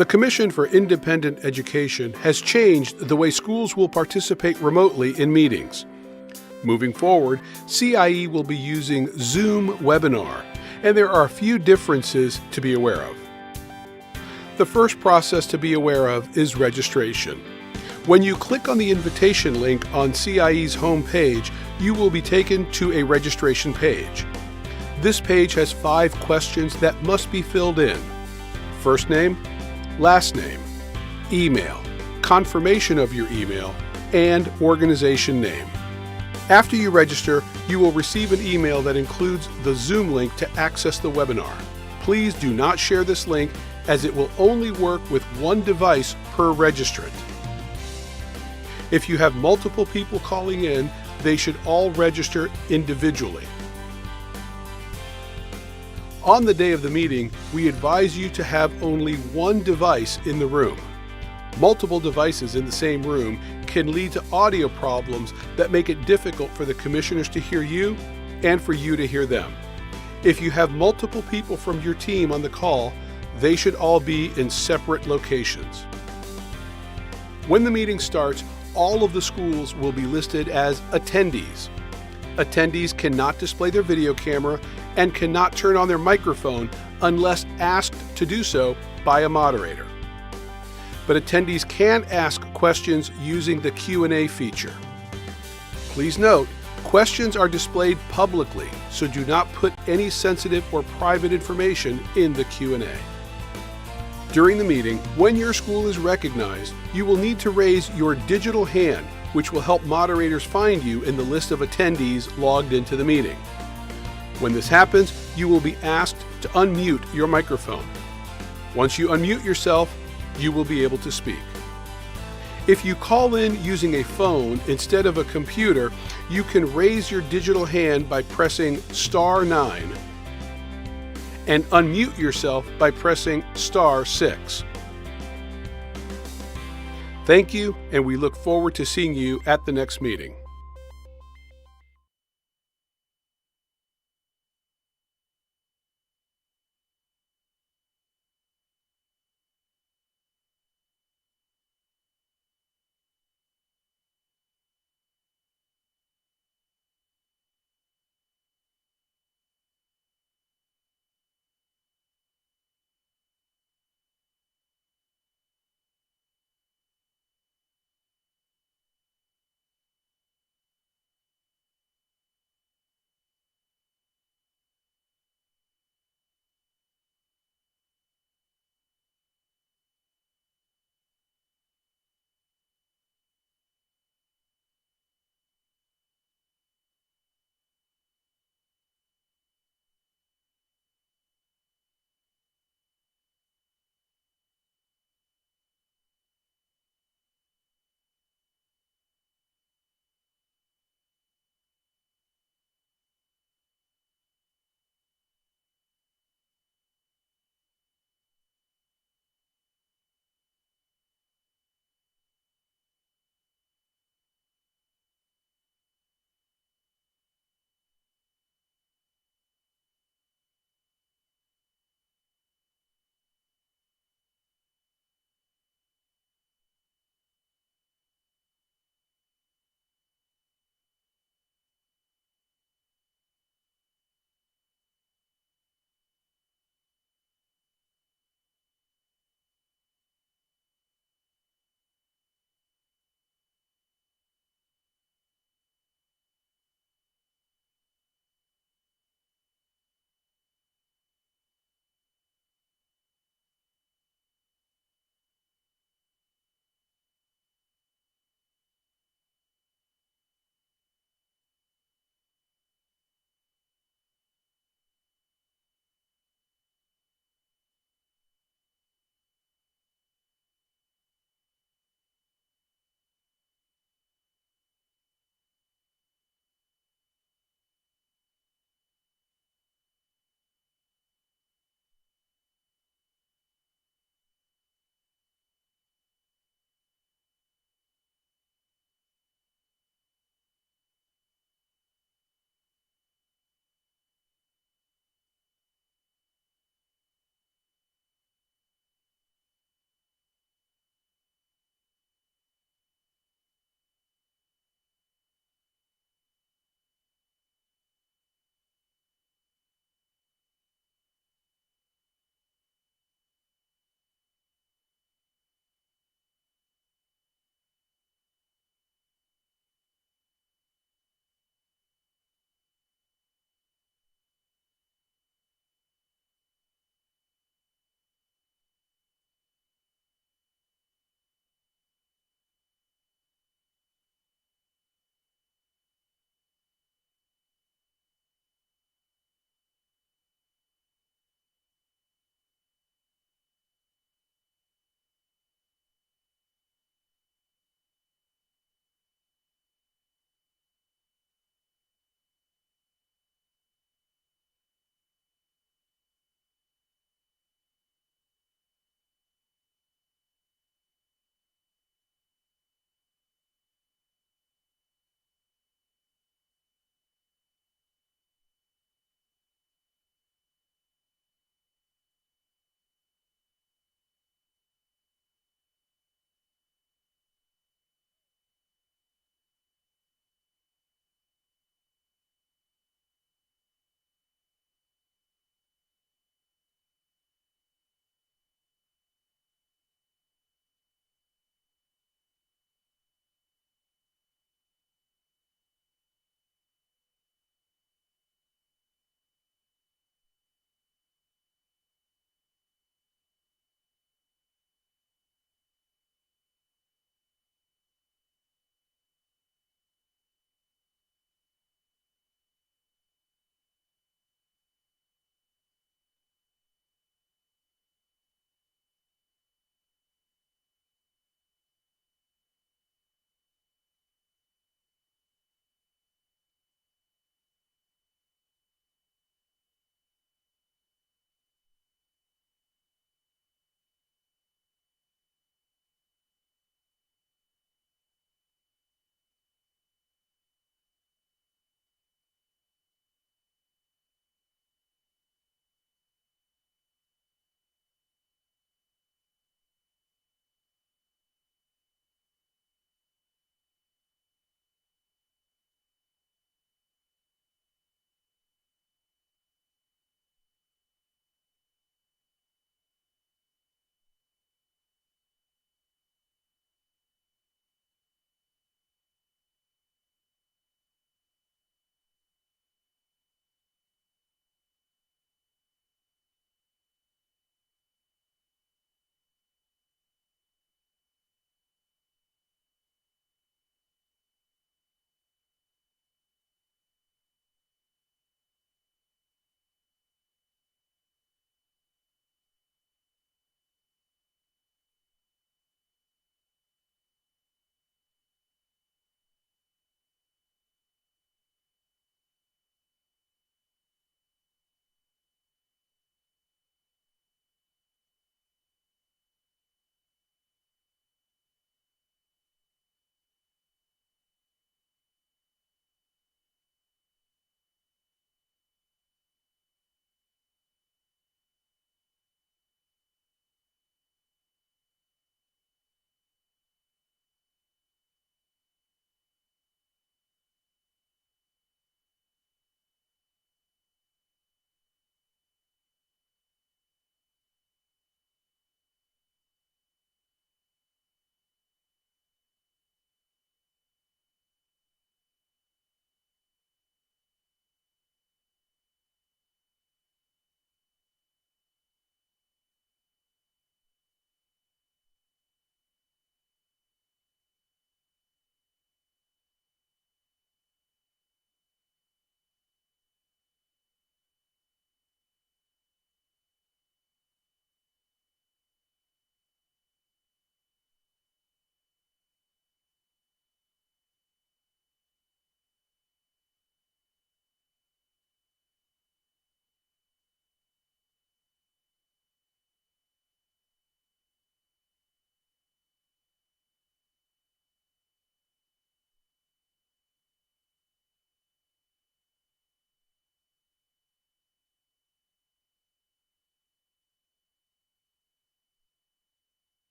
The Commission for Independent Education has changed the way schools will participate remotely in meetings. Moving forward, CIE will be using Zoom Webinar, and there are a few differences to be aware of. The first process to be aware of is registration. When you click on the invitation link on CIE's homepage, you will be taken to a registration page. This page has 5 questions that must be filled in: first name, last name, email, confirmation of your email, and organization name. After you register, you will receive an email that includes the Zoom link to access the webinar. Please do not share this link, as it will only work with one device per registrant. If you have multiple people calling in, they should all register individually. On the day of the meeting, we advise you to have only one device in the room. Multiple devices in the same room can lead to audio problems that make it difficult for the commissioners to hear you and for you to hear them. If you have multiple people from your team on the call, they should all be in separate locations. When the meeting starts, all of the schools will be listed as attendees. Attendees cannot display their video camera and cannot turn on their microphone unless asked to do so by a moderator. But attendees can ask questions using the Q&A feature. Please note, questions are displayed publicly, so do not put any sensitive or private information in the Q&A. During the meeting, when your school is recognized, you will need to raise your digital hand, which will help moderators find you in the list of attendees logged into the meeting. When this happens, you will be asked to unmute your microphone. Once you unmute yourself, you will be able to speak. If you call in using a phone instead of a computer, you can raise your digital hand by pressing *9 and unmute yourself by pressing *6. Thank you, and we look forward to seeing you at the next meeting.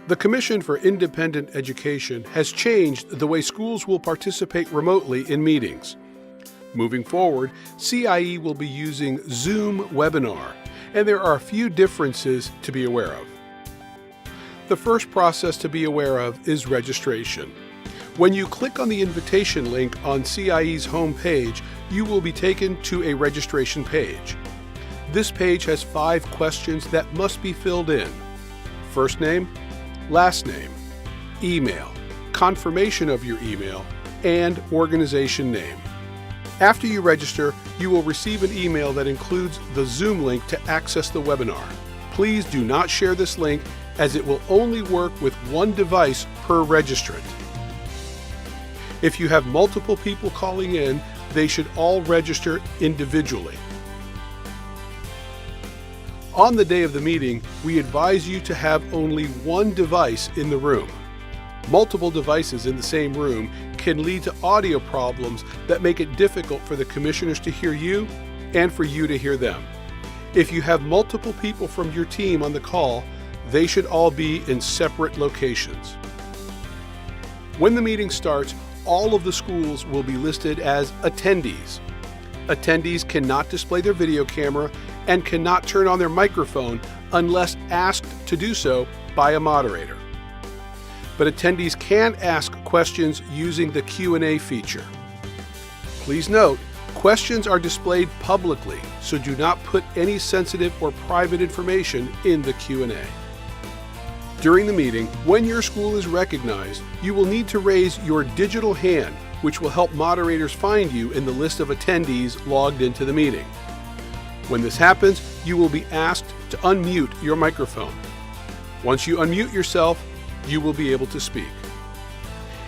The Commission for Independent Education has changed the way schools will participate remotely in meetings. Moving forward, CIE will be using Zoom Webinar, and there are a few differences to be aware of. The first process to be aware of is registration. When you click on the invitation link on CIE's homepage, you will be taken to a registration page. This page has 5 questions that must be filled in: first name, last name, email, confirmation of your email, and organization name. After you register, you will receive an email that includes the Zoom link to access the webinar. Please do not share this link, as it will only work with one device per registrant. If you have multiple people calling in, they should all register individually. On the day of the meeting, we advise you to have only one device in the room. Multiple devices in the same room can lead to audio problems that make it difficult for the commissioners to hear you and for you to hear them. If you have multiple people from your team on the call, they should all be in separate locations. When the meeting starts, all of the schools will be listed as attendees. Attendees cannot display their video camera and cannot turn on their microphone unless asked to do so by a moderator. But attendees can ask questions using the Q&A feature. Please note, questions are displayed publicly, so do not put any sensitive or private information in the Q&A. During the meeting, when your school is recognized, you will need to raise your digital hand, which will help moderators find you in the list of attendees logged into the meeting. When this happens, you will be asked to unmute your microphone. Once you unmute yourself, you will be able to speak.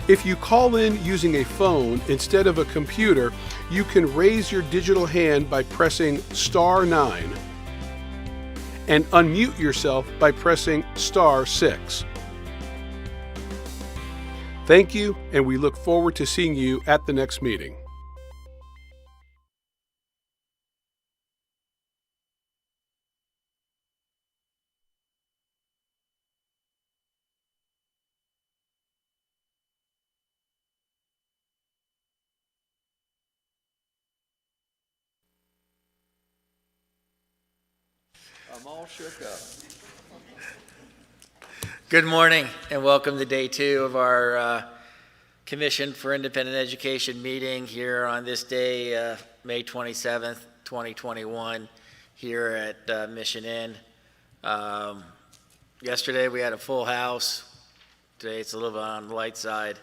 If you call in using a phone instead of a computer, you can raise your digital hand by pressing *9 and unmute yourself by pressing *6. Thank you, and we look forward to seeing you at the next meeting. I'm all shook up. Good morning and welcome to day 2 of our Commission for Independent Education meeting here on this day, May 27th, 2021, here at Mission Inn. Yesterday we had a full house. Today it's a little bit on the light side,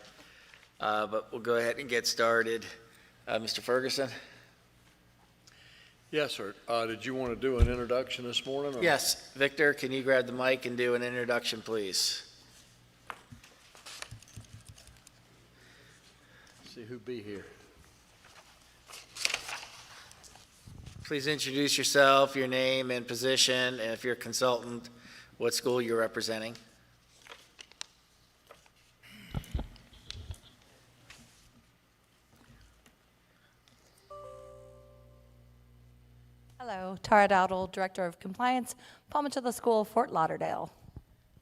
but we'll go ahead and get started. Mr. Ferguson? Yes, sir. Did you want to do an introduction this morning? Or? Yes. Victor, can you grab the mic and do an introduction, please? See who be here. Please introduce yourself, your name and position, and if you're a consultant, what school you're representing. Hello, Tara Dowdle, Director of Compliance, Palmachilla School, Fort Lauderdale.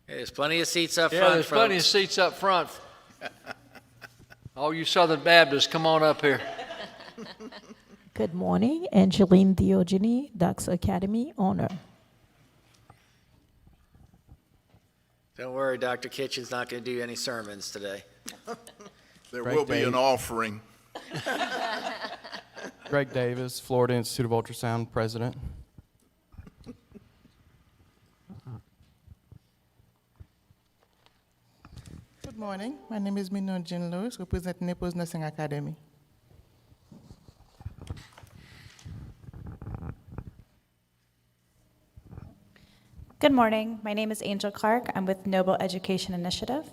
There's plenty of seats up Yeah, front, there's plenty of folks. seats up front. All you Southern Baptists, come on up here. Good morning, Angeline Diogene, Ducks Academy owner. Don't worry, Dr. Kitchen's not going to do any sermons today. There will be an offering. Greg Davis, Florida Institute of Ultrasound President. Good morning. My name is Mino Jean Lewis, represent Naples Nursing Academy. Good morning. My name is Angel Clark. I'm with Noble Education Initiative.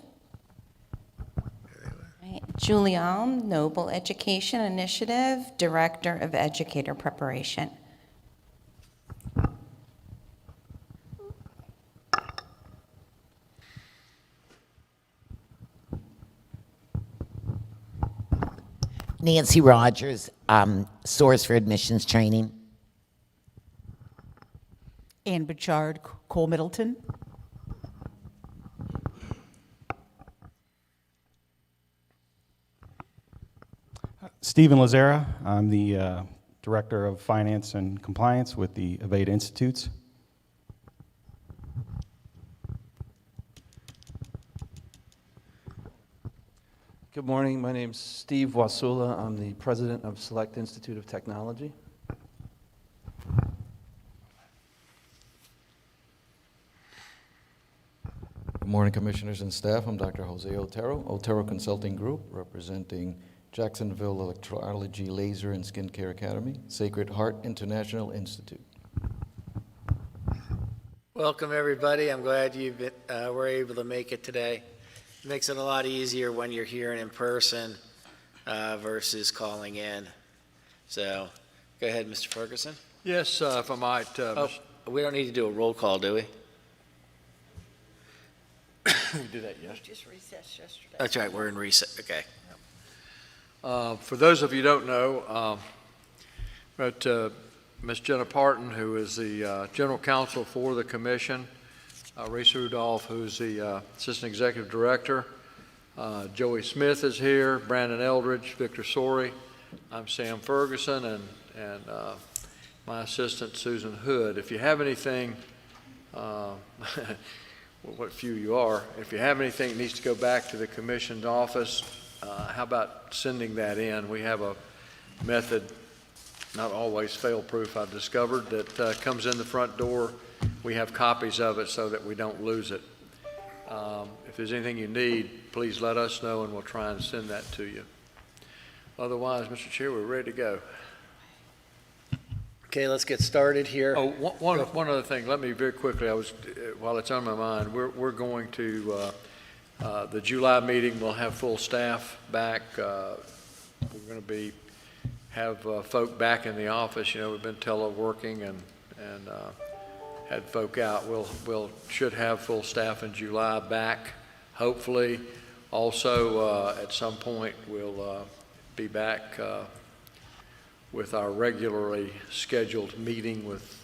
Julianne, Noble Education Initiative, Director of Educator Preparation. Nancy Rogers, Source for Admissions Training. Ann Bouchard, Cole Middleton. Stephen Lazara. I'm the Director of Finance and Compliance with the Aveda Institutes. Good morning. My name's Steve Wasula. I'm the President of Select Institute of Technology. Good morning, Commissioners and staff. I'm Dr. Jose Otero, Otero Consulting Group, representing Jacksonville Electrology Laser and Skincare Academy, Sacred Heart International Institute. Welcome, everybody. I'm glad you were able to make it today. It makes it a lot easier when you're here in person versus calling in. So, go ahead, Mr. Ferguson. Yes, if I might. We don't need to do a roll call, do we? We did that yesterday. Just recessed yesterday. That's right, we're in recess. Okay. For those of you who don't know, Ms. Jenna Parton, who is the General Counsel for the Commission, Reese Rudolph, who's the Assistant Executive Director, Joey Smith is here, Brandon Eldridge, Victor Sorey. I'm Sam Ferguson, and my assistant, Susan Hood. If you have anything, what few you are, if you have anything that needs to go back to the Commission's office, how about sending that in? We have a method, not always fail-proof, I've discovered, that comes in the front door. We have copies of it so that we don't lose it. If there's anything you need, please let us know and we'll try and send that to you. Otherwise, Mr. Chair, we're ready to go. Okay, let's get started here. Oh, one other thing. Let me very quickly, while it's on my mind, we're going to, the July meeting, we'll have full staff back. We're going to have folk back in the office. You know, we've been teleworking and had folk out. Should have full staff in July back, hopefully. Also, at some point, we'll be back with our regularly scheduled meeting with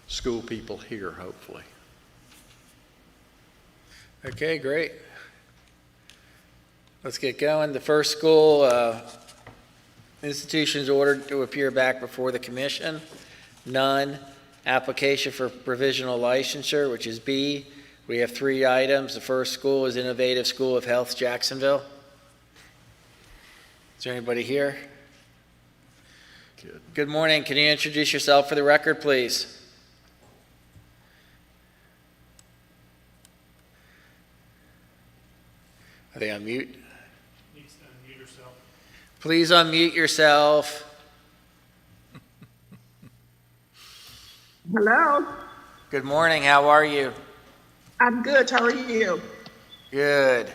school people here, hopefully. Okay, great. Let's get going. The first school institutions ordered to appear back before the Commission. None. Application for provisional licensure, which is B. We have 3 items. The first school is Innovative School of Health, Jacksonville. Is there anybody here? Good morning. Can you introduce yourself for the record, please? Are they on mute? Needs to unmute yourself. Please unmute yourself. Hello. Good morning. How are you? I'm good. How are you? Good.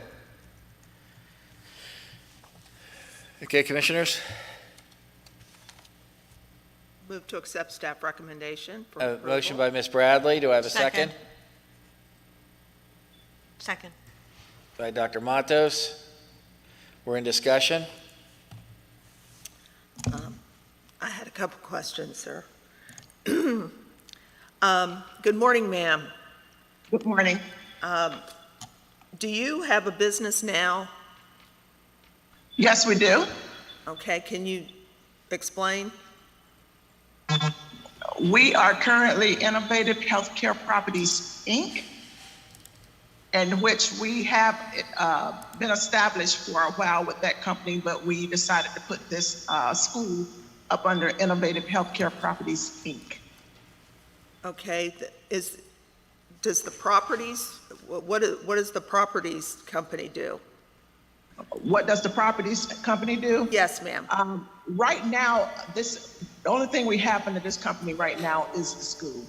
Okay, Commissioners? Move to accept staff recommendation for A motion by Ms. Bradley. Do I have a second? Second. By Dr. Matos. We're in discussion. I had a couple questions, sir. Good morning, ma'am. Good morning. Do you have a business now? Yes, we do. Okay, can you explain? We are currently Innovative Healthcare Properties, Inc., in which we have been established for a while with that company, but we decided to put this school up under Innovative Healthcare Properties, Inc. Okay, does the properties, what does the properties company do? What does the properties company do? Yes, ma'am. Right now, the only thing we have under this company right now is the school.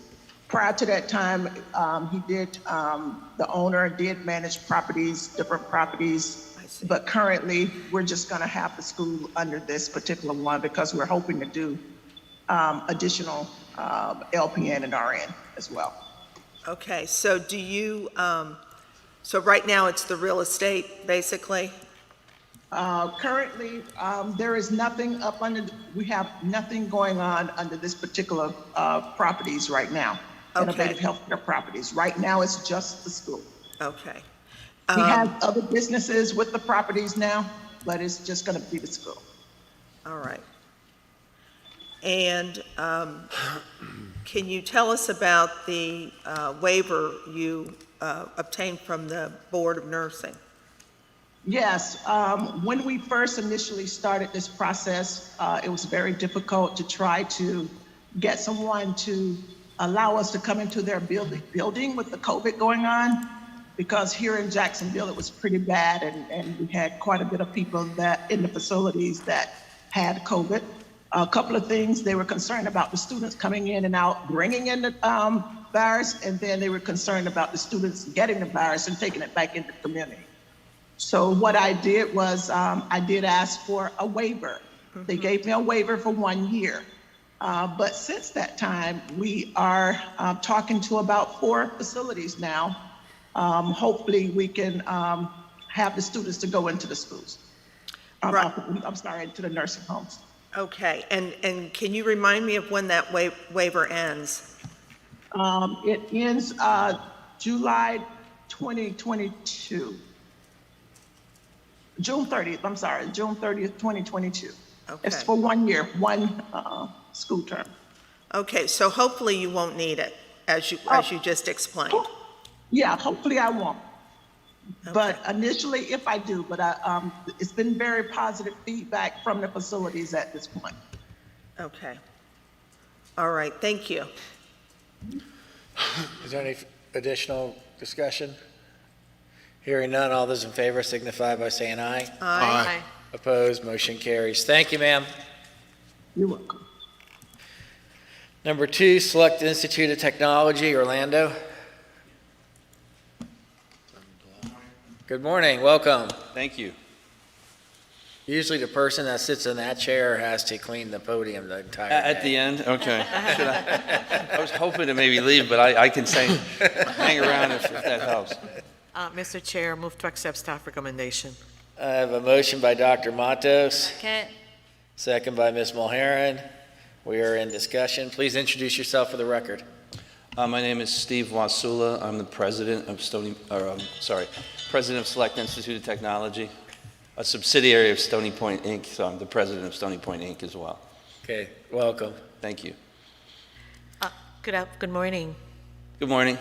Prior to that time, the owner did manage properties, different properties, but currently we're just gonna have the school under this particular one because we're hoping to do additional LPN and RN as well. Okay, so do you, so right now it's the real estate, basically? Currently, there is nothing up under, we have nothing going on under this particular properties right now. Okay. Innovative Healthcare Properties. Right now, it's just the school. Okay. We have other businesses with the properties now, but it's just gonna be the school. All right. And can you tell us about the waiver you obtained from the Board of Nursing? Yes, when we first initially started this process, it was very difficult to try to get someone to allow us to come into their building with the COVID going on, because here in Jacksonville, it was pretty bad, and we had quite a bit of people that in the facilities that had COVID. A couple of things, they were concerned about the students coming in and out, bringing in the virus, and then they were concerned about the students getting the virus and taking it back into the community. So what I did was I did ask for a waiver. They gave me a waiver for 1 year. But since that time, we are talking to about 4 facilities now. Hopefully we can have the students to go into the schools. I'm sorry, into the nursing homes. Okay, and can you remind me of when that waiver ends? It ends July 2022. June 30th, I'm sorry, June 30th, 2022. Okay. It's for 1 year, one school term. Okay, so hopefully you won't need it, as you just explained. Yeah, hopefully I won't. But initially, if I do, but it's been very positive feedback from the facilities at this point. Okay. All right, thank you. Is there any additional discussion? Hearing none, all those in favor signify by saying aye. Aye. Opposed, motion carries. Thank you, ma'am. You're welcome. Number 2, Select Institute of Technology, Orlando. Good morning, welcome. Thank you. Usually the person that sits in that chair has to clean the podium the entire day. At the end? Okay. I was hoping to maybe leave, but I can hang around if that helps. Mr. Chair, move to accept staff recommendation. I have a motion by Dr. Matos. Second. Second by Ms. Mulheron. We are in discussion. Please introduce yourself for the record. My name is Steve Wasula. I'm the president of president of Select Institute of Technology, a subsidiary of Stony Point, Inc., so I'm the president of Stony Point, Inc. as well. Okay, welcome. Thank you. Good morning. Good morning.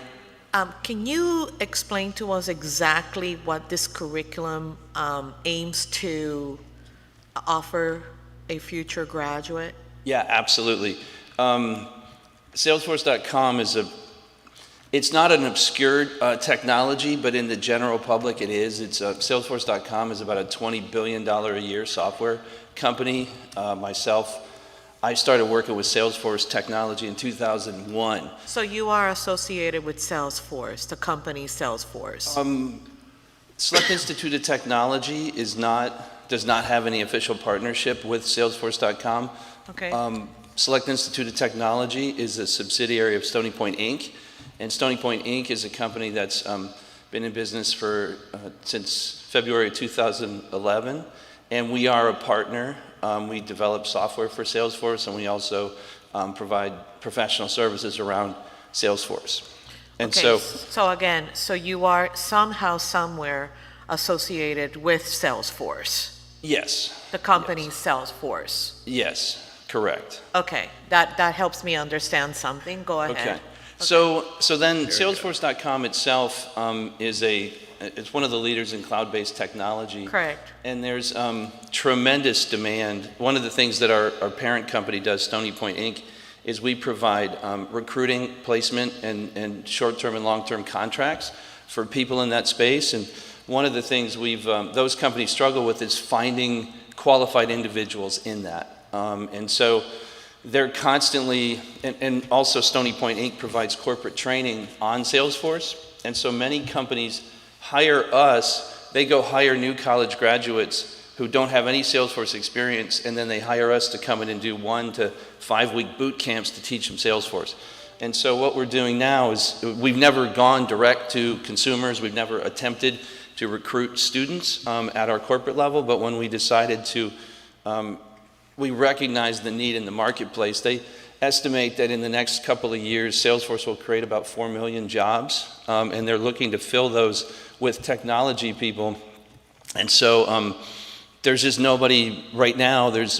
Can you explain to us exactly what this curriculum aims to offer a future graduate? Yeah, absolutely. Salesforce.com it's not an obscure technology, but in the general public it is. Salesforce.com is about a $20 billion a year software company. I started working with Salesforce technology in 2001. So you are associated with Salesforce, the company Salesforce? Select Institute of Technology does not have any official partnership with Salesforce.com. Okay. Select Institute of Technology is a subsidiary of Stony Point, Inc., and Stony Point, Inc. is a company that's been in business since February 2011, and we are a partner. We develop software for Salesforce, and we also provide professional services around Salesforce. And okay. So you are somehow, somewhere associated with Salesforce? Yes. The company Salesforce? Yes, correct. Okay, that helps me understand something. Go ahead. Okay. So then Salesforce.com itself it's one of the leaders in cloud-based technology. Correct. And there's tremendous demand. One of the things that our parent company does, Stony Point, Inc., is we provide recruiting, placement, and short-term and long-term contracts for people in that space. And one of the things those companies struggle with is finding qualified individuals in that. And so they're constantly, and also Stony Point, Inc. provides corporate training on Salesforce. And so many companies hire us, they go hire new college graduates who don't have any Salesforce experience, and then they hire us to come in and do 1 to 5 week boot camps to teach them Salesforce. And so what we're doing now is we've never gone direct to consumers, we've never attempted to recruit students at our corporate level, but when we decided to, we recognized the need in the marketplace. They estimate that in the next couple of years, Salesforce will create about 4 million jobs, and they're looking to fill those with technology people. And so there's just nobody right now, there's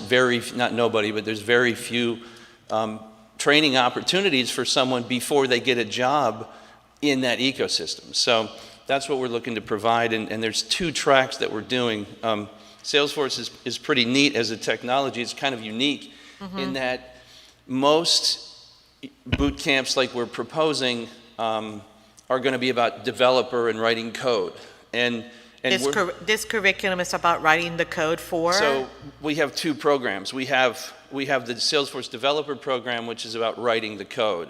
not nobody, but there's very few training opportunities for someone before they get a job in that ecosystem. So that's what we're looking to provide, and there's 2 tracks that we're doing. Salesforce is pretty neat as a technology. It's kind of unique in that most boot camps like we're proposing are going to be about developer and writing code. And this curriculum is about writing the code for? So we have 2 programs. We have the Salesforce Developer Program, which is about writing the code.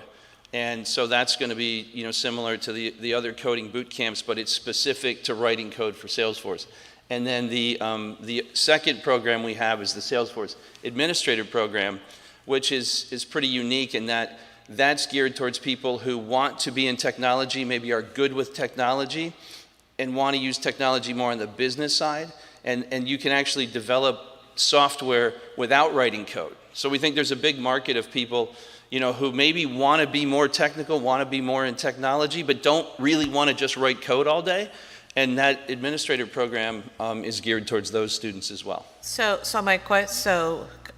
And so that's going to be, you know, similar to the other coding boot camps, but it's specific to writing code for Salesforce. And then the second program we have is the Salesforce Administrator Program, which is pretty unique in that that's geared towards people who want to be in technology, maybe are good with technology, and want to use technology more on the business side. And you can actually develop software without writing code. So we think there's a big market of people, you know, who maybe want to be more technical, want to be more in technology, but don't really want to just write code all day. And that administrator program is geared towards those students as well.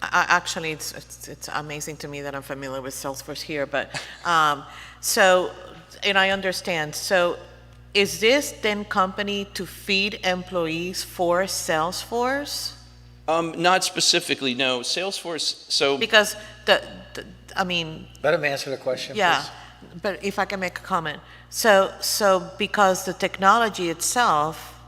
Actually, it's amazing to me that I'm familiar with Salesforce here, but and I understand. So, is this then company to feed employees for Salesforce? Not specifically, no. Salesforce. So because I mean. Let him answer the question. Yeah. Please. But if I can make a comment. So because the technology itself,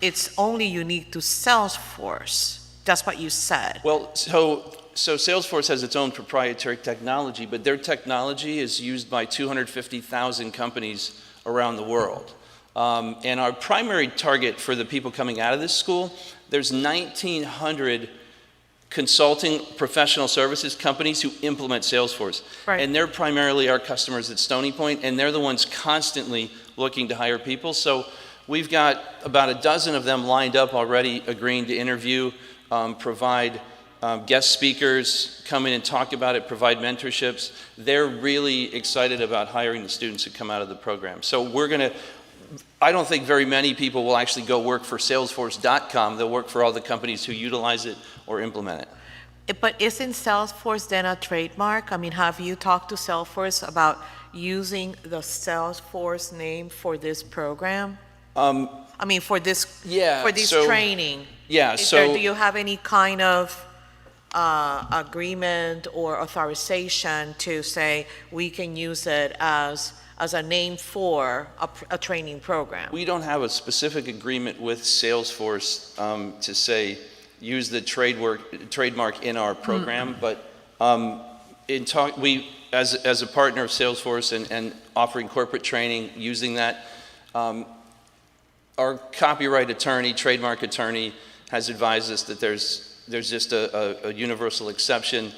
it's only unique to Salesforce. That's what you said. Well, so Salesforce has its own proprietary technology, but their technology is used by 250,000 companies around the world. And our primary target for the people coming out of this school, there's 1,900 consulting professional services companies who implement Salesforce. Right. And they're primarily our customers at Stony Point, and they're the ones constantly looking to hire people. So we've got about a dozen of them lined up already, agreeing to interview, provide guest speakers, come in and talk about it, provide mentorships. They're really excited about hiring the students who come out of the program. So I don't think very many people will actually go work for Salesforce.com. They'll work for all the companies who utilize it or implement it. But isn't Salesforce then a trademark? I mean, have you talked to Salesforce about using the Salesforce name for this program? I mean, for this training. Yeah. Do you have any kind of agreement or authorization to say we can use it as a name for a training program? We don't have a specific agreement with Salesforce to say use the trademark in our program, but as a partner of Salesforce and offering corporate training using that, our copyright attorney, trademark attorney, has advised us that there's just a universal exception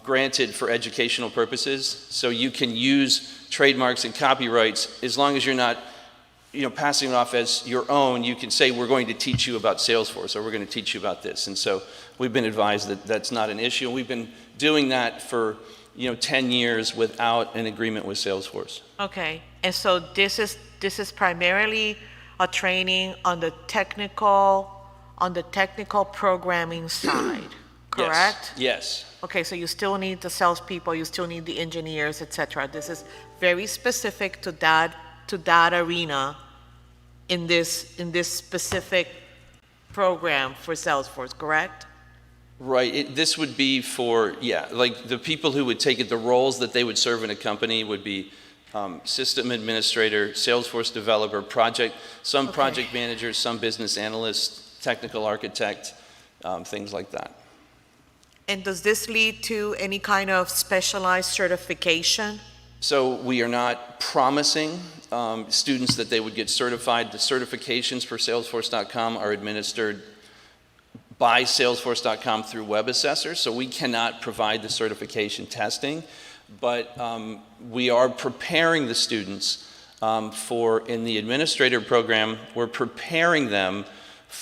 granted for educational purposes. So you can use trademarks and copyrights as long as you're not, passing it off as your own. You can say we're going to teach you about Salesforce or we're going to teach you about this. And so we've been advised that that's not an issue. We've been doing that for 10 years without an agreement with Salesforce. Okay, and so this is primarily a training on the technical programming side, correct? Yes. Okay, so you still need the salespeople, you still need the engineers, etc. This is very specific to that arena in this specific program for Salesforce, correct? Right. This would be for, like the people who would take it, the roles that they would serve in a company would be system administrator, Salesforce developer, project managers, some business analysts, technical architect, things like that. And does this lead to any kind of specialized certification? So we are not promising students that they would get certified. The certifications for Salesforce.com are administered by Salesforce.com through web assessors, so we cannot provide the certification testing, but we are preparing the students in the administrator program, we're preparing them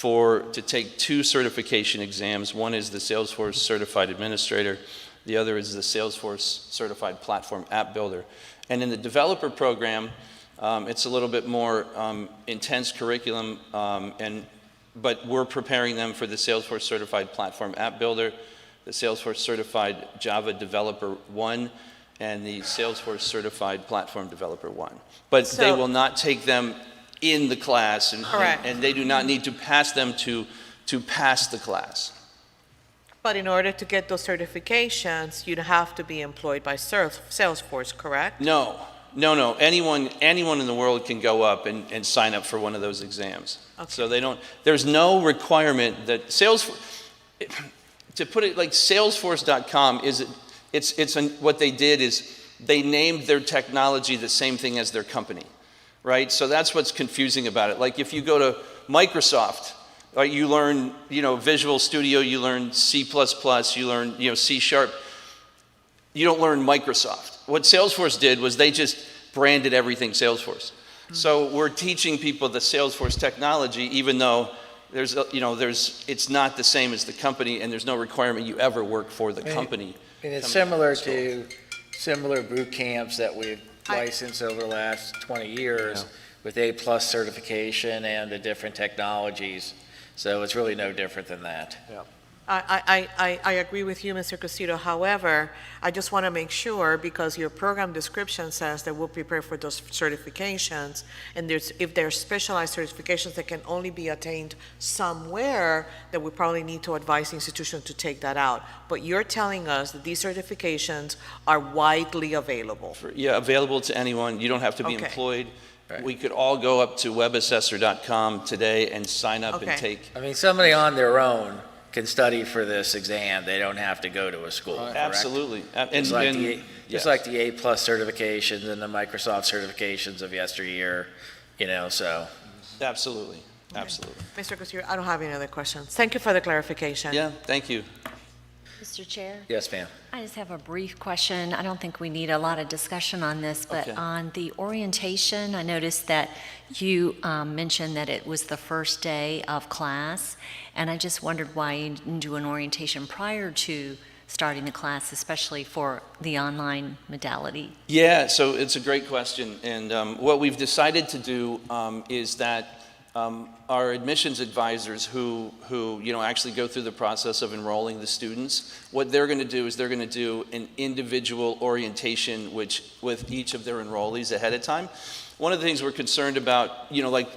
to take 2 certification exams. One is the Salesforce Certified Administrator, the other is the Salesforce Certified Platform App Builder. And in the developer program, it's a little bit more intense curriculum, and but we're preparing them for the Salesforce Certified Platform App Builder, the Salesforce Certified Java Developer 1, and the Salesforce Certified Platform Developer 1. But they will not take them in the class, and they do not need to pass them to pass the class. But in order to get those certifications, you'd have to be employed by Salesforce, correct? No. Anyone in the world can go up and sign up for one of those exams. Okay. So there's no requirement that Salesforce, to put it like Salesforce.com what they did is they named their technology the same thing as their company, right? So that's what's confusing about it. Like if you go to Microsoft, right, you learn, Visual Studio, you learn C++, you learn, C#. You don't learn Microsoft. What Salesforce did was they just branded everything Salesforce. So we're teaching people the Salesforce technology, even though it's not the same as the company, and there's no requirement you ever work for the company. And it's similar to similar boot camps that we've licensed over the last 20 years with A+ certification and the different technologies. So it's really no different than that. Yeah. I agree with you, Mr. Castillo. However, I just want to make sure, because your program description says that we'll prepare for those certifications, and if there are specialized certifications that can only be attained somewhere, that we probably need to advise the institution to take that out. But you're telling us that these certifications are widely available. Available to anyone. You don't have to be employed. Right. We could all go up to webassessor.com today and sign up and take. I mean, somebody on their own can study for this exam. They don't have to go to a school. Absolutely. Just like the A+ certifications and the Microsoft certifications of yesteryear, so. Absolutely. Mr. Castillo, I don't have any other questions. Thank you for the clarification. Yeah, thank you. Mr. Chair? Yes, ma'am. I just have a brief question. I don't think we need a lot of discussion on this, but on the orientation, I noticed that you mentioned that it was the first day of class, and I just wondered why you didn't do an orientation prior to starting the class, especially for the online modality. Yeah, so it's a great question, and what we've decided to do is that our admissions advisors who actually go through the process of enrolling the students, what they're going to do is they're going to do an individual orientation with each of their enrollees ahead of time. One of the things we're concerned about, like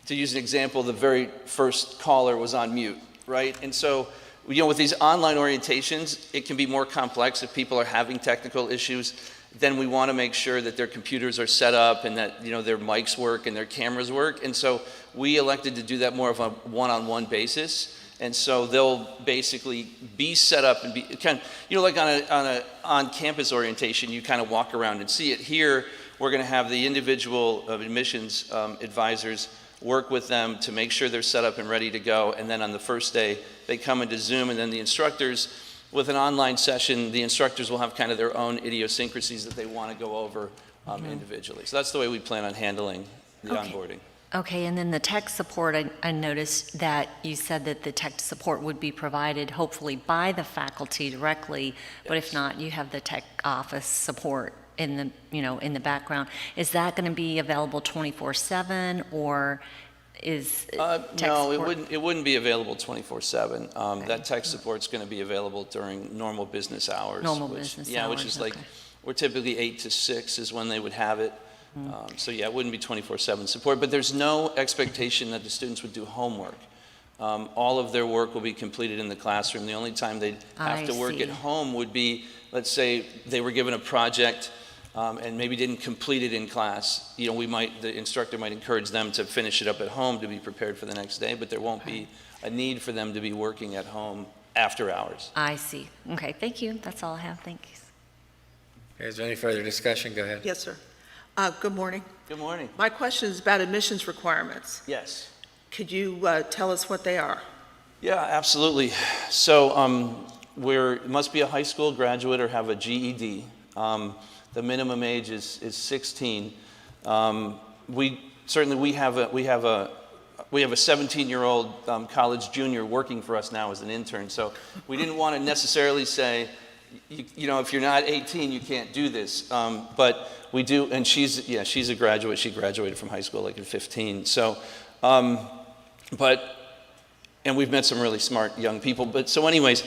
to use an example, the very first caller was on mute, right? And so, with these online orientations, it can be more complex if people are having technical issues. Then we want to make sure that their computers are set up and that their mics work and their cameras work. And so we elected to do that more of a one-on-one basis. And so they'll basically be set up and be kind of, like on a on-campus orientation, you kind of walk around and see it. Here, we're going to have the individual admissions advisors work with them to make sure they're set up and ready to go. And then on the first day, they come into Zoom, and then the instructors, with an online session, the instructors will have kind of their own idiosyncrasies that they want to go over individually. So that's the way we plan on handling the onboarding. Okay, and then the tech support, I noticed that you said that the tech support would be provided hopefully by the faculty directly, but if not, you have the tech office support in the background. Is that going to be available 24/7, or is tech no, support? it wouldn't be available 24/7. That tech support's going to be available during normal business hours. Which is like, we're typically 8 to 6 is when they would have it. So it wouldn't be 24/7 support, but there's no expectation that the students would do homework. All of their work will be completed in the classroom. The only time they'd have to work at home would be, let's say they were given a project and maybe didn't complete it in class. The instructor might encourage them to finish it up at home to be prepared for the next day, but there won't be a need for them to be working at home after hours. I see. Okay, thank you. That's all I have. Thank you. Is there any further discussion? Go ahead. Yes, sir. Good morning. Good morning. My question is about admissions requirements. Yes. Could you tell us what they are? Yeah, absolutely. So must be a high school graduate or have a GED. The minimum age is 16. We have a 17-year-old college junior working for us now as an intern. So we didn't want to necessarily say, if you're not 18, you can't do this. But we do, and she's a graduate. She graduated from high school like at 15. So, but and we've met some really smart young people. But so anyways,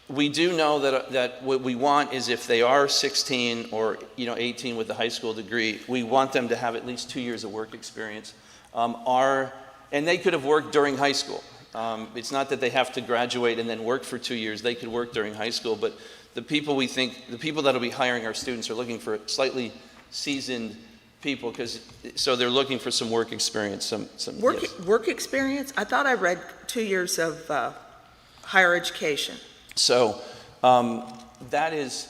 we do know that what we want is if they are 16 or 18 with a high school degree, we want them to have at least 2 years of work experience. And they could have worked during high school. It's not that they have to graduate and then work for 2 years. They could work during high school, but the people that'll be hiring our students are looking for slightly seasoned people, so they're looking for some work experience. Work experience? I thought I read 2 years of higher education. So that is,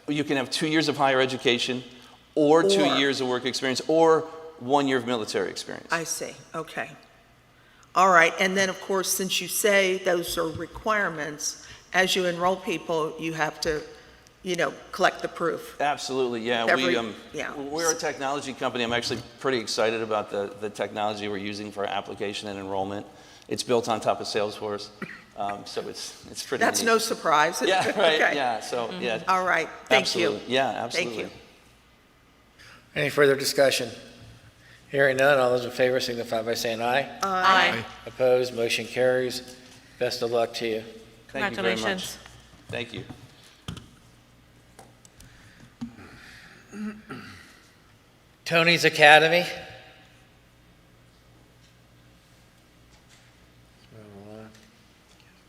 you can have 2 years of higher education or 2 years of work experience or 1 year of military experience. I see, okay. All right, and then of course, since you say those are requirements, as you enroll people, you have to, collect the proof. Absolutely, yeah. We're a technology company. I'm actually pretty excited about the technology we're using for application and enrollment. It's built on top of Salesforce. So it's pretty That's neat. no surprise. Yeah, right, Okay. yeah, so, yeah. All right, thank you. Absolutely. Yeah, absolutely. Thank you. Any further discussion? Hearing none, all those in favor signify by saying aye. Aye. Opposed, motion carries. Best of luck to you. Thank you very much. Congratulations. Thank you. Tony's Academy.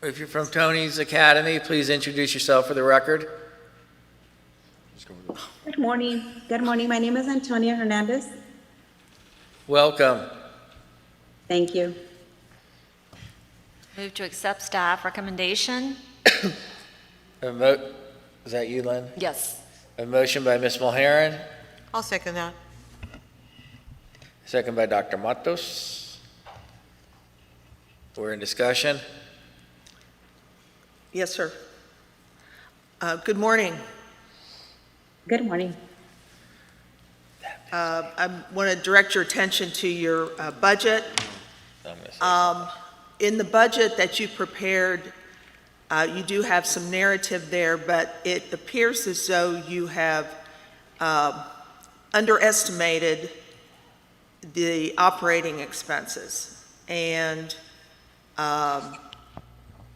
If you're from Tony's Academy, please introduce yourself for the record. Good morning. Good morning. My name is Antonia Hernandez. Welcome. Thank you. Move to accept staff recommendation. Is that you, Lynn? Yes. A motion by Ms. Mulheron, I'll second that. second by Dr. Matos. We're in discussion. Yes, sir. Good morning. Good morning. I want to direct your attention to your budget. In the budget that you prepared, you do have some narrative there, but it appears as though you have underestimated the operating expenses. And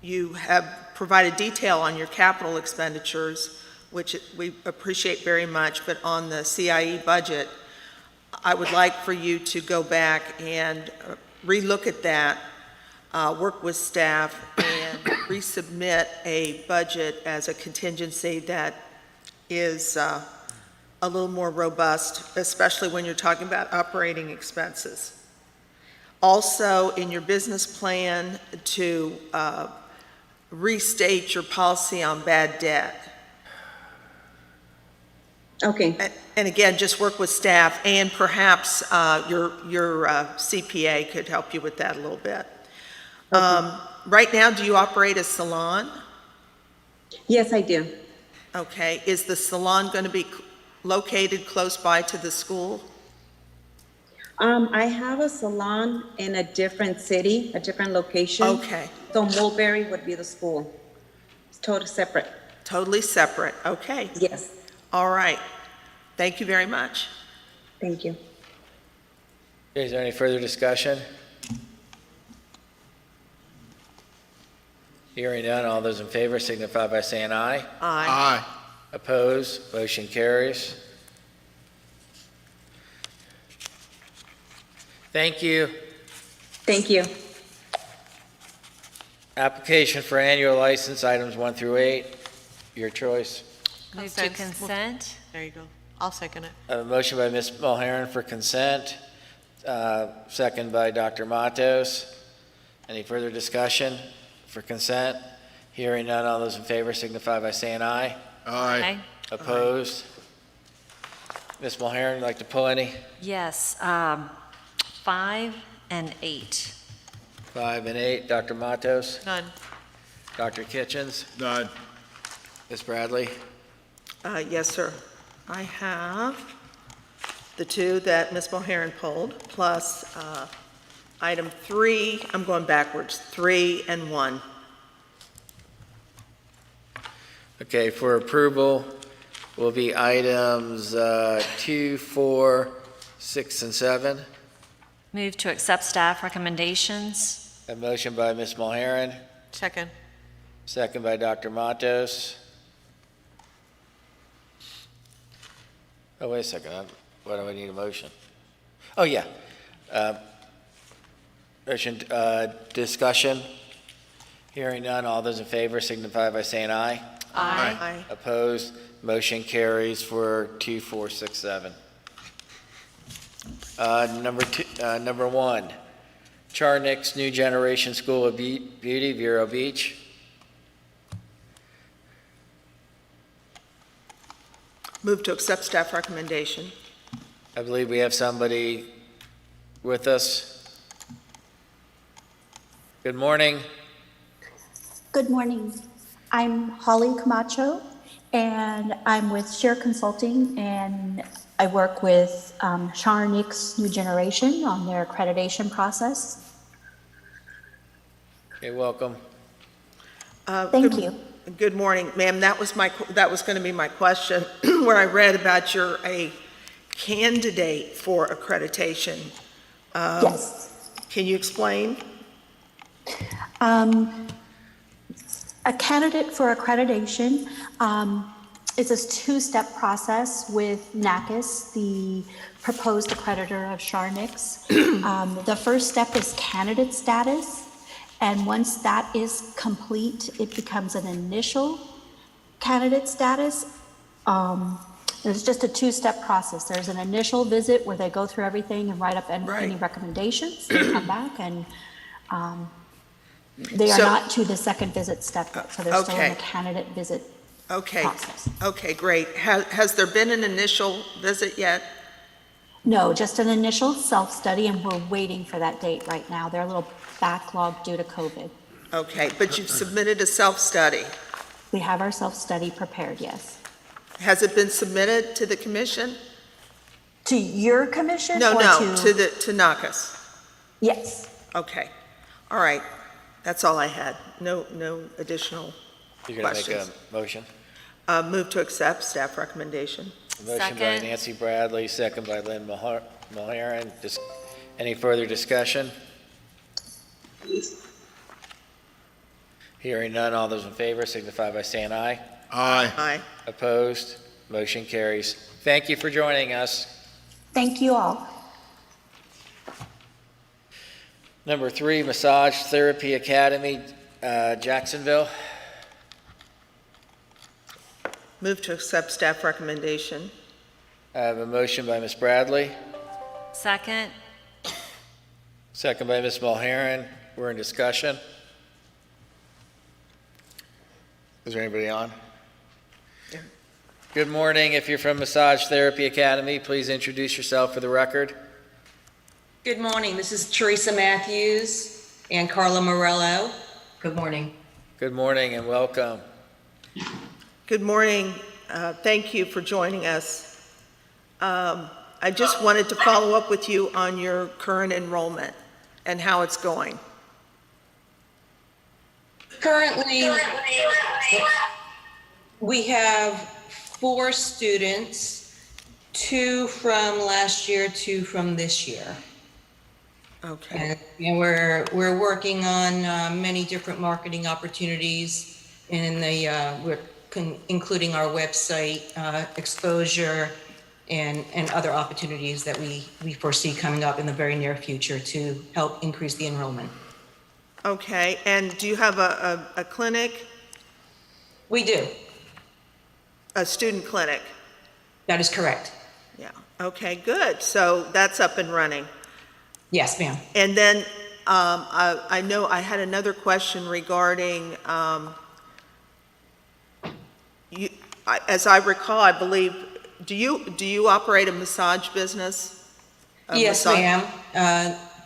you have provided detail on your capital expenditures, which we appreciate very much, but on the CIE budget, I would like for you to go back and relook at that, work with staff, and resubmit a budget as a contingency that is a little more robust, especially when you're talking about operating expenses. Also, in your business plan, to restate your policy on bad debt. Okay. And again, just work with staff, and perhaps your CPA could help you with that a little bit. Right now, do you operate a salon? Yes, I do. Okay. Is the salon going to be located close by to the school? I have a salon in a different city, a different location. Okay. So Mulberry would be the school. It's totally separate. Totally separate. Okay. Yes. All right. Thank you very much. Thank you. Is there any further discussion? Hearing none, all those in favor signify by saying aye. Aye. Opposed, motion carries. Thank you. Thank you. Application for annual license, items 1 through 8. Your choice. Move to consent. There you go. I'll second it. A motion by Ms. Mulheron for consent, second by Dr. Matos. Any further discussion for consent? Hearing none, all those in favor signify by saying aye. Aye. Opposed? Ms. Mulheron, you'd like to pull any? Yes, 5 and 8. 5 and 8, Dr. Matos? None. Dr. Kitchens? None. Ms. Bradley? Yes, sir. I have the 2 that Ms. Mulheron pulled, plus item 3, I'm going backwards, 3 and 1. Okay, for approval will be items 2, 4, 6, and 7. Move to accept staff recommendations. A motion by Ms. Mulheron, Second. second by Dr. Matos. Oh, wait a second. Why do I need a motion? Oh, yeah. Motion, discussion. Hearing none, all those in favor signify by saying aye. Aye. Opposed, motion carries for 2467. Number one, Charnick's New Generation School of Beauty, Vero Beach. Move to accept staff recommendation. I believe we have somebody with us. Good morning. Good morning. I'm Holly Camacho, and I'm with Share Consulting, and I work with Charnick's New Generation on their accreditation process. Okay, welcome. Thank you. Good morning, ma'am. That was going to be my question, where I read about you're a candidate for accreditation. Yes. Can you explain? A candidate for accreditation is a two-step process with NACIS, the proposed accreditor of Charnick's. The first step is candidate status, and once that is complete, it becomes an initial candidate status. There's just a two-step process. There's an initial visit where they go through everything and write up any recommendations. They come back and they are not to the second visit step yet, so they're still in the candidate visit process. Okay, great. Has there been an initial visit yet? No, just an initial self-study, and we're waiting for that date right now. They're a little backlogged due to COVID. Okay, but you've submitted a self-study. We have our self-study prepared, yes. Has it been submitted to the commission? To your commission? No, or to NACIS. Yes. Okay, all right. That's all I had. No additional You're going to make questions. a motion? Move to accept staff recommendation. Motion by Nancy Bradley, second by Lynn Mulheron. Any further discussion? Hearing none, all those in favor signify by saying aye. Aye. Aye. Opposed? Motion carries. Thank you for joining us. Thank you all. Number three, Massage Therapy Academy, Jacksonville. Move to accept staff recommendation. I have a motion by Ms. Bradley, Second. second by Ms. Mulheron. We're in discussion. Is there anybody on? Yeah. Good morning. If you're from Massage Therapy Academy, please introduce yourself for the record. Good morning. This is Teresa Matthews and Carla Morello. Good morning. Good morning and welcome. Good morning. Thank you for joining us. I just wanted to follow up with you on your current enrollment and how it's going. Currently, we have 4 students, 2 from last year, 2 from this year. Okay. And we're working on many different marketing opportunities in the including our website exposure and other opportunities that we foresee coming up in the very near future to help increase the enrollment. Okay, and do you have a clinic? We do. A student clinic? That is correct. Yeah, okay, good. So that's up and running. Yes, ma'am. And then I know I had another question regarding, as I recall, I believe, do you operate a massage business? Yes, ma'am.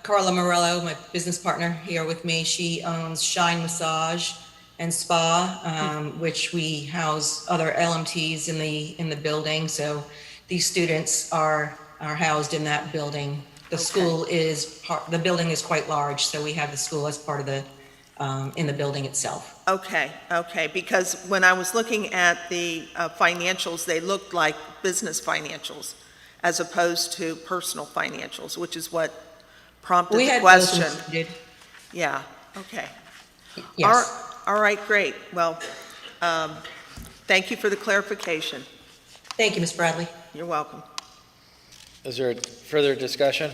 Carla Morello, my business partner here with me, she owns Shine Massage and Spa, which we house other LMTs in the building. So these students are housed in that building. The school the building is quite large, so we have the school as part of the, in the building itself. Okay, because when I was looking at the financials, they looked like business financials as opposed to personal financials, which is what prompted the question. Yeah, okay. Yes. All right, great. Well, thank you for the clarification. Thank you, Ms. Bradley. You're welcome. Is there further discussion?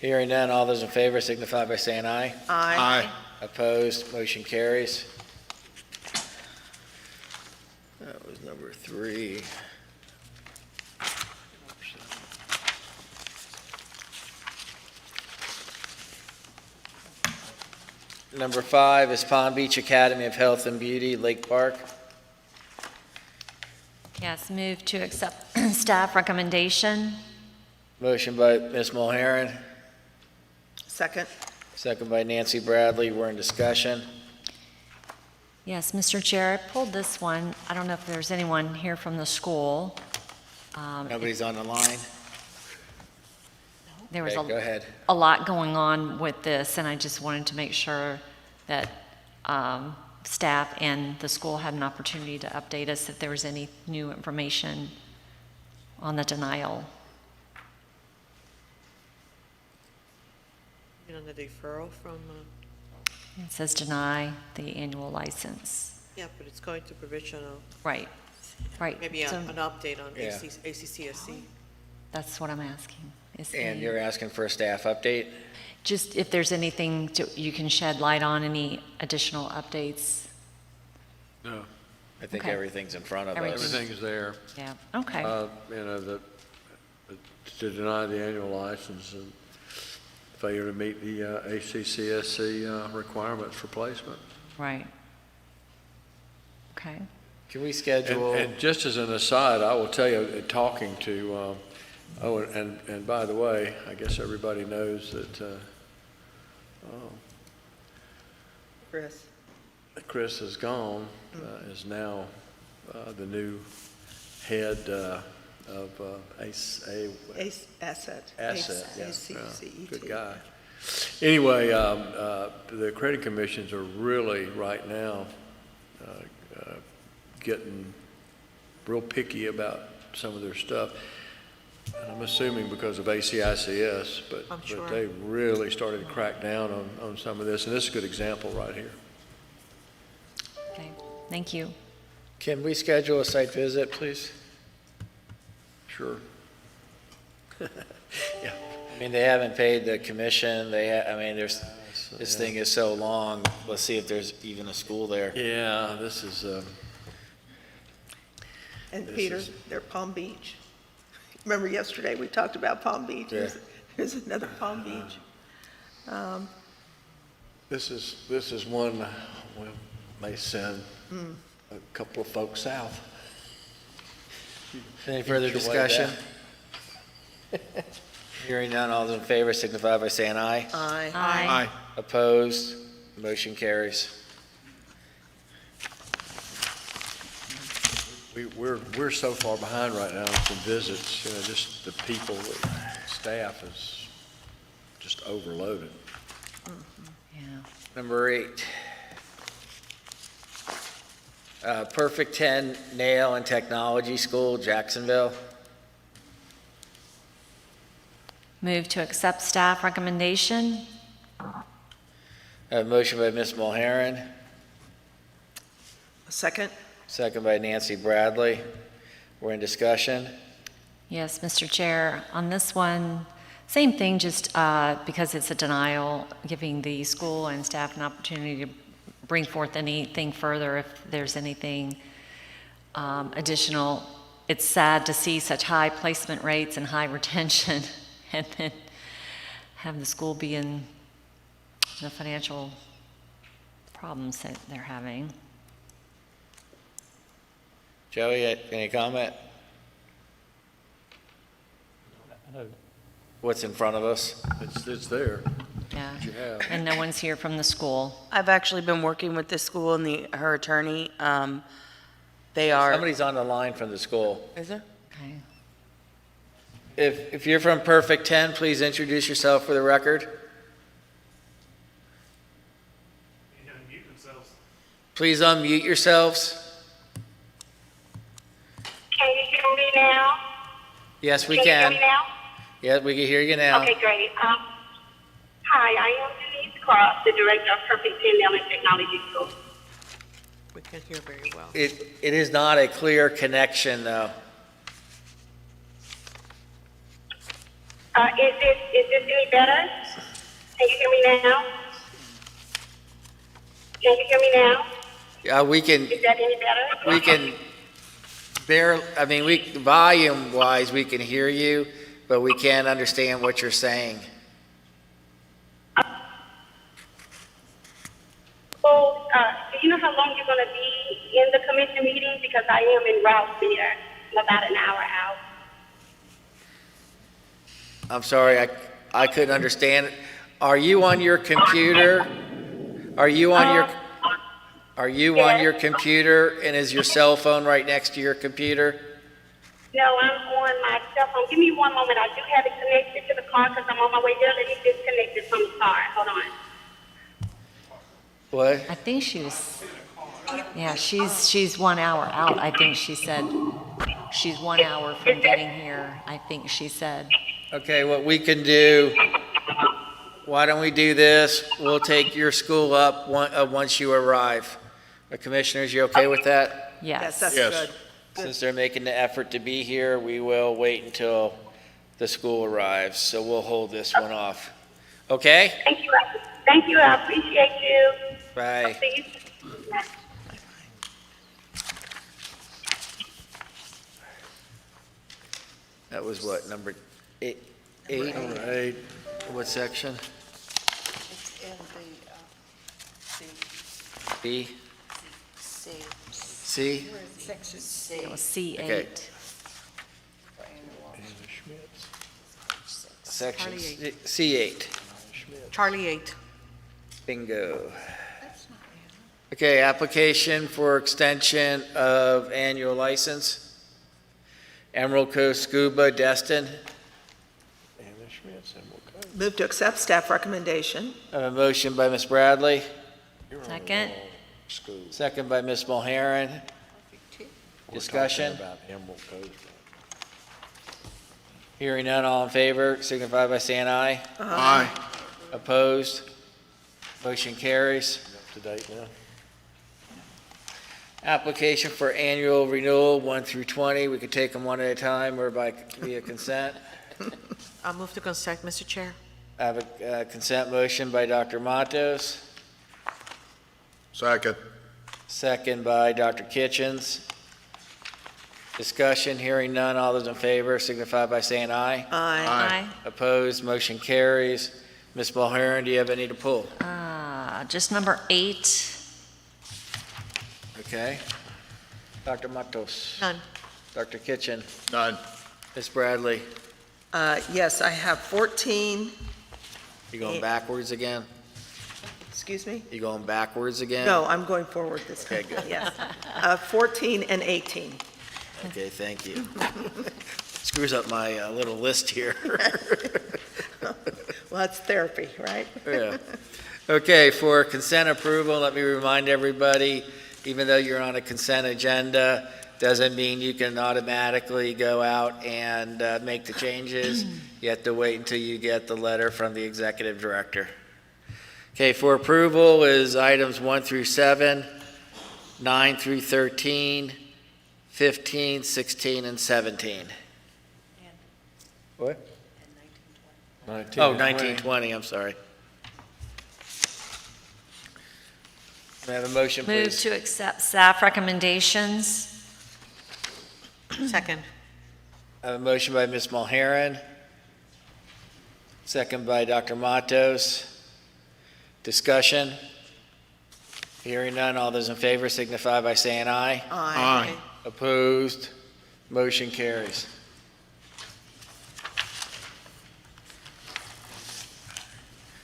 Hearing none, all those in favor signify by saying aye. Aye. Opposed, motion carries. That was number 3. Number 5 is Palm Beach Academy of Health and Beauty, Lake Park. Yes, move to accept staff recommendation. Motion by Ms. Mulheren, Second. second by Nancy Bradley. We're in discussion. Yes, Mr. Chair, I pulled this one. I don't know if there's anyone here from the school. Nobody's on the line? There was Okay, go ahead. a lot going on with this, and I just wanted to make sure that staff and the school had an opportunity to update us if there was any new information on the denial. You know, the deferral from, It says deny the annual license. yeah, but it's going to provisional. Right, right. Maybe So an update on Yeah. ACCSC. that's what I'm asking. Is And the- you're asking for a staff update? Just if there's anything you can shed light on, any additional updates? No, I think Okay. everything's in front of us. everything's there. Yeah, okay. You know, to deny the annual license and failure to meet the ACCSC requirements for placement. Right. Okay. Can we schedule? And just as an aside, I will tell you, talking to, and by the way, I guess everybody knows that Chris is gone, is now the new head of Asset. Yeah, good guy. Anyway, the credit commissions are really, right now, getting real picky about some of their stuff. And I'm assuming because of ACICS, but they really started to crack down on some of this, and this is a good example right here. Okay, thank you. Can we schedule a site visit, please? Sure. Yeah. I mean, they haven't paid the commission. I mean, this thing is so long. Let's see if there's even a school there. Yeah, this is. And This Peter, is- they're Palm Beach. Remember yesterday, we talked about Palm Beach? Yeah. Here's another Palm Beach. This is one, we may send a couple of folks south. Any further Eat your way discussion? Hearing none, all those in favor signify by saying aye. Aye. Aye. Opposed? Motion carries. We're so far behind right now in visits, you know, just the people, staff is just overloaded. Yeah. Number 8. Perfect 10 Nail and Technology School, Jacksonville. Move to accept staff recommendation. I have a motion by Ms. Mulheren, Second? second by Nancy Bradley. We're in discussion. Yes, Mr. Chair, on this one, same thing, just because it's a denial, giving the school and staff an opportunity to bring forth anything further if there's anything additional. It's sad to see such high placement rates and high retention and then have the school be in the financial problems that they're having. Joey, any comment? What's in front of us? It's there. Yeah, You have. and no one's here from the school. I've actually been working with this school and her attorney. They are. Somebody's on the line from the school. Is there? Okay. If you're from Perfect 10, please introduce yourself for the record. They unmute themselves. Please unmute yourselves. Can you hear me now? Yes, we Can you can. hear me now? Yeah, we can hear you now. Okay, great. Hi, I am the Cross, the director of Perfect 10 Maryland Technology School. We can hear very well. It is not a clear connection, though. Is this any better? Can you hear me now? Can you hear me now? We can, Is that any better? we can volume-wise, we can hear you, but we can't understand what you're saying. So, do you know how long you're going to be in the commission meeting? Because I am en route there. I'm about an hour out. I'm sorry, I couldn't understand. Are you on your computer? Are you on your computer, and is your cell phone right next to your computer? No, I'm on my cell phone. Give me one moment. I do have it connected to the car because I'm on my way there. Let me disconnect it from the car. Hold on. What? I think she's 1 hour out. I think she said she's 1 hour from getting here. I think she said. Okay, what we can do, why don't we do this? We'll take your school up once you arrive. The commissioners, you okay with that? Yes. That's Yes. good. Since they're making the effort to be here, we will wait until the school arrives, so we'll hold this one off. Okay? Thank you. Thank you. I appreciate you. Bye. See you soon. That was what, number eight? Number 8. What section? It's in the, B? C. C? Section C. It was C8. Okay. Section Charlie C8. Charlie 8. Bingo. Okay, application for extension of annual license. Emerald Coast Scuba, Destin. Move to accept staff recommendation. I have a motion by Ms. Bradley, Second. second by Ms. Mulheron. Discussion? About Emerald Coast. Hearing none, all in favor, signify by saying aye. Aye. Opposed? Motion carries. Up to date now. Application for annual renewal, 1 through 20. We could take them one at a time or via consent. I'll move to consent, Mr. Chair. I have a consent motion by Dr. Matos, Second. second by Dr. Kitchens. Discussion, hearing none. All those in favor signify by saying aye. Aye. Opposed? Motion carries. Ms. Mulheron, do you have any to pull? Just number 8. Okay. Dr. Matos. None. Dr. Kitchen. None. Ms. Bradley. Yes, I have 14. You going backwards again? Excuse me? You going backwards again? No, I'm going forward this time. Okay, good. Yes. 14 and 18. Okay, thank you. Screws up my little list here. Well, that's therapy, right? Yeah. Okay, for consent approval, let me remind everybody, even though you're on a consent agenda, doesn't mean you can automatically go out and make the changes. You have to wait until you get the letter from the executive director. Okay, for approval is items 1 through 7, 9 through 13, 15, 16, and 17. What? 19 Oh, and 19, 20. 20, I'm sorry. May I have a motion, Move please? to accept staff recommendations. Second. I have a motion by Ms. Mulheron, second by Dr. Matos. Discussion? Hearing none, all those in favor signify by saying aye. Aye. Opposed? Motion carries.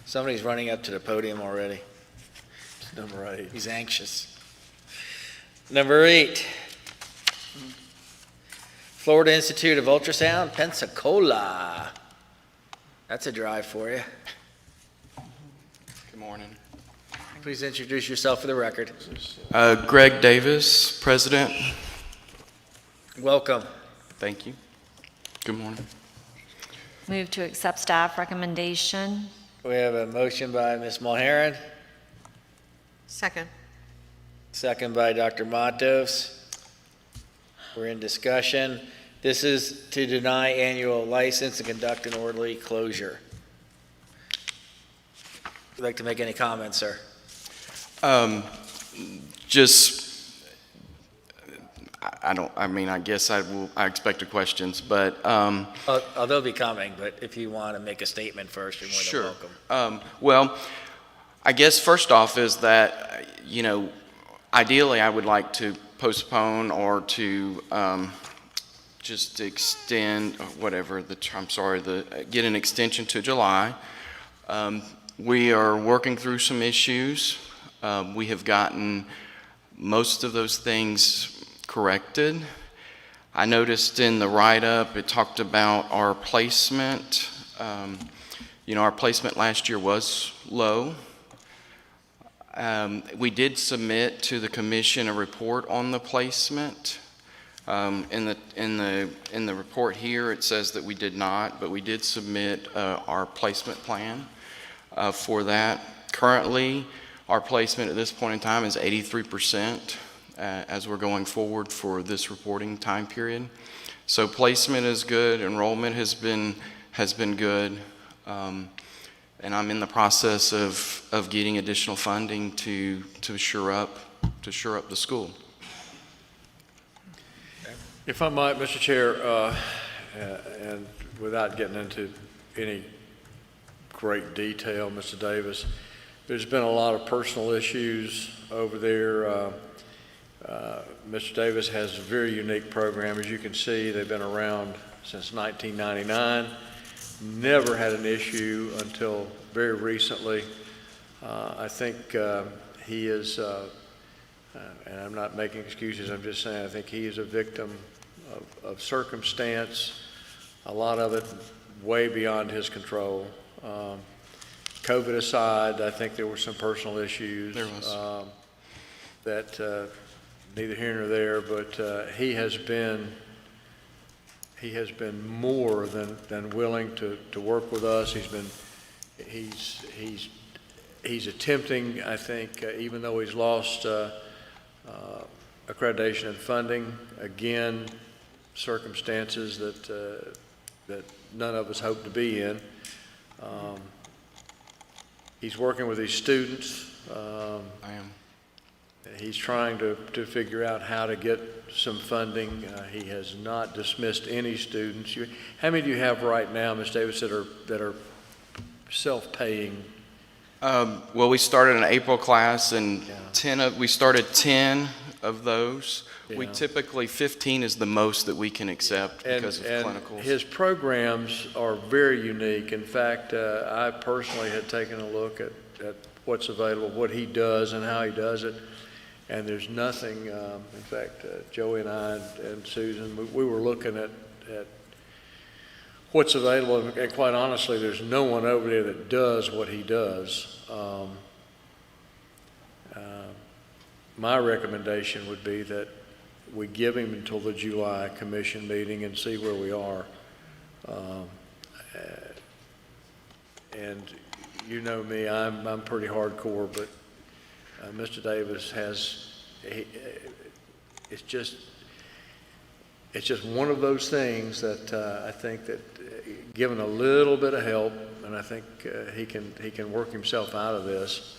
Somebody's running up to the podium already. It's number 8. He's anxious. Number 8. Florida Institute of Ultrasound, Pensacola. That's a drive for you. Good morning. Please introduce yourself for the record. Greg Davis, President. Welcome. Thank you. Good morning. Move to accept staff recommendation. We have a motion by Ms. Mulheron, Second. second by Dr. Matos. We're in discussion. This is to deny annual license and conduct an orderly closure. Would you like to make any comments, sir? I guess I expected questions, but. They'll be coming, but if you want to make a statement first, you're more than welcome. Well, I guess first off is that, ideally I would like to postpone or to just extend, get an extension to July. We are working through some issues. We have gotten most of those things corrected. I noticed in the write-up, it talked about our placement. Our placement last year was low. We did submit to the commission a report on the placement. In the report here, it says that we did not, but we did submit our placement plan for that. Currently, our placement at this point in time is 83%. As we're going forward for this reporting time period. So placement is good, enrollment has been good, and I'm in the process of getting additional funding to shore up the school. If I might, Mr. Chair, and without getting into any great detail, Mr. Davis, there's been a lot of personal issues over there. Mr. Davis has a very unique program. As you can see, they've been around since 1999. Never had an issue until very recently. I think he is, and I'm not making excuses, I'm just saying I think he is a victim of circumstance, a lot of it way beyond his control. COVID aside, I think there were some personal issues. There was. That neither here nor there, but he has been more than willing to work with us. He's attempting, I think, even though he's lost accreditation and funding, again, circumstances that none of us hope to be in. He's working with his students. I am. He's trying to figure out how to get some funding. He has not dismissed any students. How many do you have right now, Ms. Davis, that are self-paying? Well, we started an April class, and we started 10 of those. Yeah. We typically 15 is the most that we can accept because of clinicals. His programs are very unique. In fact, I personally had taken a look at what's available, what he does, and how he does it. And there's nothing, in fact, Joey and I and Susan, we were looking at what's available, and quite honestly, there's no one over there that does what he does. My recommendation would be that we give him until the July commission meeting and see where we are. And you know me, I'm pretty hardcore, but Mr. Davis it's just one of those things that I think that given a little bit of help, and I think he can work himself out of this.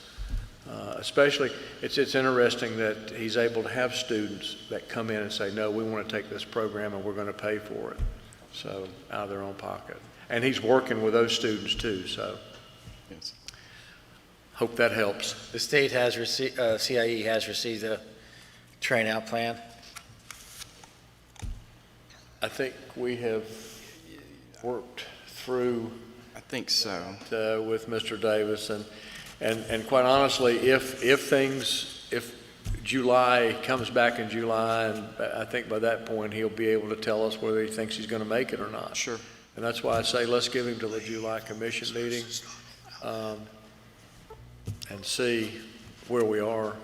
Especially, it's interesting that he's able to have students that come in and say, no, we want to take this program and we're going to pay for it. So out of their own pocket. And he's working with those students too, so. Yes. Hope that helps. The state has received, CIE has received a train-out plan. I think we have worked through. I think so. With Mr. Davis, and quite honestly, if July comes back in July, and I think by that point he'll be able to tell us whether he thinks he's going to make it or not. Sure. And that's why I say let's give him to the July commission meeting. And see where we are.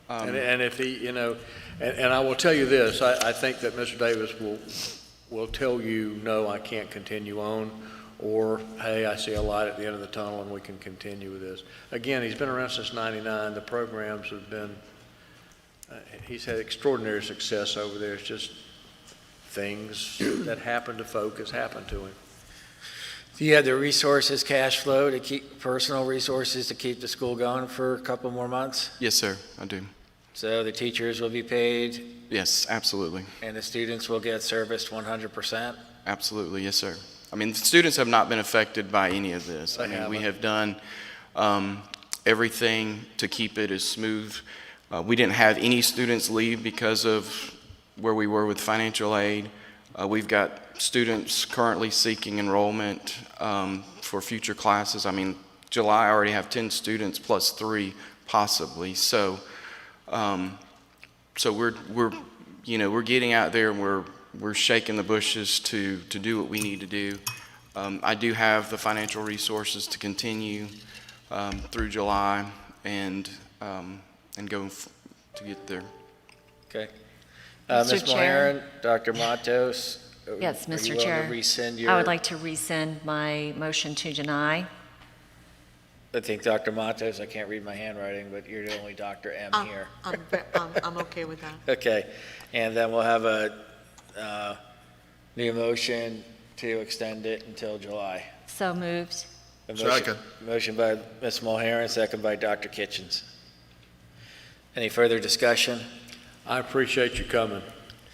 And if he, and I will tell you this, I think that Mr. Davis will tell you, no, I can't continue on, or, hey, I see a light at the end of the tunnel and we can continue with this. Again, he's been around since '99. The programs have been, he's had extraordinary success over there. It's just things that happen to folk has happened to him. Do you have the resources, cash flow, to keep, personal resources to keep the school going for a couple more months? Yes, sir, I do. So the teachers will be paid? Yes, absolutely. And the students will get serviced 100%? Absolutely, yes, sir. I mean, the students have not been affected by any of this. I mean, we have done everything to keep it as smooth. We didn't have any students leave because of where we were with financial aid. We've got students currently seeking enrollment for future classes. I mean, July, I already have 10 students plus 3 possibly. So, we're getting out there and we're shaking the bushes to do what we need to do. I do have the financial resources to continue through July and go to get there. Okay. Mr. Ms. Chair. Moharan, Dr. Matos? Yes, are you Mr. willing to Chair. rescind your? I would like to rescind my motion to deny. I think Dr. Matos, I can't read my handwriting, but you're the only Dr. M here. I'm okay with that. Okay, and then we'll have a new motion to extend it until July. So moved. Second. Motion by Ms. Mulharen, second by Dr. Kitchens. Any further discussion? I appreciate you coming.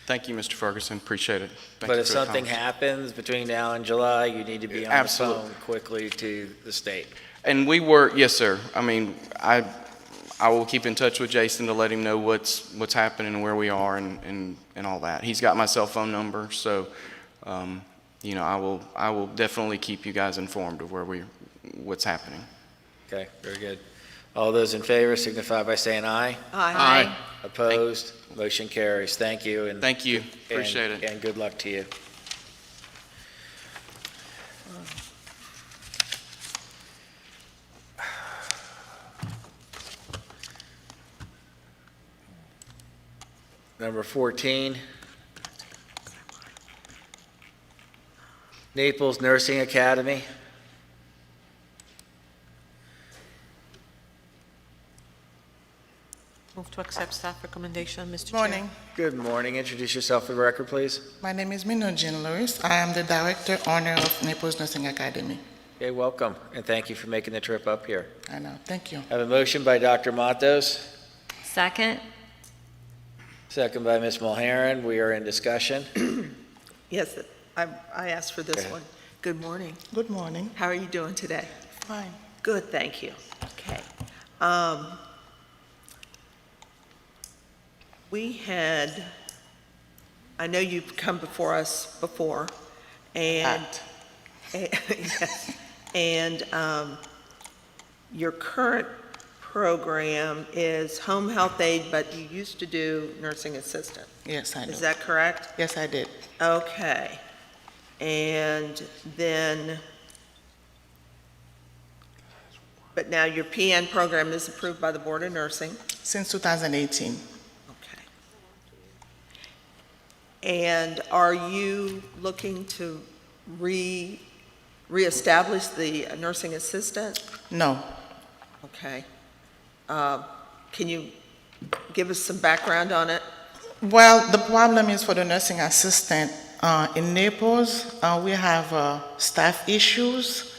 Thank you, Mr. Ferguson. Appreciate it. Thank But you if for the something comments. happens between now and July, you need to be on the Absolutely. phone quickly to the state. And we were, yes, sir. I mean, I will keep in touch with Jason to let him know what's happening and where we are and all that. He's got my cell phone number, so I will definitely keep you guys informed of what's happening. Okay, very good. All those in favor signify by saying aye. Aye. Opposed? Motion carries. Thank you. And Thank you. Appreciate it. And good luck to you. Number 14, Naples Nursing Academy. Move to accept staff recommendation, Mr. Chair. Morning. Good morning. Introduce yourself for the record, please. My name is Mino Jean Lewis. I am the director owner of Naples Nursing Academy. Okay, welcome, and thank you for making the trip up here. I know. Thank you. I have a motion by Dr. Matos, Second. second by Ms. Mulharen. We are in discussion. Yes, I asked for this Okay. one. Good morning. Good morning. How are you doing today? Fine. Good, thank you. Okay. I know you've come before us before, and, yes, and your current program is home health aide, but you used to do nursing assistant. Yes, I do. Is that correct? Yes, I did. Okay. And then, but now your PN program is approved by the Board of Nursing. Since 2018. Okay. And are you looking to reestablish the nursing assistant? No. Okay. Can you give us some background on it? Well, the problem is for the nursing assistant, in Naples, we have staff issues.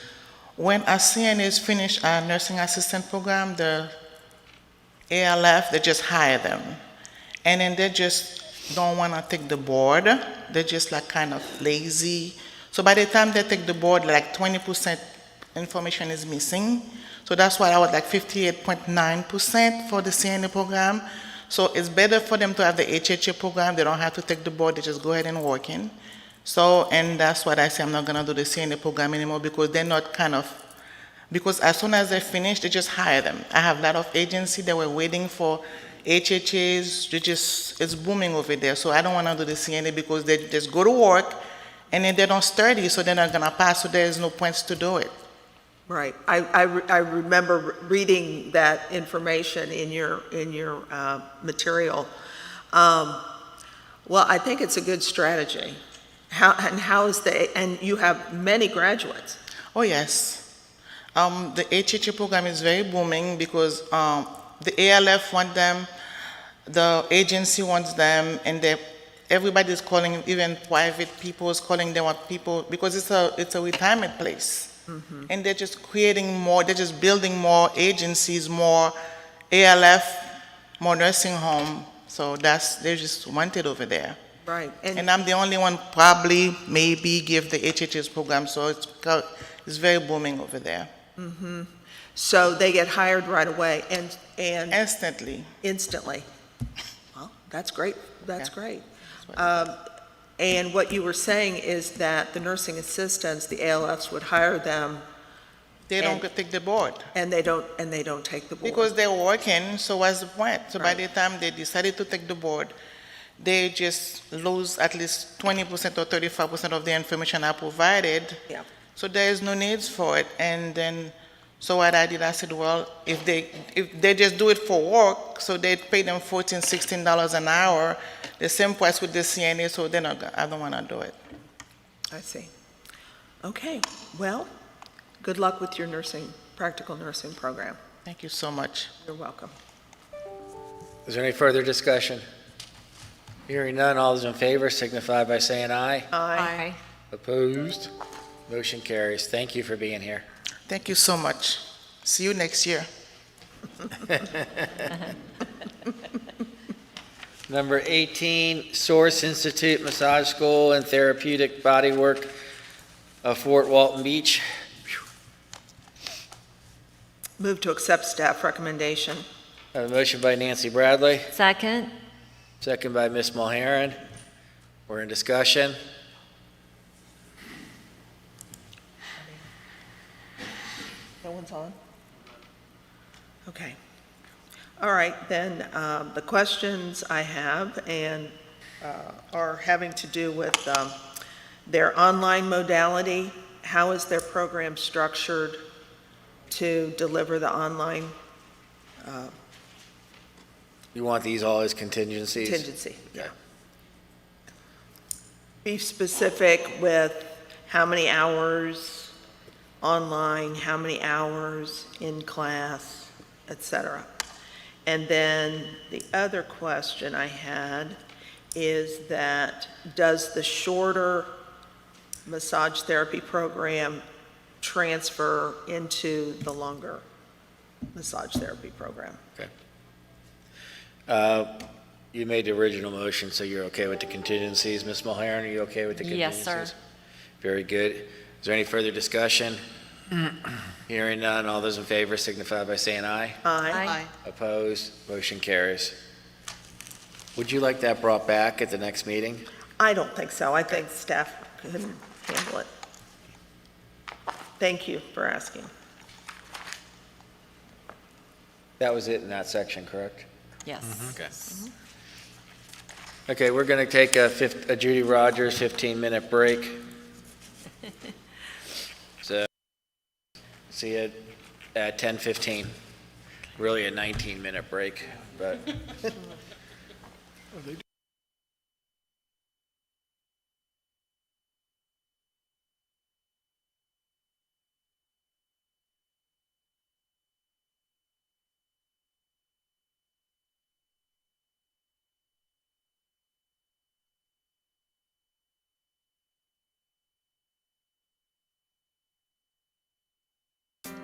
When our CNAs finish our nursing assistant program, the ALF, they just hire them. And then they just don't want to take the board. They're just like kind of lazy. So by the time they take the board, like 20% information is missing. So that's why I was like 58.9% for the CNA program. So it's better for them to have the HHA program. They don't have to take the board. They just go ahead and work in. So, and that's what I say, I'm not going to do the CNA program anymore because they're not because as soon as they finish, they just hire them. I have a lot of agencies that were waiting for HHAs. It's booming over there. So I don't want to do the CNA because they just go to work and then they don't study, so they're not going to pass, so there's no points to do it. Right. I remember reading that information in your material. Well, I think it's a good strategy. How is and you have many graduates. Oh, yes. The HHA program is very booming because the ALF want them, the agency wants them, and everybody's calling, even private people is calling, they want people, because it's a retirement place. And they're just creating more, they're just building more agencies, more ALF, more nursing home. So they just want it over there. Right. And I'm the only one probably, maybe give the HHS program, so it's very booming over there. So they get hired right away and instantly. Instantly. Well, that's great. That's great. And what you were saying is that the nursing assistants, the ALFs, would hire them. They don't take the board. And they don't take the board. Because they're working, so what's the point? So by the time they decided to take the board, they just lose at least 20% or 35% of the information I provided. Yeah. So there is no needs for it. And then, so what I did, I said, well, if they just do it for work, so they pay them $14, $16 an hour, the same price with the CNA, so I don't want to do it. I see. Okay. Well, good luck with your practical nursing program. Thank you so much. You're welcome. Is there any further discussion? Hearing none, all those in favor signify by saying aye. Aye. Opposed? Motion carries. Thank you for being here. Thank you so much. See you next year. Number 18, Source Institute Massage School and Therapeutic Bodywork of Fort Walton Beach. Move to accept staff recommendation. I have a motion by Nancy Bradley, Second. second by Ms. Mulheron. We're in discussion. No one's on? Okay. All right, then the questions I have are having to do with their online modality. How is their program structured to deliver the online You want these all as contingencies? contingency? Yeah. Be specific with how many hours online, how many hours in class, et cetera. And then the other question I had is that does the shorter massage therapy program transfer into the longer massage therapy program? Okay. You made the original motion, so you're okay with the contingencies. Ms. Mulheron, are you okay with the contingencies? Yes, sir. Very good. Is there any further discussion? Hearing none, all those in favor signify by saying aye. Aye. Opposed? Motion carries. Would you like that brought back at the next meeting? I don't think so. I think staff can handle it. Thank you for asking. That was it in that section, correct? Yes. Okay. Okay, we're going to take a Judy Rogers 15-minute break. So, see you at 10:15. Really a 19-minute break, but.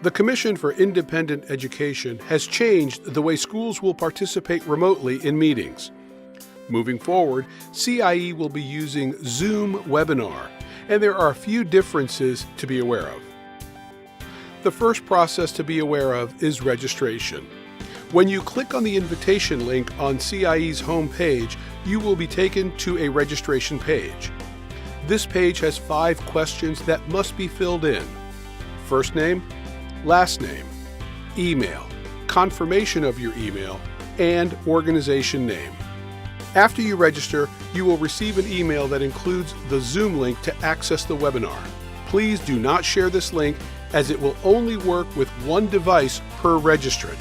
The Commission for Independent Education has changed the way schools will participate remotely in meetings. Moving forward, CIE will be using Zoom Webinar, and there are a few differences to be aware of. The first process to be aware of is registration. When you click on the invitation link on CIE's homepage, you will be taken to a registration page. This page has 5 questions that must be filled in. First name, last name, email, confirmation of your email, and organization name. After you register, you will receive an email that includes the Zoom link to access the webinar. Please do not share this link as it will only work with one device per registrant.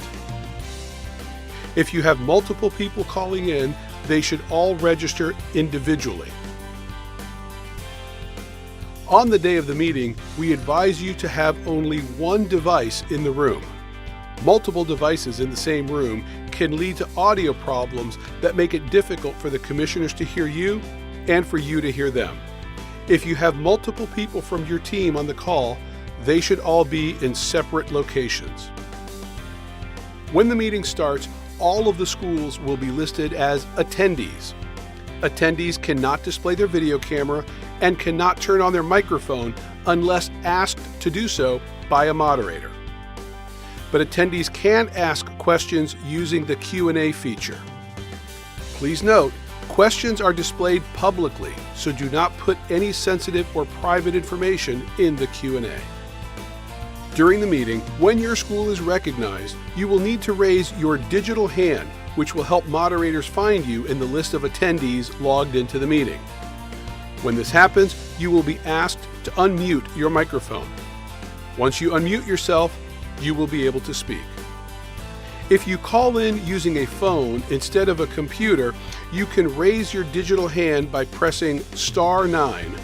If you have multiple people calling in, they should all register individually. On the day of the meeting, we advise you to have only one device in the room. Multiple devices in the same room can lead to audio problems that make it difficult for the commissioners to hear you and for you to hear them. If you have multiple people from your team on the call, they should all be in separate locations. When the meeting starts, all of the schools will be listed as attendees. Attendees cannot display their video camera and cannot turn on their microphone unless asked to do so by a moderator. But attendees can ask questions using the Q&A feature. Please note, questions are displayed publicly, so do not put any sensitive or private information in the Q&A. During the meeting, when your school is recognized, you will need to raise your digital hand, which will help moderators find you in the list of attendees logged into the meeting. When this happens, you will be asked to unmute your microphone. Once you unmute yourself, you will be able to speak. If you call in using a phone instead of a computer, you can raise your digital hand by pressing *9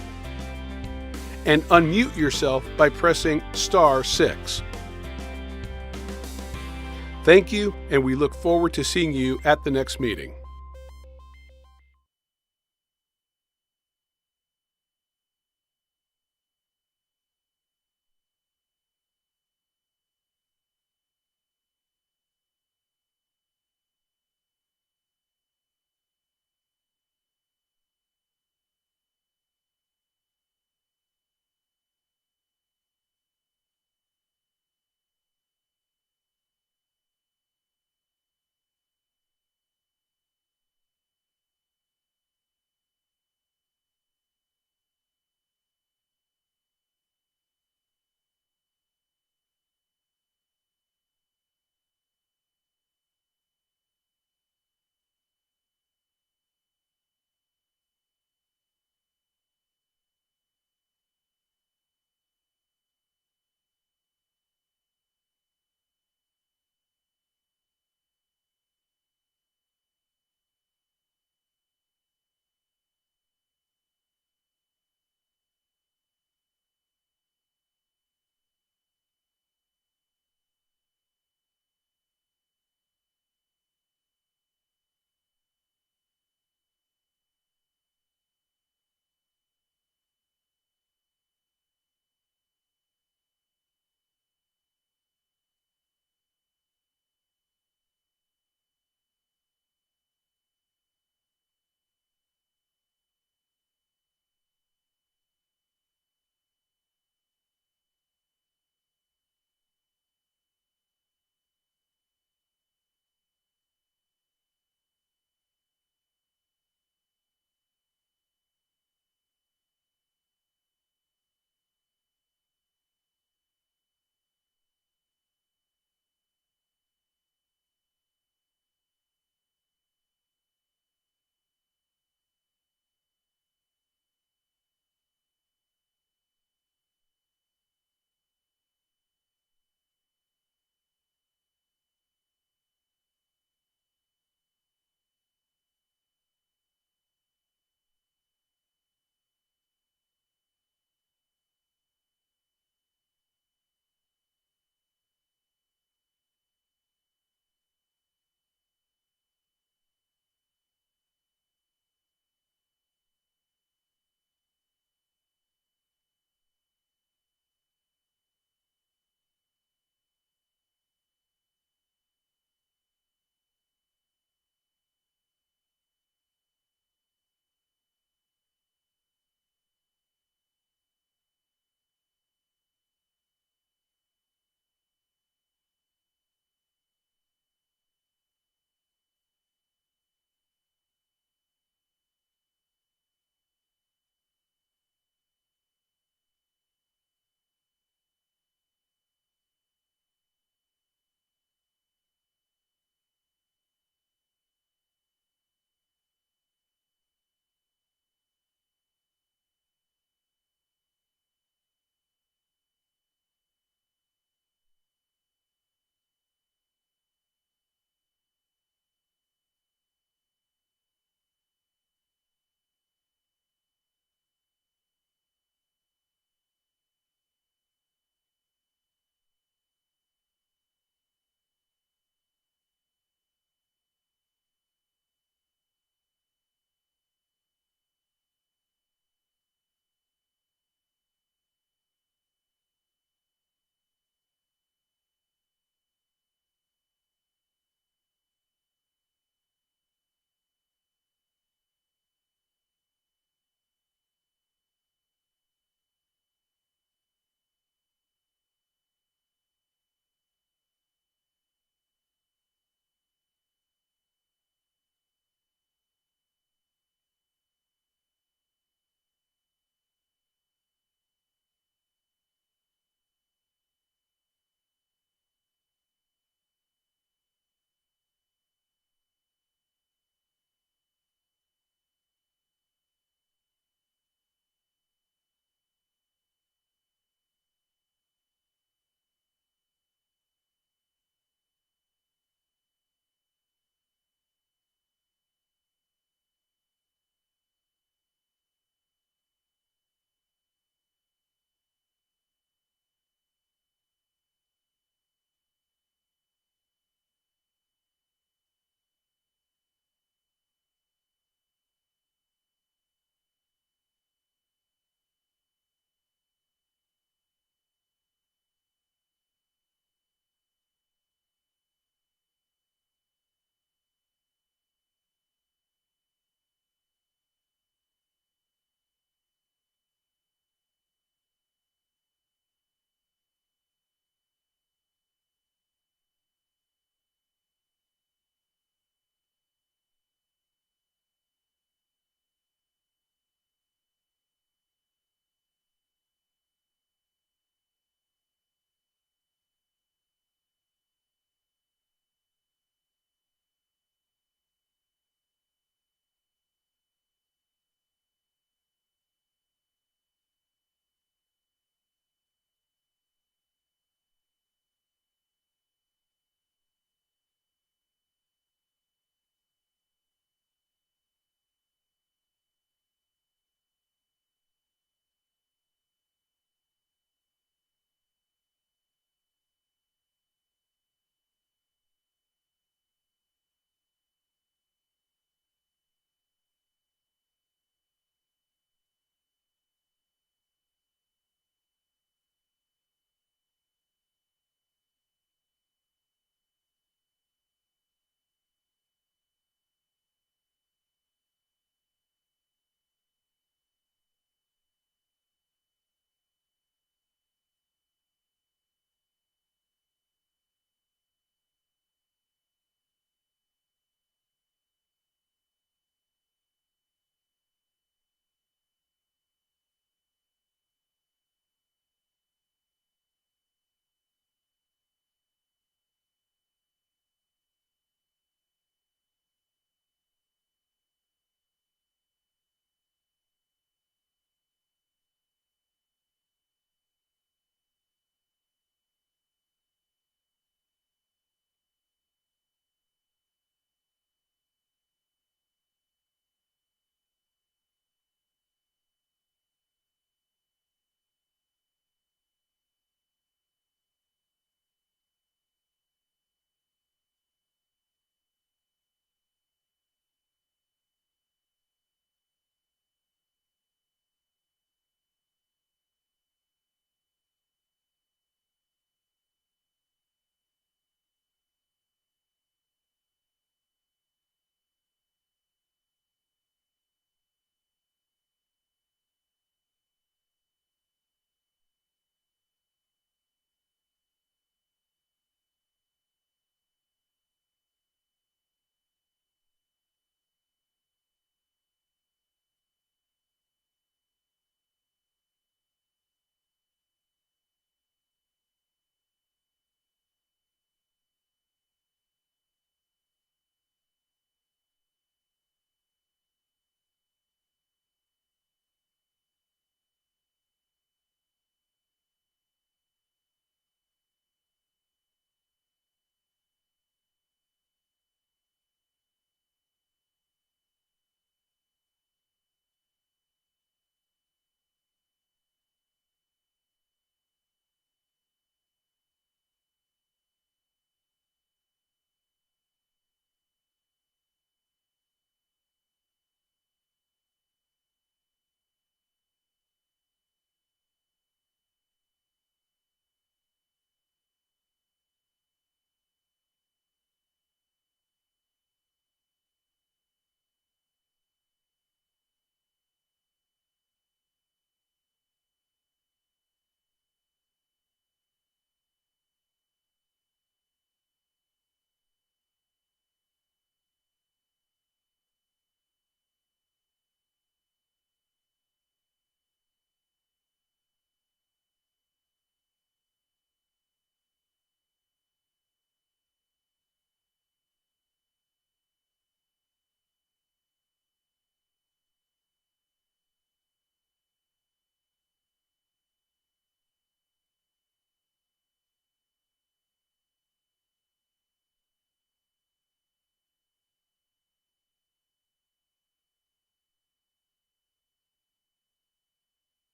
and unmute yourself by pressing *6. Thank you, and we look forward to seeing you at the next meeting.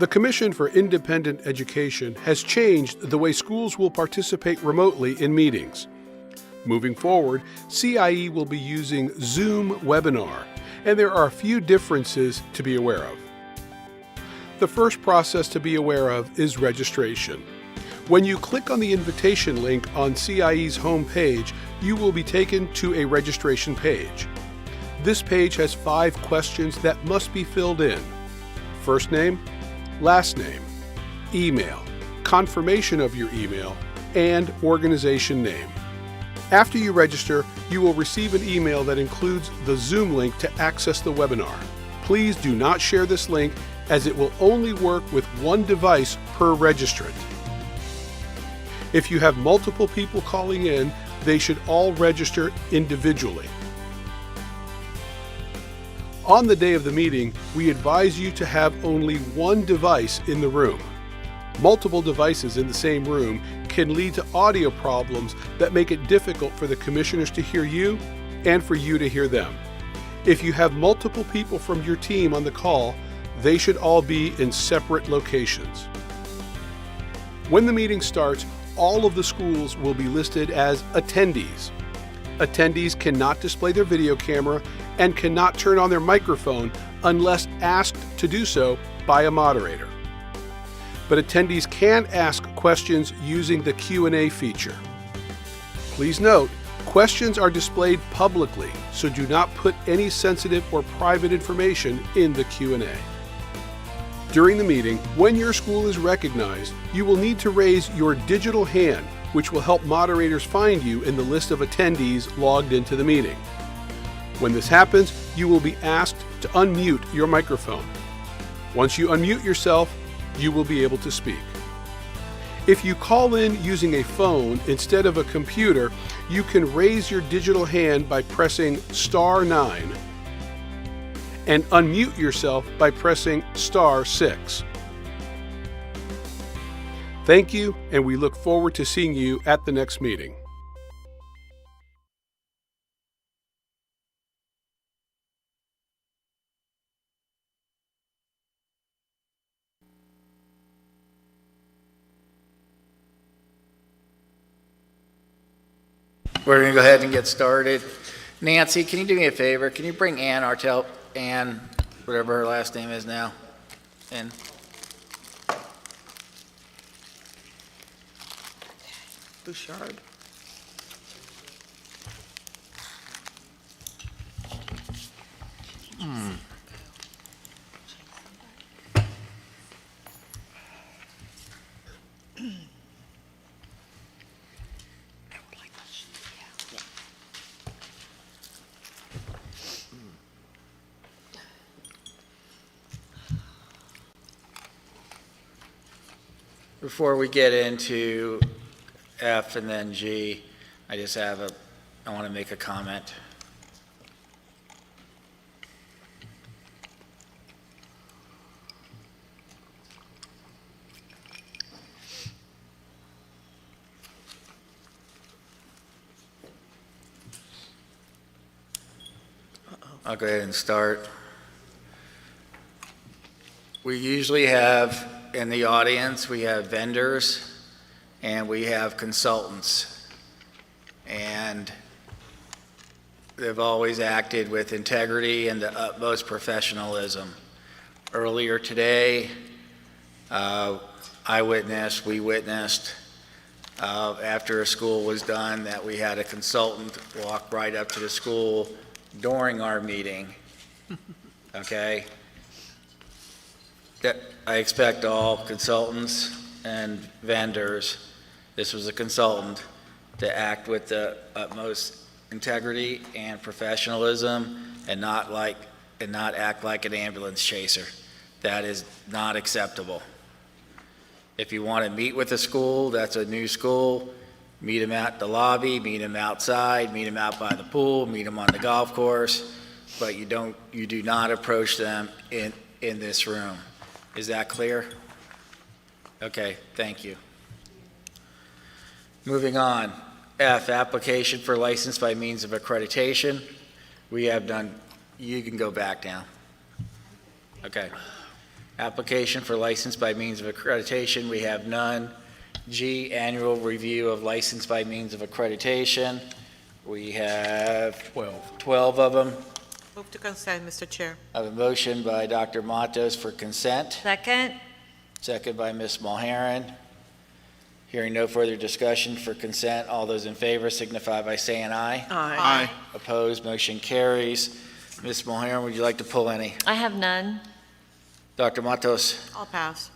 The Commission for Independent Education has changed the way schools will participate remotely in meetings. Moving forward, CIE will be using Zoom Webinar, and there are a few differences to be aware of. The first process to be aware of is registration. When you click on the invitation link on CIE's homepage, you will be taken to a registration page. This page has 5 questions that must be filled in. First name, last name, email, confirmation of your email, and organization name. After you register, you will receive an email that includes the Zoom link to access the webinar. Please do not share this link, as it will only work with one device per registrant. If you have multiple people calling in, they should all register individually. On the day of the meeting, we advise you to have only one device in the room. Multiple devices in the same room can lead to audio problems that make it difficult for the commissioners to hear you and for you to hear them. If you have multiple people from your team on the call, they should all be in separate locations. When the meeting starts, all of the schools will be listed as attendees. Attendees cannot display their video camera and cannot turn on their microphone unless asked to do so by a moderator. But attendees can ask questions using the Q&A feature. Please note, questions are displayed publicly, so do not put any sensitive or private information in the Q&A. During the meeting, when your school is recognized, you will need to raise your digital hand, which will help moderators find you in the list of attendees logged into the meeting. When this happens, you will be asked to unmute your microphone. Once you unmute yourself, you will be able to speak. If you call in using a phone instead of a computer, you can raise your digital hand by pressing *9 and unmute yourself by pressing *6. Thank you, and we look forward to seeing you at the next meeting. We're going to go ahead and get started. Nancy, can you do me a favor? Can you bring Ann Artel, Ann, whatever her last name is now, in? Bouchard. Before we get into F and then G, I want to make a comment. I'll go ahead and start. We usually have in the audience, we have vendors and we have consultants. And they've always acted with integrity and the utmost professionalism. Earlier today, we witnessed, after a school was done, that we had a consultant walk right up to the school during our meeting, okay? I expect all consultants and vendors, this was a consultant, to act with the utmost integrity and professionalism and not act like an ambulance chaser. That is not acceptable. If you want to meet with a school that's a new school, meet them at the lobby, meet them outside, meet them out by the pool, meet them on the golf course, but you do not approach them in this room. Is that clear? Okay, thank you. Moving on. F, application for license by means of accreditation. We have done, you can go back down. Okay. Application for license by means of accreditation, we have none. G, annual review of license by means of accreditation. We have 12 of them. Move to consent, Mr. Chair. I have a motion by Dr. Matos for consent, Second. second by Ms. Mulheron. Hearing no further discussion for consent, all those in favor signify by saying aye. Aye. Opposed, motion carries. Ms. Mulheron, would you like to pull any? I have none. Dr. Matos, I'll pass.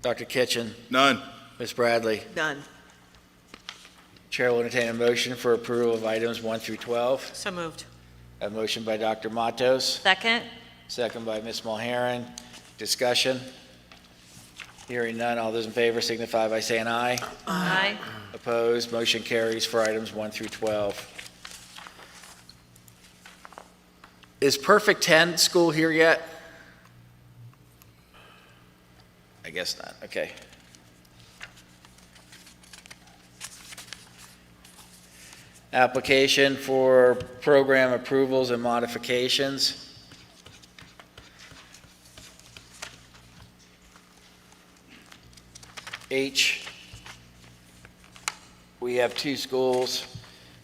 Dr. Kitchen, None. Ms. Bradley. None. Chair will entertain a motion for approval of items 1 through 12. So moved. A motion by Dr. Matos, Second. second by Ms. Mulheron. Discussion? Hearing none, all those in favor signify by saying aye. Aye. Opposed, motion carries for items 1 through 12. Is Perfect 10 school here yet? I guess not, okay. Application for program approvals and modifications. H, we have two schools.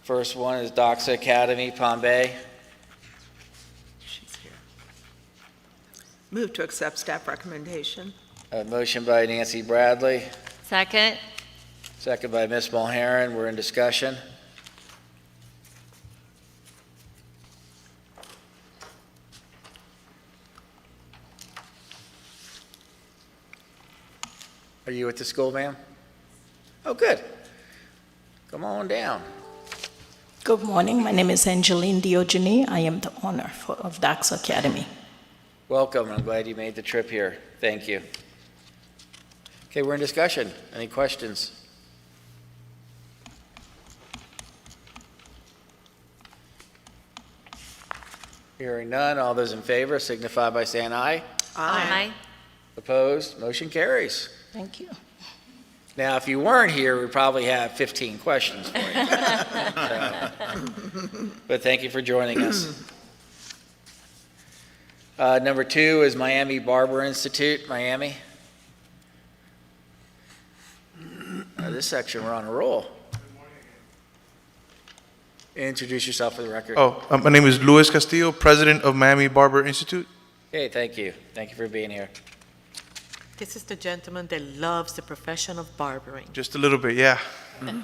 First one is Doxa Academy, Palm Bay. She's here. Move to accept staff recommendation. A motion by Nancy Bradley, Second. second by Ms. Mulheron. We're in discussion. Are you at the school, ma'am? Oh, good. Come on down. Good morning. My name is Angeline Diogene. I am the owner of Dax Academy. Welcome. I'm glad you made the trip here. Thank you. Okay, we're in discussion. Any questions? Hearing none, all those in favor signify by saying aye. Aye. Opposed? Motion carries. Thank you. Now, if you weren't here, we probably have 15 questions for you. But thank you for joining us. Number 2 is Miami Barber Institute, Miami. This section, we're on a roll. Introduce yourself for the record. My name is Luis Castillo, president of Miami Barber Institute. Okay, thank you. Thank you for being here. This is the gentleman that loves the profession of barbering. Just a little bit, yeah.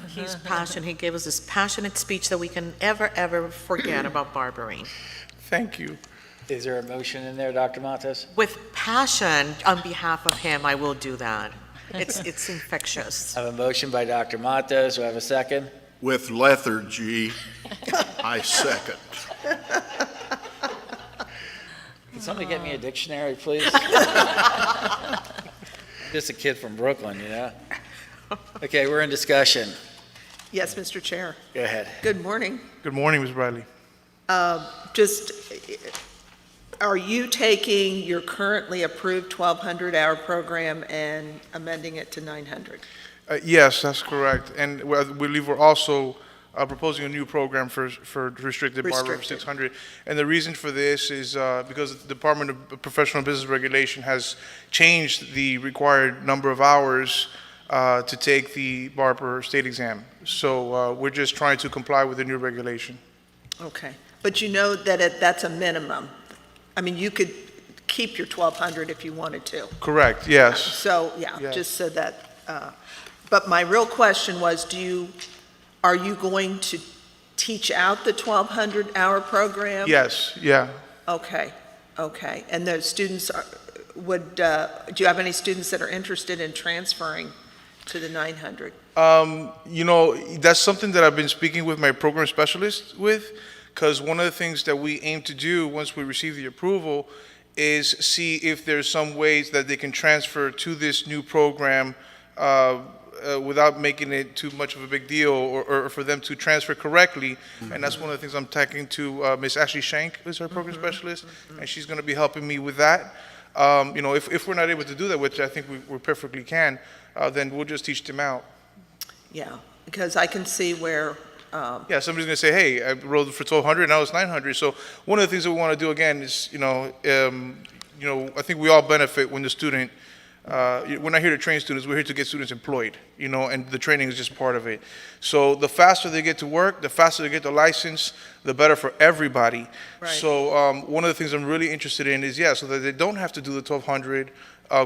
He's passionate. He gave us this passionate speech that we can ever forget about barbering. Thank you. Is there a motion in there, Dr. Matos? With passion, on behalf of him, I will do that. It's infectious. I have a motion by Dr. Matos. Do I have a second? With lethargy, I second. Can somebody get me a dictionary, please? Just a kid from Brooklyn, you know? Okay, we're in discussion. Yes, Mr. Chair. Go ahead. Good morning. Good morning, Ms. Bradley. Are you taking your currently approved 1,200-hour program and amending it to 900? Yes, that's correct. And we believe we're also proposing a new program for restricted barber of 600. And the reason for this is because the Department of Professional Business Regulation has changed the required number of hours to take the barber state exam. So we're just trying to comply with the new regulation. Okay. But you know that that's a minimum. I mean, you could keep your 1,200 if you wanted to. Correct, yes. So, yeah, Yes. just so that, but my real question was, are you going to teach out the 1,200-hour program? Yes, yeah. Okay, okay. And the students, do you have any students that are interested in transferring to the 900? You know, that's something that I've been speaking with my program specialist with, because one of the things that we aim to do once we receive the approval is see if there's some ways that they can transfer to this new program without making it too much of a big deal, or for them to transfer correctly. And that's one of the things I'm talking to Ms. Ashley Shank, who's our program specialist, and she's going to be helping me with that. You know, if we're not able to do that, which I think we perfectly can, then we'll just teach them out. Yeah, because I can see where yeah, somebody's going to say, hey, I rode for 1,200, now it's 900. So one of the things that we want to do, again, is, you know, I think we all benefit when the student, we're not here to train students, we're here to get students employed, and the training is just part of it. So the faster they get to work, the faster they get the license, the better for everybody. Right. So one of the things I'm really interested in is, so that they don't have to do the 1,200,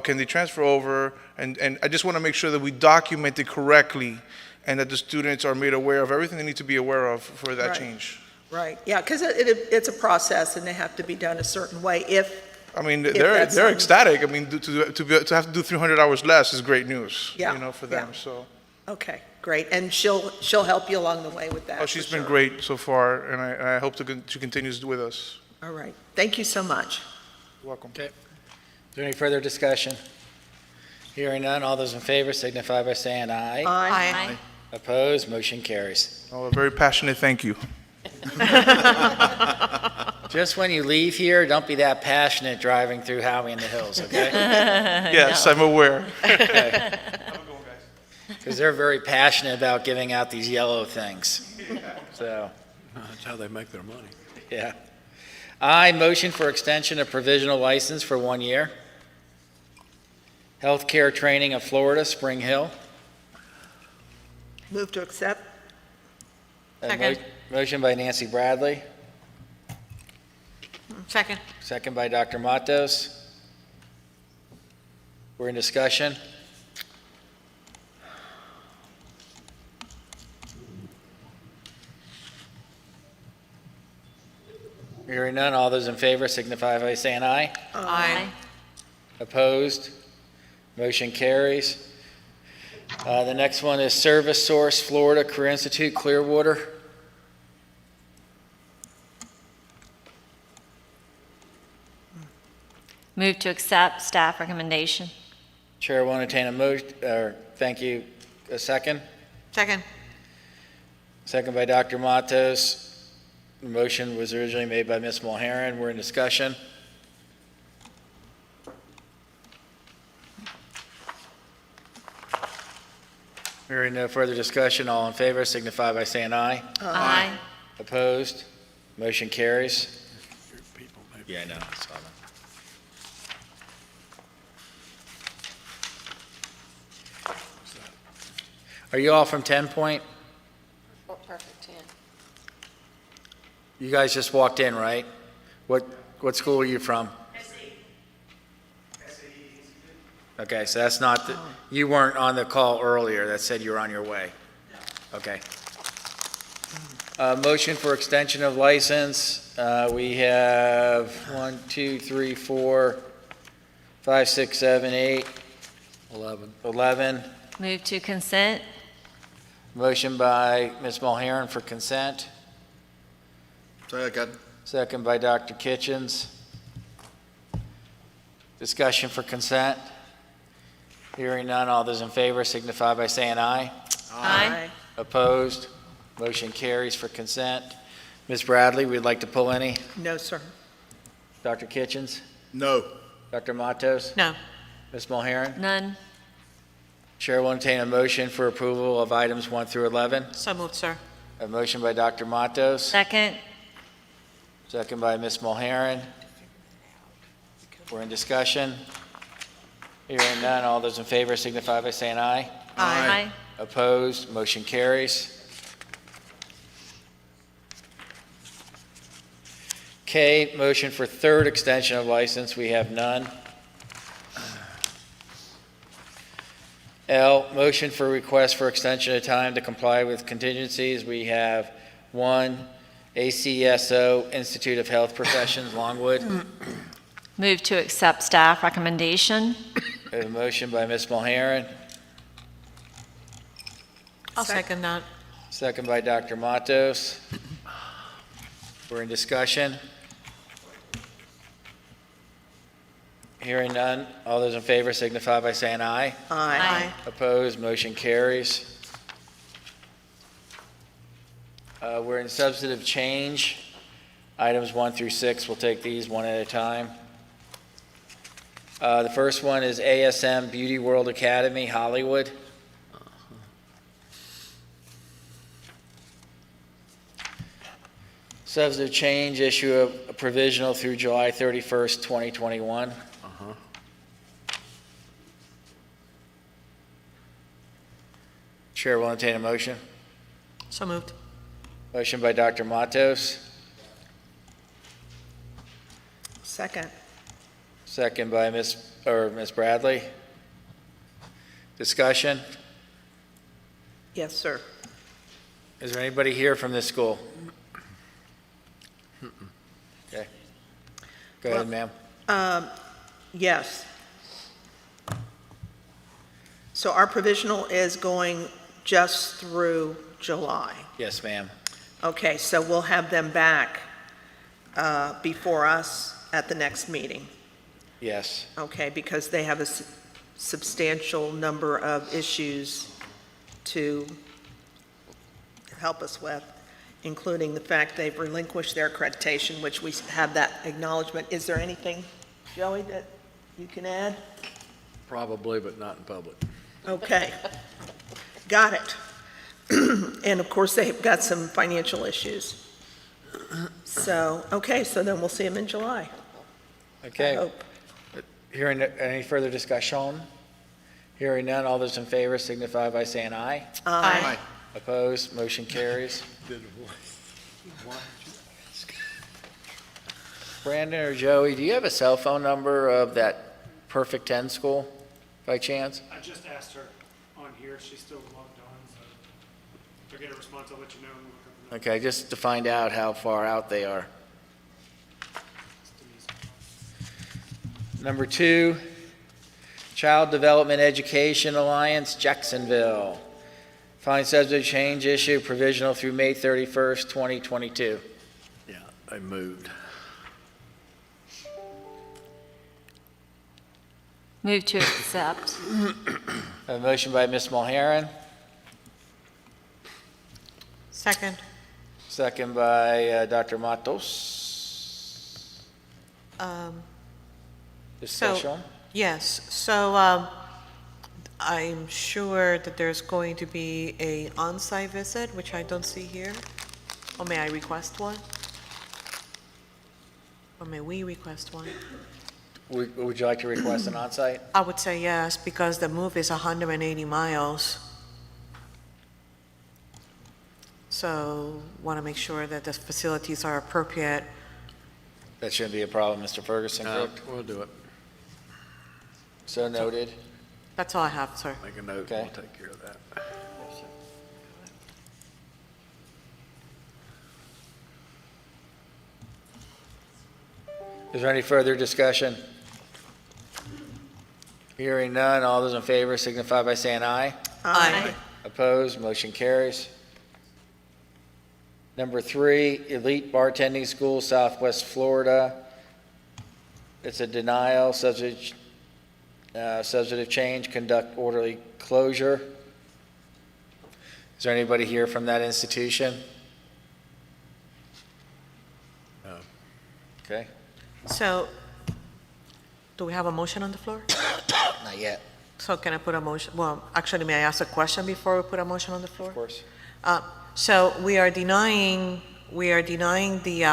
can they transfer over? And I just want to make sure that we document it correctly and that the students are made aware of everything they need to be aware of for that Right. change. Right, yeah, because it's a process and they have to be done a certain way I mean, If they're that's ecstatic. I mean, to have to do 300 hours less is great news, Yeah, for them. yeah. So, Okay, great, and she'll help you along the way with that. she's for been sure. great so far, and I hope she continues with us. All right, thank you so much. You're welcome. Okay. Is there any further discussion? Hearing none, all those in favor signify by saying aye. Aye. Opposed, motion carries. Oh, a very passionate thank you. Just when you leave here, don't be that passionate driving through Howie in the Hills, okay? Yes, I'm aware. Because they're very passionate about giving out these yellow things. So, That's how they make their money. yeah. I motion for extension of provisional license for 1 year. Healthcare training of Florida, Spring Hill. Move to accept? A Second. Motion by Nancy Bradley, Second. second by Dr. Matos. We're in discussion. Hearing none, all those in favor signify by saying aye. Aye. Opposed? Motion carries. The next one is Service Source Florida Career Institute Clearwater. Move to accept staff recommendation. Chair will entertain a motion, thank you. A second? Second. Second by Dr. Matos. The motion was originally made by Ms. Mulheron. We're in discussion. Hearing no further discussion, all in favor signify by saying aye. Aye. Opposed? Motion carries. Yeah, I know. I saw that. Are you all from 10 Point? Perfect, 10. You guys just walked in, right? What school are you from? Okay, so that's not, you weren't on the call earlier that said you were on your way? Okay. Motion for extension of license. We have 1, 2, 3, 4, 5, 6, 7, 8, 11. Move to consent. Motion by Ms. Mulheron for consent. Second. Second by Dr. Kitchens. Discussion for consent. Hearing none, all those in favor signify by saying aye. Aye. Opposed? Motion carries for consent. Ms. Bradley, we'd like to pull any. No, sir. Dr. Kitchens? No. Dr. Matos? No. Ms. Mulheron? None. Chair will entertain a motion for approval of items 1 through 11. So moved, sir. A motion by Dr. Matos. Second. Second by Ms. Mulheron. We're in discussion. Hearing none, all those in favor signify by saying aye. Aye. Opposed? Motion carries. K, motion for third extension of license. We have none. L, motion for request for extension of time to comply with contingencies. We have 1, ACSO, Institute of Health Professions, Longwood. Move to accept staff recommendation. We have a motion by Ms. Mulheron, I'll second that. second by Dr. Matos. We're in discussion. Hearing none, all those in favor signify by saying aye. Aye. Opposed, motion carries. We're in substantive change. Items 1 through 6, we'll take these one at a time. The first one is ASM Beauty World Academy, Hollywood. Substantive change, issue of a provisional through July 31st, 2021. Chair will entertain a motion. So moved. Motion by Dr. Matos, Second. second by Ms. Bradley. Discussion? Yes, sir. Is there anybody here from this school? Okay. Go ahead, ma'am. Yes. So our provisional is going just through July. Yes, ma'am. Okay, so we'll have them back before us at the next meeting. Yes. Okay, because they have a substantial number of issues to help us with, including the fact they've relinquished their accreditation, which we have that acknowledgement. Is there anything, Joey, that you can add? Probably, but not in public. Okay, got it. And of course, they've got some financial issues. So, okay, so then we'll see them in July. Okay. I hope. Hearing any further discussion? Hearing none, all those in favor signify by saying aye. Aye. Opposed, motion carries. Brandon or Joey, do you have a cell phone number of that Perfect 10 school by chance? I just asked her on here. She's still logged on, so if I get a response, I'll let you know. and we'll go from Okay, just to find out how far out they are. Number 2, Child Development Education Alliance, Jacksonville. Following subject change issue provisional through May 31st, 2022. Yeah, I moved. Move to accept. A motion by Ms. Mulheron, Second. second by Dr. Matos. Discussion? Yes, so I'm sure that there's going to be a on-site visit, which I don't see here. Or may I request one? Or may we request one? Would you like to request an on-site? I would say yes, because the move is 180 miles. So want to make sure that the facilities are appropriate. That shouldn't be a problem, Mr. Ferguson, No, correct? we'll do it. So noted. That's all I have, sir. Make a note, Okay. we'll take care of that. Is there any further discussion? Hearing none, all those in favor signify by saying aye. Aye. Opposed, motion carries. Number 3, Elite Bartending School, Southwest Florida. It's a denial, substantive change, conduct orderly closure. Is there anybody here from that institution? No. Okay, So, do we have a motion on the floor? not yet, So can I put a motion, well, actually, may I ask a question before we put a motion on the floor? of course. So we are denying the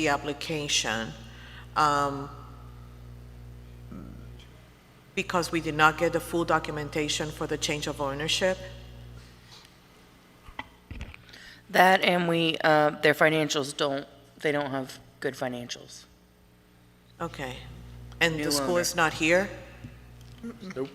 application because we did not get the full documentation for the change of ownership. That and their financials they don't have good financials. Okay. And New the school owner. is not here? Nope.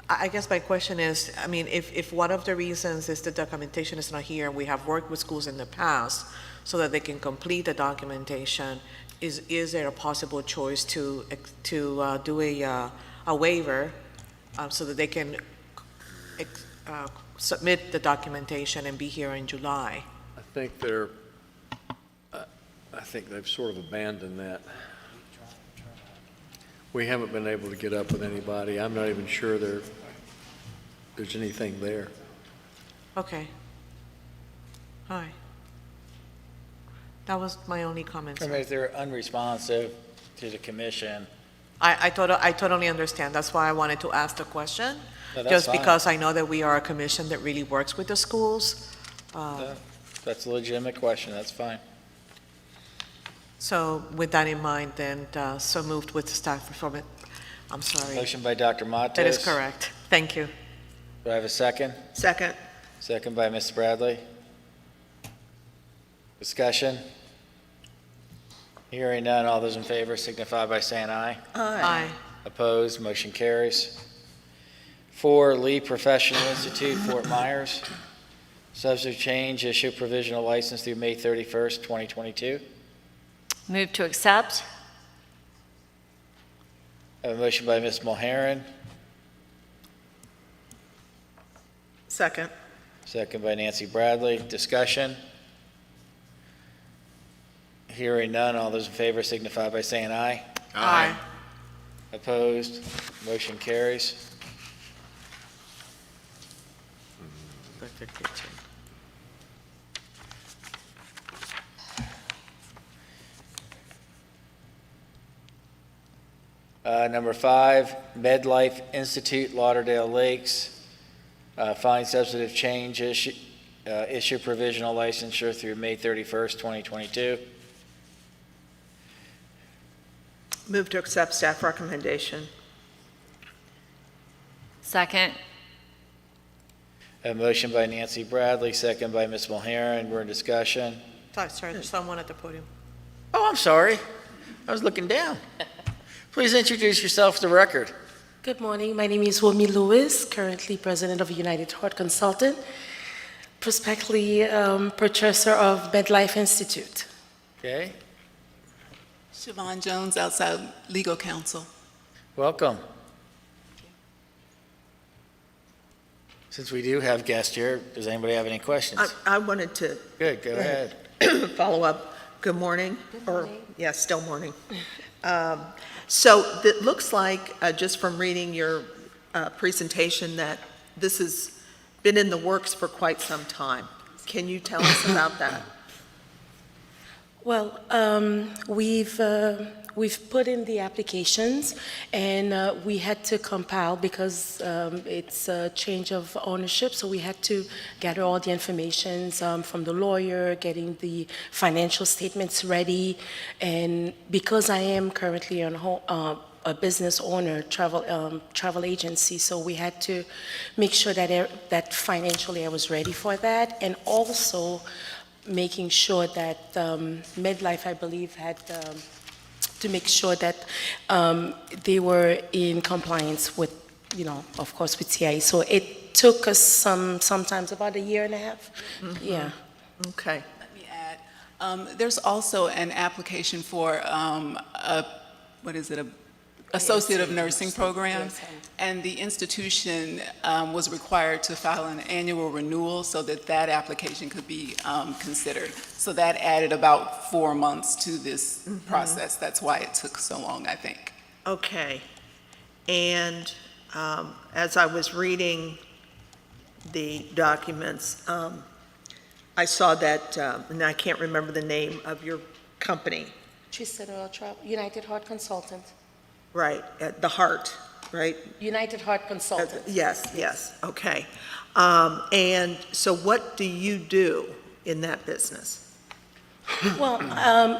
I guess my question is, I mean, if one of the reasons is the documentation is not here, we have worked with schools in the past so that they can complete the documentation, is there a possible choice to do a waiver so that they can submit the documentation and be here in July? I think they've sort of abandoned that. We haven't been able to get up with anybody. I'm not even sure there's anything there. Okay. All right. That was my only comment, I mean, sir. if they're unresponsive to the commission, I totally understand. That's why I wanted to ask the question. No, that's Just fine. because I know that we are a commission that really works with the schools. Yeah, that's a legitimate question, that's fine. So with that in mind, then, so moved with staff reform. I'm sorry. Motion by Dr. Matos. That is correct. Thank you. Do I have a second? Second. Second by Ms. Bradley. Discussion? Hearing none, all those in favor signify by saying aye. Aye. Opposed, motion carries. 4, Lee Professional Institute, Fort Myers. Subject change, issue provisional license through May 31st, 2022. Move to accept. I have a motion by Ms. Mulheron, Second. second by Nancy Bradley. Discussion? Hearing none, all those in favor signify by saying aye. Aye. Opposed, motion carries. Number 5, MedLife Institute, Lauderdale Lakes. Find substantive change, issue provisional licensure through May 31st, 2022. Move to accept staff recommendation. Second. A motion by Nancy Bradley, second by Ms. Mulheron. We're in discussion. Sorry, there's someone at the podium. Oh, I'm sorry. I was looking down. Please introduce yourself to the record. Good morning. My name is Womi Lewis, currently president of United Heart Consultant, prospectively purchaser of MedLife Institute. Okay, Siobhan Jones, outside legal counsel. welcome. Since we do have guests here, does anybody have any questions? I wanted to Good, go ahead. follow up. Good morning. Yeah, still morning. So it looks like, just from reading your presentation, that this has been in the works for quite some time. Can you tell us about that? Well, we've put in the applications, and we had to compile because it's a change of ownership, so we had to gather all the information from the lawyer, getting the financial statements ready, and because I am currently a business owner, travel agency, so we had to make sure that financially I was ready for that, and also making sure that MedLife, I believe, had to make sure that they were in compliance with, of course, with CIE. So it took us sometimes about a year and a half. Mm-hmm. Yeah. Okay. Let me add, there's also an application for Associate of Nursing program, and the institution was required to file an annual renewal so that application could be considered. So that added about 4 months to this process. That's why it took so long, I think. Okay. And as I was reading the documents, I saw that, and I can't remember the name of your company. United Heart Consultant. Right, at the heart, right? United Heart Consultant. Yes, okay. And so what do you do in that business? Well,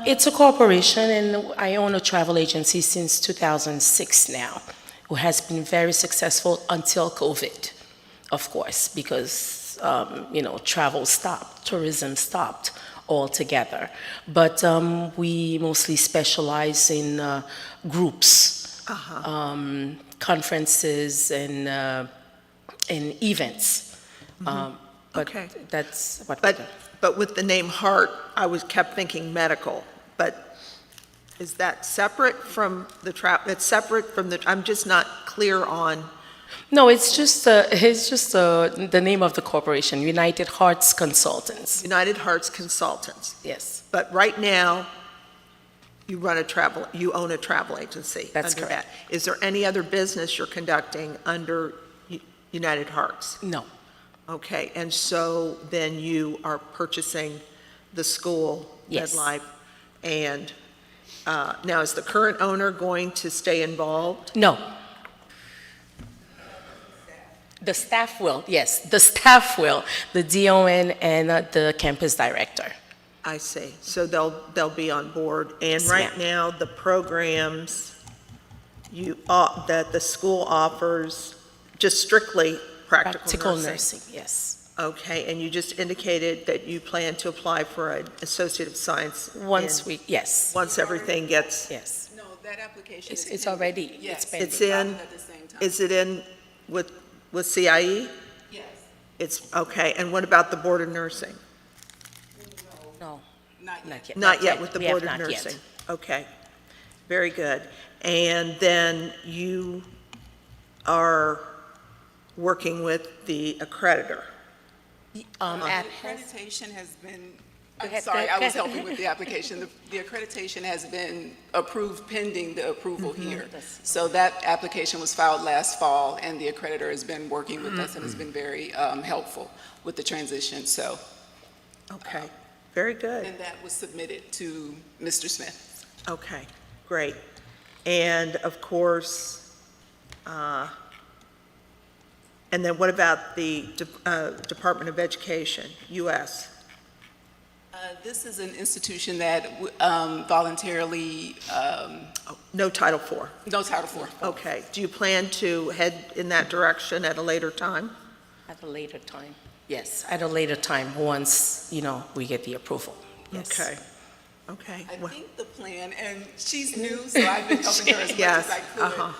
it's a corporation, and I own a travel agency since 2006 now, who has been very successful until COVID, of course, because, travel stopped, tourism stopped altogether. But we mostly specialize in groups, conferences, and events. Okay. That's what. But with the name Heart, I kept thinking medical. But is that separate from the It's separate from the. I'm just not clear on. No, it's just the name of the corporation, United Hearts Consultants. United Hearts Consultants. Yes. But right now, you own a travel agency. That's under correct. that. Is there any other business you're conducting under United Hearts? No. Okay, and so then you are purchasing the school, Yes. MedLife, and Now, is the current owner going to stay involved? No. The staff will, yes, the staff will, the DON and the campus director. I see. So they'll be on board. And Yes, right ma'am. now, the programs that the school offers, just strictly practical nursing? Yes. Okay, and you just indicated that you plan to apply for an Associate of Science. Yes. Once everything gets. Yes. No, that application is. It's already, Yes. it's pending. It's in, At the same time. is it in with CIE? Yes. It's, okay, and what about the Board of Nursing? No, Not yet. Not yet with the We have Board of not yet. Nursing? Okay, very good. And then you are working with the accreditor? The At accreditation has been, Go I'm ahead, sorry, go I was ahead. helping with the application. The accreditation has been approved pending the approval Mm-hmm. here. So that application was filed last fall, and the accreditor has been working with us and has been very helpful with the transition, so. Okay, very good. And that was submitted to Mr. Smith. Okay, great. And of course, and then what about the Department of Education, US? This is an institution that voluntarily, No Title IV? no Title IV. Okay, do you plan to head in that direction at a later time? At a later time. Yes, at a later time, once, we get the approval. Yes. Okay, okay. I think the plan, and she's new, so I've been helping her as much Yes, as I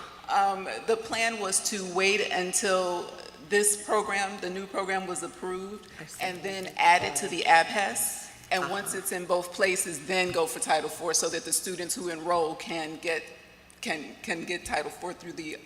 could. The plan was to wait until this program, the new program, was approved, and then add it to the ABHES. And once it's in both places, then go for Title IV, so that the students who enroll can get Title IV through the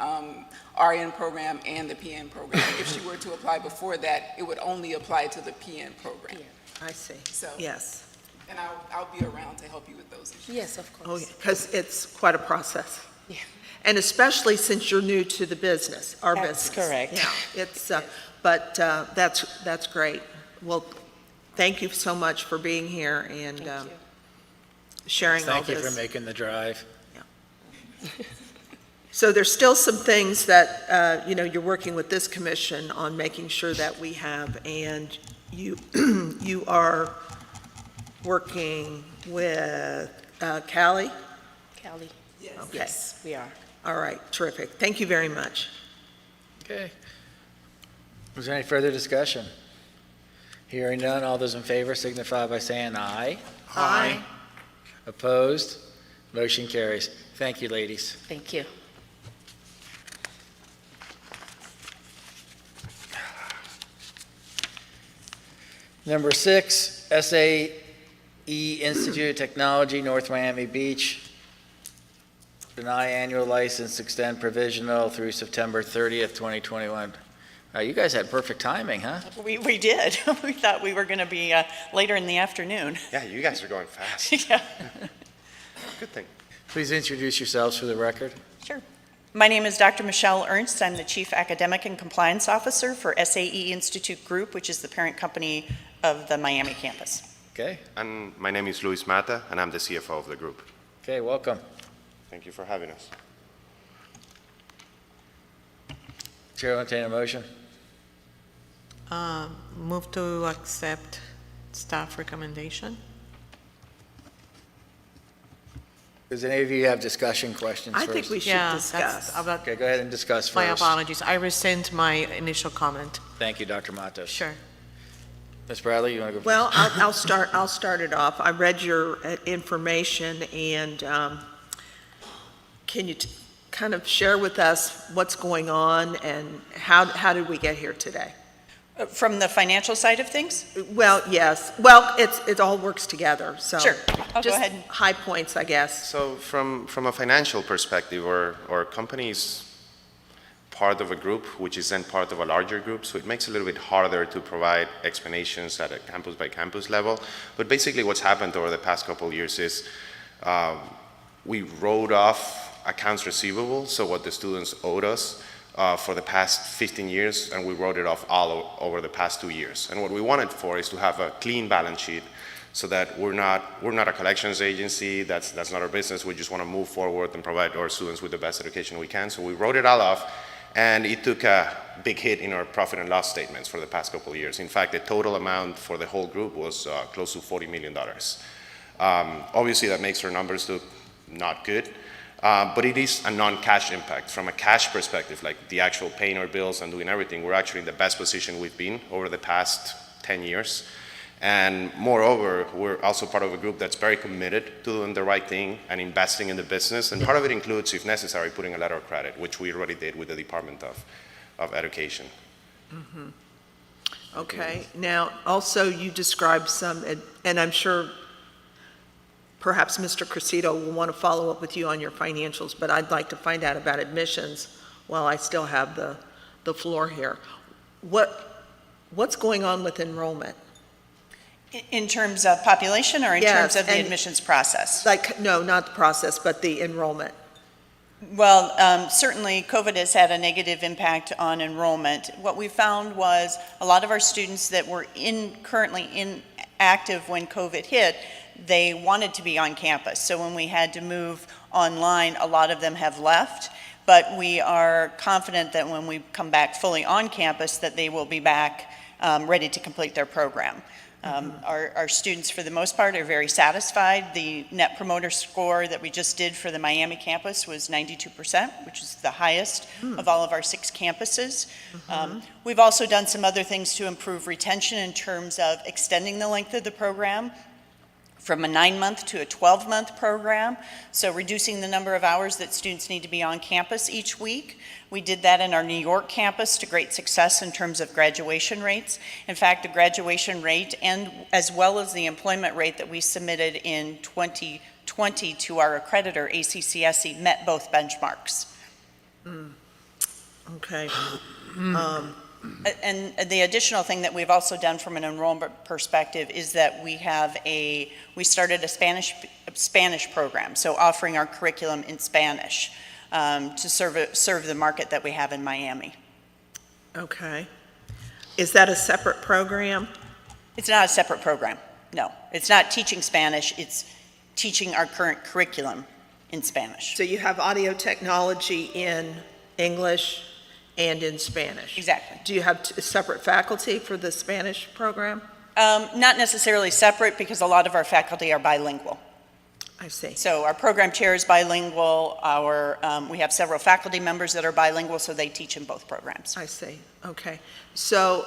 RN program and the PN program. If she were to apply before that, it would only apply to the PN program. I see, So, yes. and I'll be around to help you with those issues. Yes, of Oh, course. because it's quite a process. Yeah. And especially since you're new to the business, our That's business. correct. Yeah, it's, but that's great. Well, thank you so much for being here and sharing all Thank this. you for making the drive. So there's still some things that, you're working with this commission on making sure that we have, and you, you are working with Callie? Callie? Okay. Yes, we are. All right, terrific. Thank you very much. Okay. Was there any further discussion? Hearing none, all those in favor signify by saying aye. Aye. Opposed? Motion carries. Thank you, ladies. Thank you. Number 6, SAE Institute of Technology, North Miami Beach. Deny annual license, extend provisional through September 30th, 2021. You guys had perfect timing, huh? We did. We thought we were going to be later in the afternoon. Yeah, you guys are going fast. Yeah. Good thing. Please introduce yourselves for the record. Sure. My name is Dr. Michelle Ernst. I'm the Chief Academic and Compliance Officer for SAE Institute Group, which is the parent company of the Miami campus. Okay. And my name is Luis Mata, and I'm the CFO of the group. Okay, welcome. Thank you for having us. Chair will entertain a motion. Move to accept staff recommendation. Does any of you have discussion questions I first? think we should discuss. Okay, go ahead and discuss first. My apologies. I rescind my initial comment. Thank you, Dr. Matos. Sure. Ms. Bradley, you want to go first? Well, I'll start it off. I read your information, and can you kind of share with us what's going on and how did we get here today? From the financial side of things? Well, yes. Well, it all works together, so. Sure. Go Just ahead. high points, I guess. So from a financial perspective, our company is part of a group, which is then part of a larger group, so it makes it a little bit harder to provide explanations at a campus-by-campus level. But basically what's happened over the past couple of years is we wrote off accounts receivable, so what the students owed us, for the past 15 years, and we wrote it off all over the past 2 years. And what we wanted for is to have a clean balance sheet so that we're not a collections agency. That's not our business. We just want to move forward and provide our students with the best education we can. So we wrote it all off, and it took a big hit in our profit and loss statements for the past couple of years. In fact, the total amount for the whole group was close to $40 million. Obviously, that makes our numbers look not good, but it is a non-cash impact. From a cash perspective, like the actual paying our bills and doing everything, we're actually in the best position we've been over the past 10 years. And moreover, we're also part of a group that's very committed to doing the right thing and investing in the business. And part of it includes, if necessary, putting a letter of credit, which we already did with the Department of Education. Mm-hmm. Okay. Now, also you described some, and I'm sure perhaps Mr. Cressito will want to follow up with you on your financials, but I'd like to find out about admissions while I still have the floor here. What's going on with enrollment? In terms of population or in terms of the admissions process? No, not the process, but the enrollment. Well, certainly COVID has had a negative impact on enrollment. What we found was a lot of our students that were currently inactive when COVID hit, they wanted to be on campus. So when we had to move online, a lot of them have left. But we are confident that when we come back fully on campus, that they will be back ready to complete their program. Our students, for the most part, are very satisfied. The Net Promoter Score that we just did for the Miami campus was 92%, which is the highest of all of our 6 campuses. We've also done some other things to improve retention in terms of extending the length of the program from a 9-month to a 12-month program, so reducing the number of hours that students need to be on campus each week. We did that in our New York campus to great success in terms of graduation rates. In fact, the graduation rate and as well as the employment rate that we submitted in 2020 to our accreditor, ACCSE, met both benchmarks. Okay. And the additional thing that we've also done from an enrollment perspective is that we started a Spanish program, so offering our curriculum in Spanish to serve the market that we have in Miami. Okay. Is that a separate program? It's not a separate program, no. It's not teaching Spanish, it's teaching our current curriculum in Spanish. So you have audio technology in English and in Spanish? Exactly. Do you have separate faculty for the Spanish program? Not necessarily separate, because a lot of our faculty are bilingual. I see. So our program chair is bilingual. We have several faculty members that are bilingual, so they teach in both programs. I see. Okay. So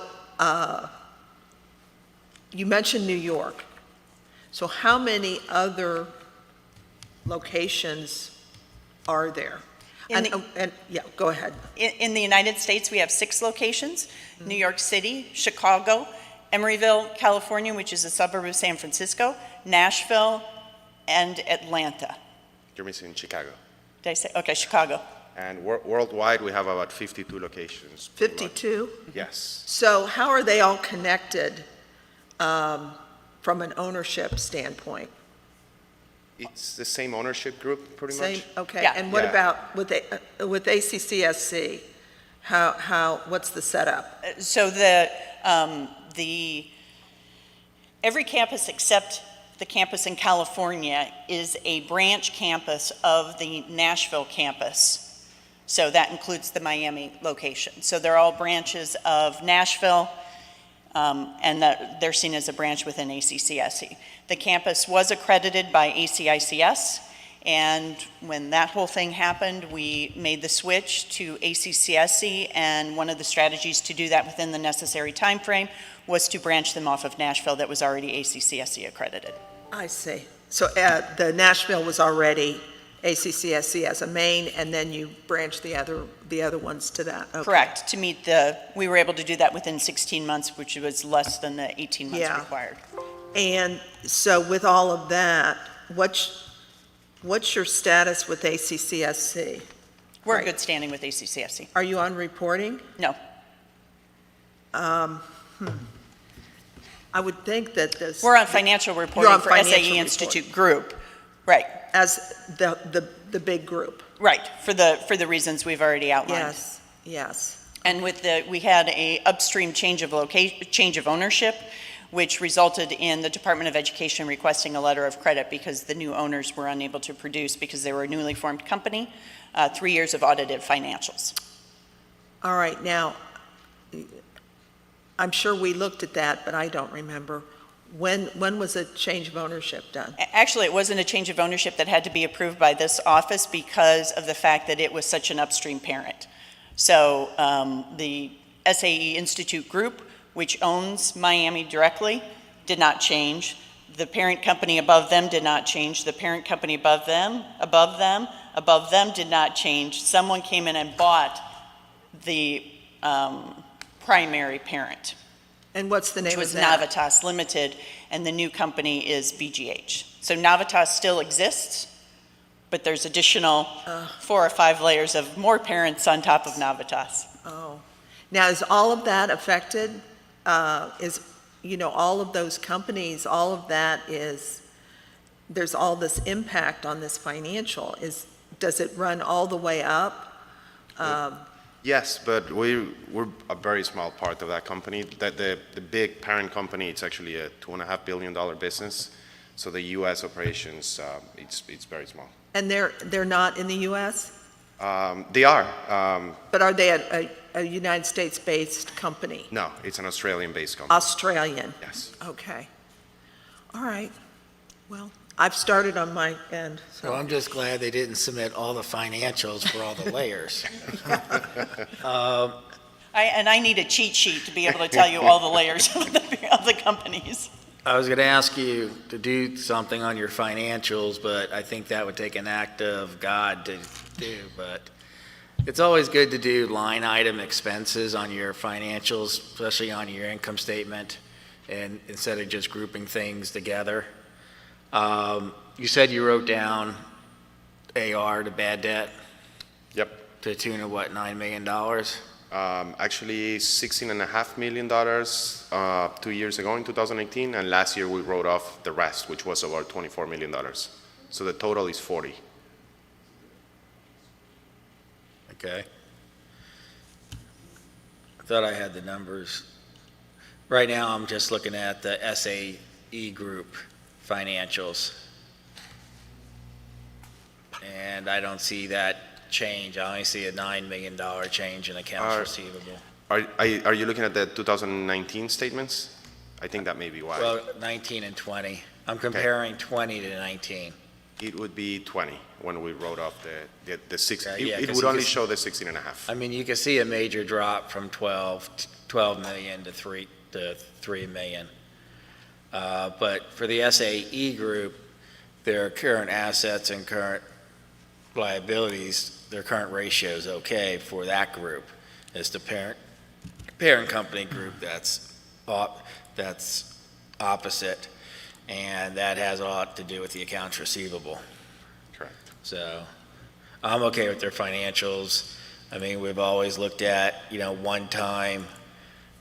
you mentioned New York. So how many other locations are there? Yeah, go ahead. In the United States, we have 6 locations: New York City, Chicago, Emeryville, California, which is a suburb of San Francisco, Nashville, and Atlanta. You're missing Chicago. Did I say? Okay, Chicago. And worldwide, we have about 52 locations. 52? Yes. So how are they all connected from an ownership standpoint? It's the same ownership group, pretty much. Okay. Yeah. And what about with ACCSC? What's the setup? So every campus except the campus in California is a branch campus of the Nashville campus. So that includes the Miami location. So they're all branches of Nashville, and they're seen as a branch within ACCSE. The campus was accredited by ACICS, and when that whole thing happened, we made the switch to ACCSE, and one of the strategies to do that within the necessary time frame was to branch them off of Nashville that was already ACCSE accredited. I see. So the Nashville was already ACCSE as a main, and then you branched the other ones to that. Okay. Correct. To meet we were able to do that within 16 months, which was less than the 18 months required. And so with all of that, what's your status with ACCSC? We're in good standing with ACCSC. Are you on reporting? No. I would think that this... We're on financial reporting for SAE Institute Group. Right. As the big group. Right, for the reasons we've already outlined. Yes, yes. And we had a upstream change of ownership. which resulted in the Department of Education requesting a letter of credit because the new owners were unable to produce because they were a newly formed company, 3 years of audited financials. All right, now, I'm sure we looked at that, but I don't remember. When was a change of ownership done? Actually, it wasn't a change of ownership that had to be approved by this office because of the fact that it was such an upstream parent. So the SAE Institute Group, which owns Miami directly, did not change. The parent company above them did not change. The parent company above them did not change. Someone came in and bought the primary parent. And what's the name of that? Which was Navitas Limited, and the new company is BGH. So Navitas still exists, but there's additional 4 or 5 layers of more parents on top of Navitas. Oh. Now, is all of that affected? All of those companies, all of that there's all this impact on this financial. Does it run all the way up? Yes, but we're a very small part of that company. The big parent company, it's actually a $2.5 billion business. So the U.S. operations, it's very small. And they're not in the U.S.? They are. But are they a United States-based company? No, it's an Australian-based company. Australian? Yes. Okay. All right. Well, I've started on my end. So. Well, I'm just glad they didn't submit all the financials for all the layers. I need a cheat sheet to be able to tell you all the layers of the companies. I was going to ask you to do something on your financials, but I think that would take an act of God to do. But it's always good to do line item expenses on your financials, especially on your income statement, and instead of just grouping things together. You said you wrote down AR to bad debt? Yep. To the tune of what, $9 million? Actually, $16.5 million 2 years ago in 2018, and last year we wrote off the rest, which was about $24 million. So the total is 40. Okay. I thought I had the numbers. Right now, I'm just looking at the SAE Group financials. And I don't see that change. I only see a $9 million change in accounts receivable. Are you looking at the 2019 statements? I think that may be why. Well, 19 and 20. I'm comparing 20 to 19. It would be 20 when we wrote off the 6. Yeah, it would only show the 16.5. I mean, you can see a major drop from 12 million to 3 million. But for the SAE Group, their current assets and current liabilities, their current ratio is okay for that group. It's the parent company group that's opposite, and that has a lot to do with the accounts receivable. Correct. So I'm okay with their financials. I mean, we've always looked at, one-time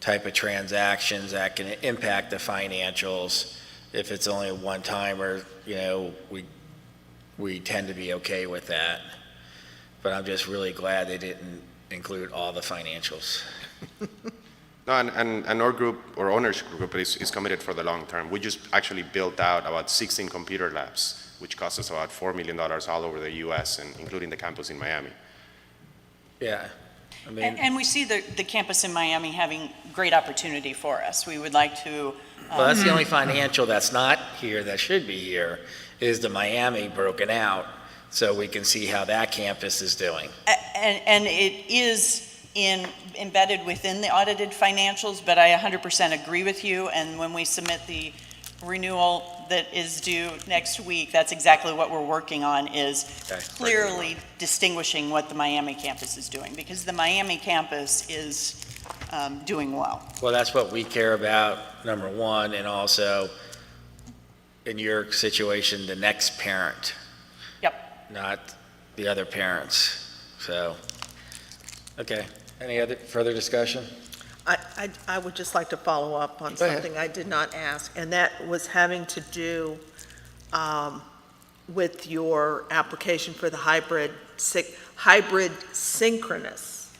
type of transactions that can impact the financials. If it's only a one-timer, we tend to be okay with that. But I'm just really glad they didn't include all the financials. No, and our group, or ownership group, is committed for the long term. We just actually built out about 16 computer labs, which cost us about $4 million all over the U.S., and including the campus in Miami. Yeah. I mean, And we see the campus in Miami having great opportunity for us. We would like to... well, that's the only financial that's not here that should be here, is the Miami broken out, so we can see how that campus is doing. And it is embedded within the audited financials, but I 100% agree with you, and when we submit the renewal that is due next week, that's exactly what we're working on, is clearly distinguishing what the Miami campus is doing, because the Miami campus is doing well. Well, that's what we care about, number one, and also, in your situation, the next parent. Yep. Not the other parents. So, okay. Any other further discussion? I would just like to follow up on something I did not ask, and that was having to do with your application for the hybrid synchronous.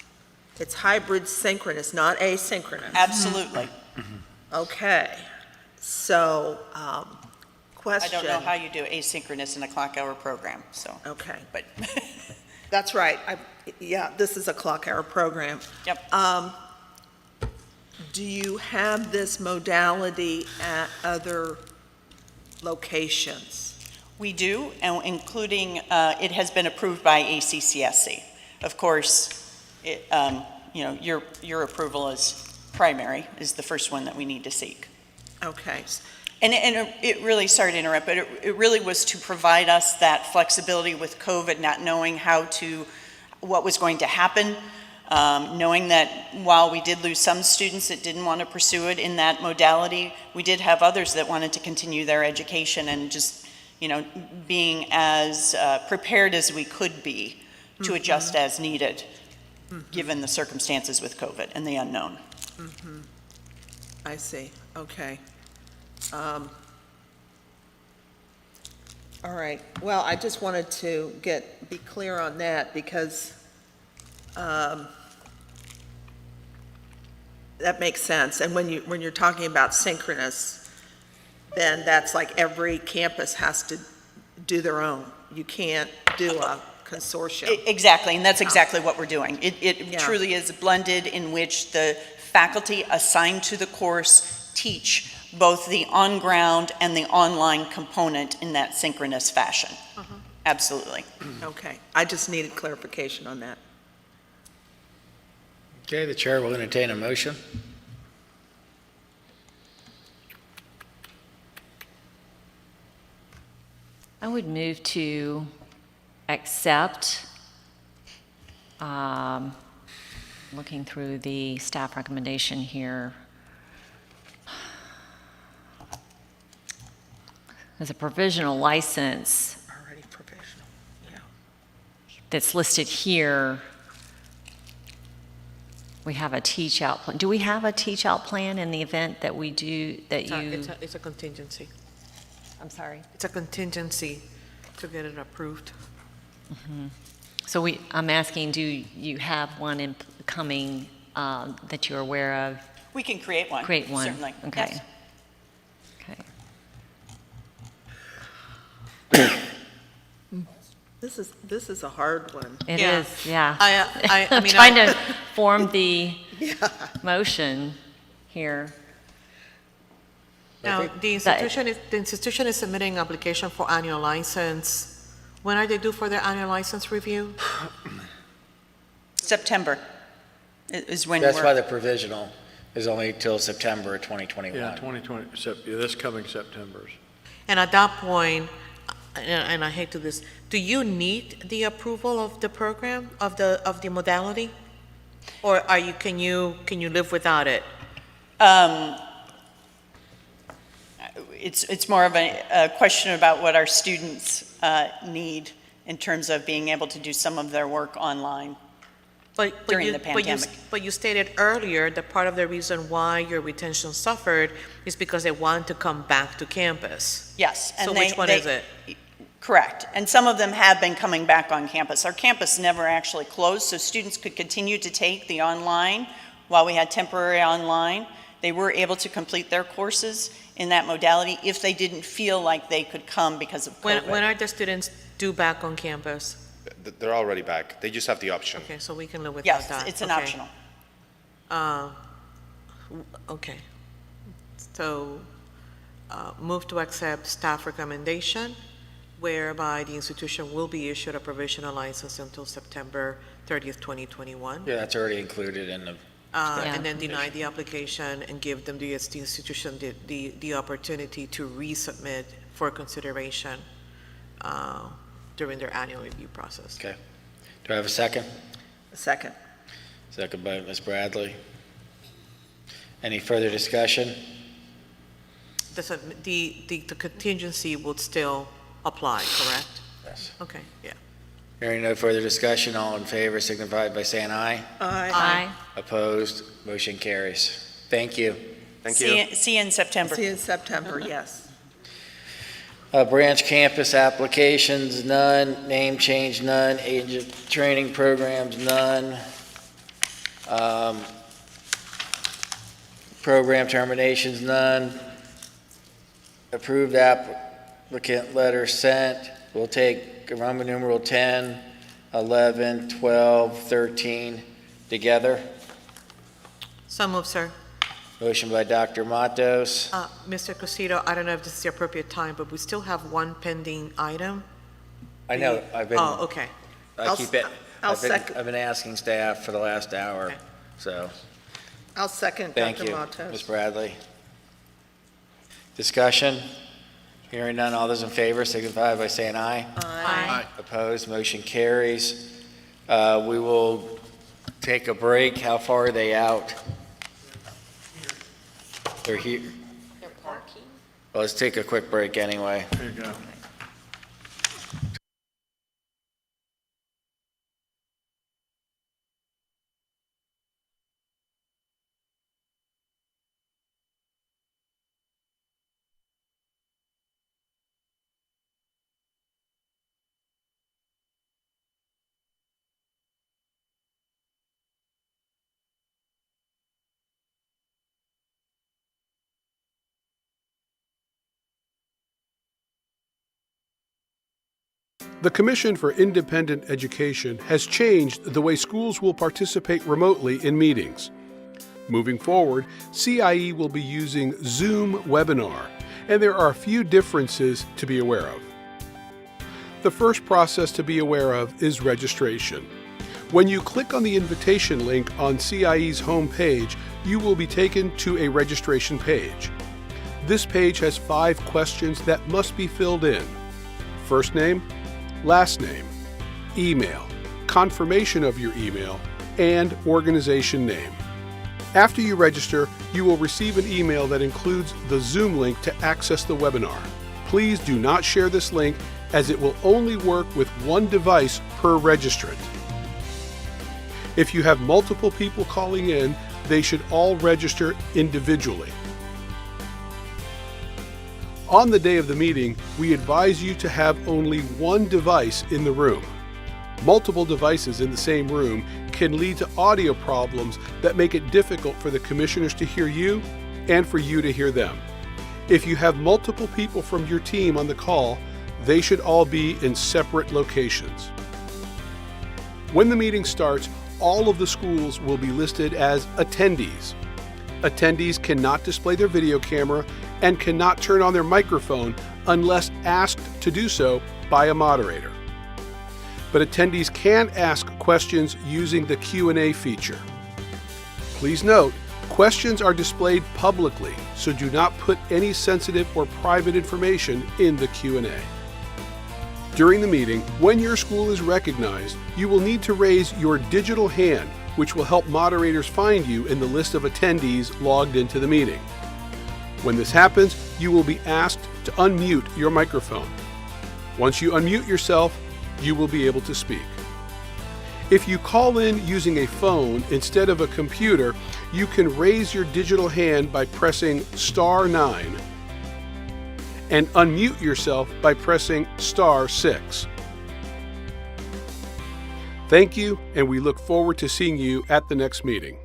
It's hybrid synchronous, not asynchronous. Absolutely. Okay. So, I question. don't know how you do asynchronous in a clock hour program, so. Okay. But, That's right. Yeah, this is a clock hour program. Yep. Do you have this modality at other locations? we do, and including, it has been approved by ACCSC. Of course, it, you know, your approval is primary, is the first one that we need to seek. Okay. And it really, sorry to interrupt, but it really was to provide us that flexibility with COVID, not knowing what was going to happen, knowing that while we did lose some students that didn't want to pursue it in that modality, we did have others that wanted to continue their education, and just, you know, being as prepared as we could be to adjust as needed, given the circumstances with COVID and the unknown. I see. Okay. All right. Well, I just wanted to be clear on that, because that makes sense. And when you're talking about synchronous, then that's like every campus has to do their own. You can't do a consortium. Exactly, and that's exactly what we're doing. It truly is blended, in which the faculty assigned to the course teach both the on-ground and the online component in that synchronous fashion. Absolutely. Okay, I just needed clarification on that. Okay, the chair will entertain a motion. I would move to accept, looking through the staff recommendation here, as a provisional license Already provisional, yeah. that's listed here. We have a teach-out plan. Do we have a teach-out plan in the event that we do, that It's a contingency. I'm sorry? It's a contingency to get it approved. So I'm asking, do you have one coming that you're aware of? We can create one. Create one. Certainly. Okay. Yes. Okay. This is a hard one. It is, yeah. I I'm mean, trying to form the motion here. Now, the institution is submitting application for annual license. When are they due for their annual license review? September is when That's why the provisional is only till September 2021. Yeah, 2020, this coming September's. And at that point, and I hate to this, do you need the approval of the program, of the modality? Or can you live without it? It's more of a question about what our students need in terms of being able to do some of their work online during the pandemic. But you stated earlier that part of the reason why your retention suffered is because they want to come back to campus. Yes. So which one is it? Correct. And some of them have been coming back on campus. Our campus never actually closed, so students could continue to take the online while we had temporary online. They were able to complete their courses in that modality if they didn't feel like they could come because of COVID. When are the students due back on campus? They're already back. They just have the option. Okay, so we can live without Yes, that. it's an Okay. optional. Okay. So, move to accept staff recommendation, whereby the institution will be issued a provisional license until September 30th, 2021. Yeah, that's already included in the. And then deny the application and give them the institution the opportunity to resubmit for consideration during their annual review process. Okay. Do I have a second? A second. Second by Ms. Bradley. Any further discussion? The contingency would still apply, correct? Yes. Okay, yeah. Hearing no further discussion, all in favor signify by saying aye. Aye. Opposed, motion carries. Thank you. Thank you. See you in September. See you in September, yes. Branch campus applications, none. Name change, none. Agent training programs, none. Program terminations, none. approved applicant letter sent. We'll take Roman numeral 10, 11, 12, 13 together. So moved, sir. Motion by Dr. Matos. Mr. Crusito, I don't know if this is the appropriate time, but we still have one pending item. I know, I've been. Oh, okay. I keep it. I'll I've been- second. I've been asking staff for the last hour, Okay. so, I'll second thank Dr. you, Matos. Ms. Bradley. Discussion? Hearing none, all those in favor signify by saying aye. Aye. Opposed, motion carries. We will take a break. How far are they out? They're here. They're parking. Well, let's take a quick break anyway. There you go. The Commission for Independent Education has changed the way schools will participate remotely in meetings. Moving forward, CIE will be using Zoom Webinar, and there are a few differences to be aware of. The first process to be aware of is registration. When you click on the invitation link on CIE's homepage, you will be taken to a registration page. This page has 5 questions that must be filled in. First name, last name, email, confirmation of your email, and organization name. After you register, you will receive an email that includes the Zoom link to access the webinar. Please do not share this link as it will only work with one device per registrant. If you have multiple people calling in, they should all register individually. On the day of the meeting, we advise you to have only one device in the room. Multiple devices in the same room can lead to audio problems that make it difficult for the commissioners to hear you and for you to hear them. If you have multiple people from your team on the call, they should all be in separate locations. When the meeting starts, all of the schools will be listed as attendees. Attendees cannot display their video camera and cannot turn on their microphone unless asked to do so by a moderator. But attendees can ask questions using the Q&A feature. Please note, questions are displayed publicly, so do not put any sensitive or private information in the Q&A. During the meeting, when your school is recognized, you will need to raise your digital hand, which will help moderators find you in the list of attendees logged into the meeting. When this happens, you will be asked to unmute your microphone. Once you unmute yourself, you will be able to speak. If you call in using a phone instead of a computer, you can raise your digital hand by pressing *9 and unmute yourself by pressing *6. Thank you, and we look forward to seeing you at the next meeting.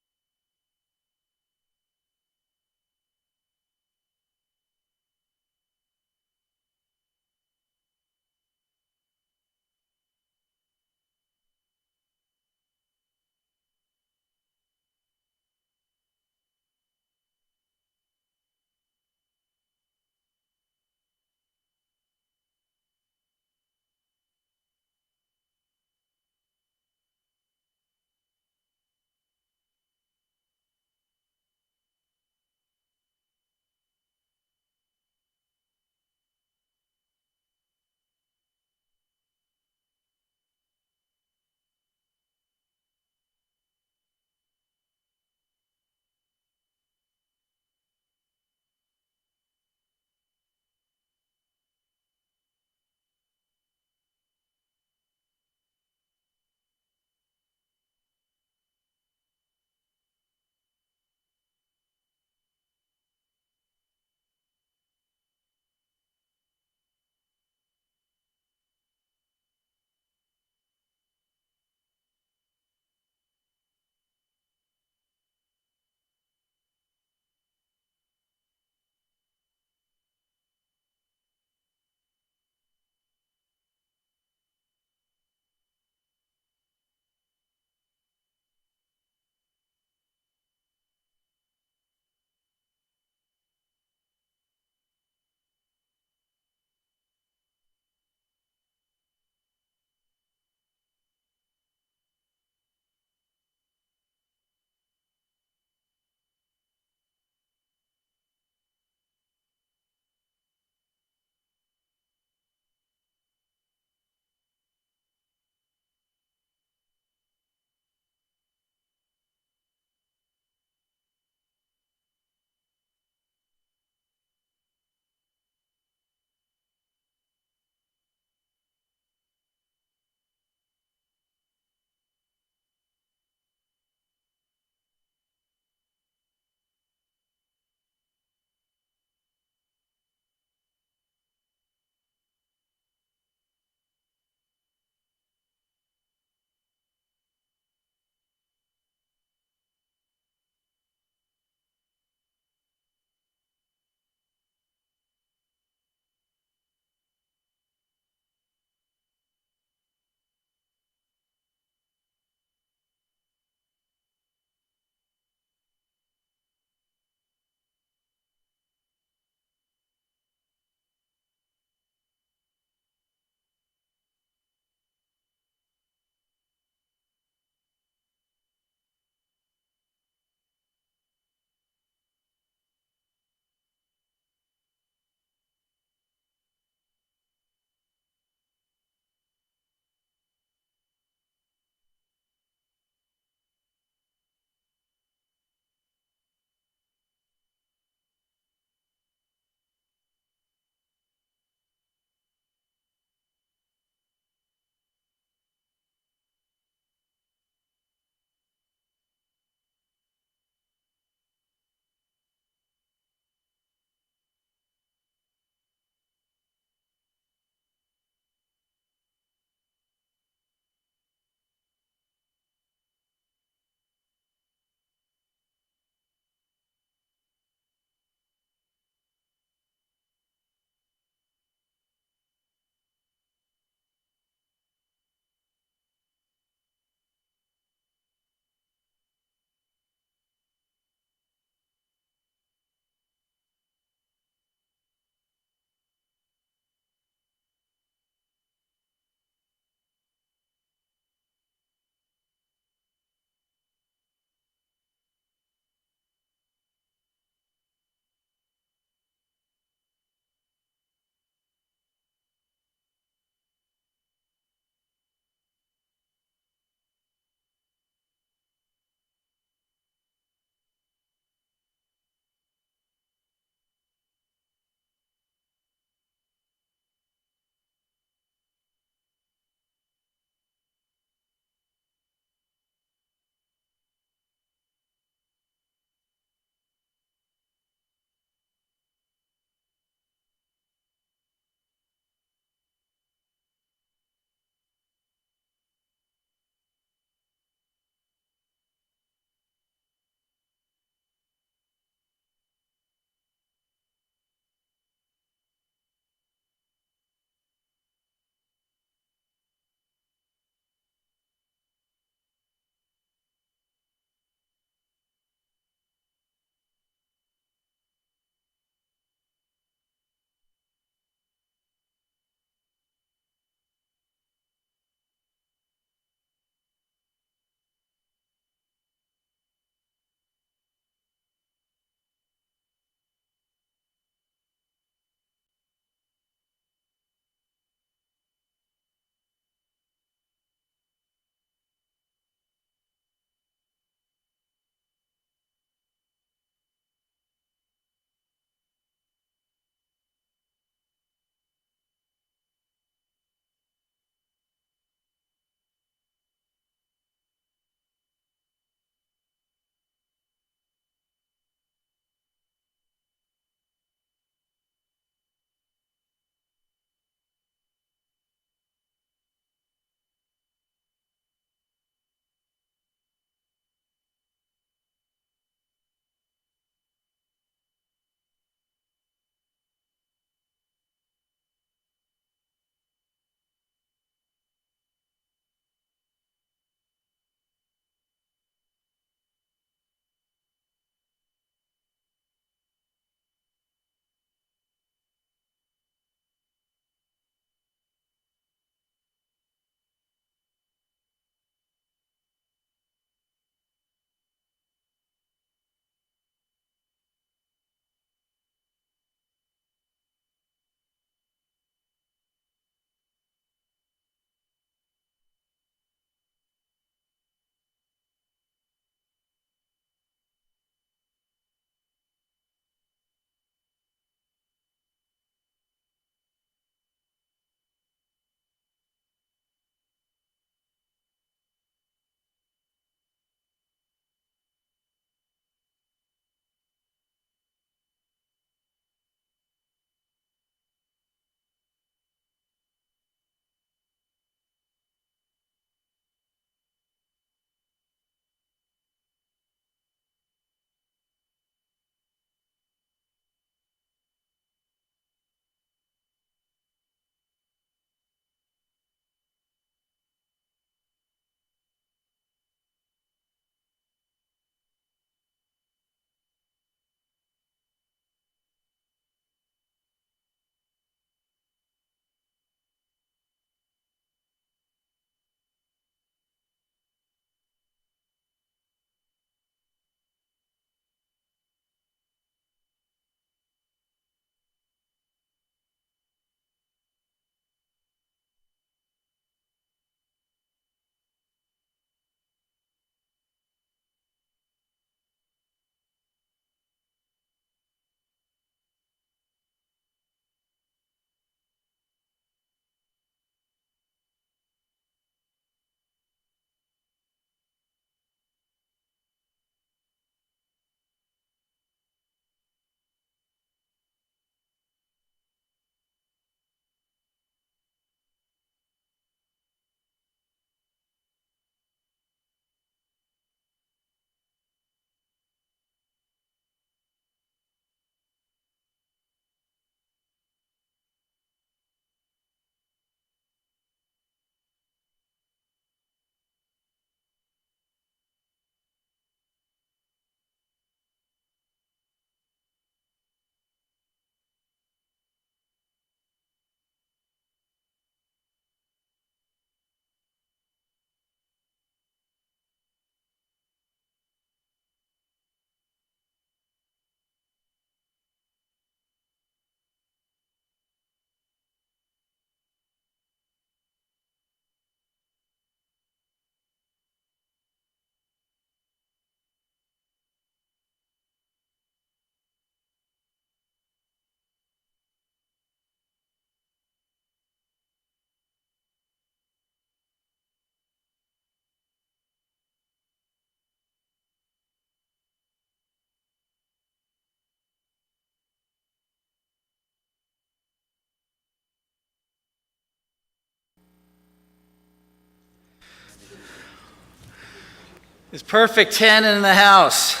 Is Perfect 10 in the house?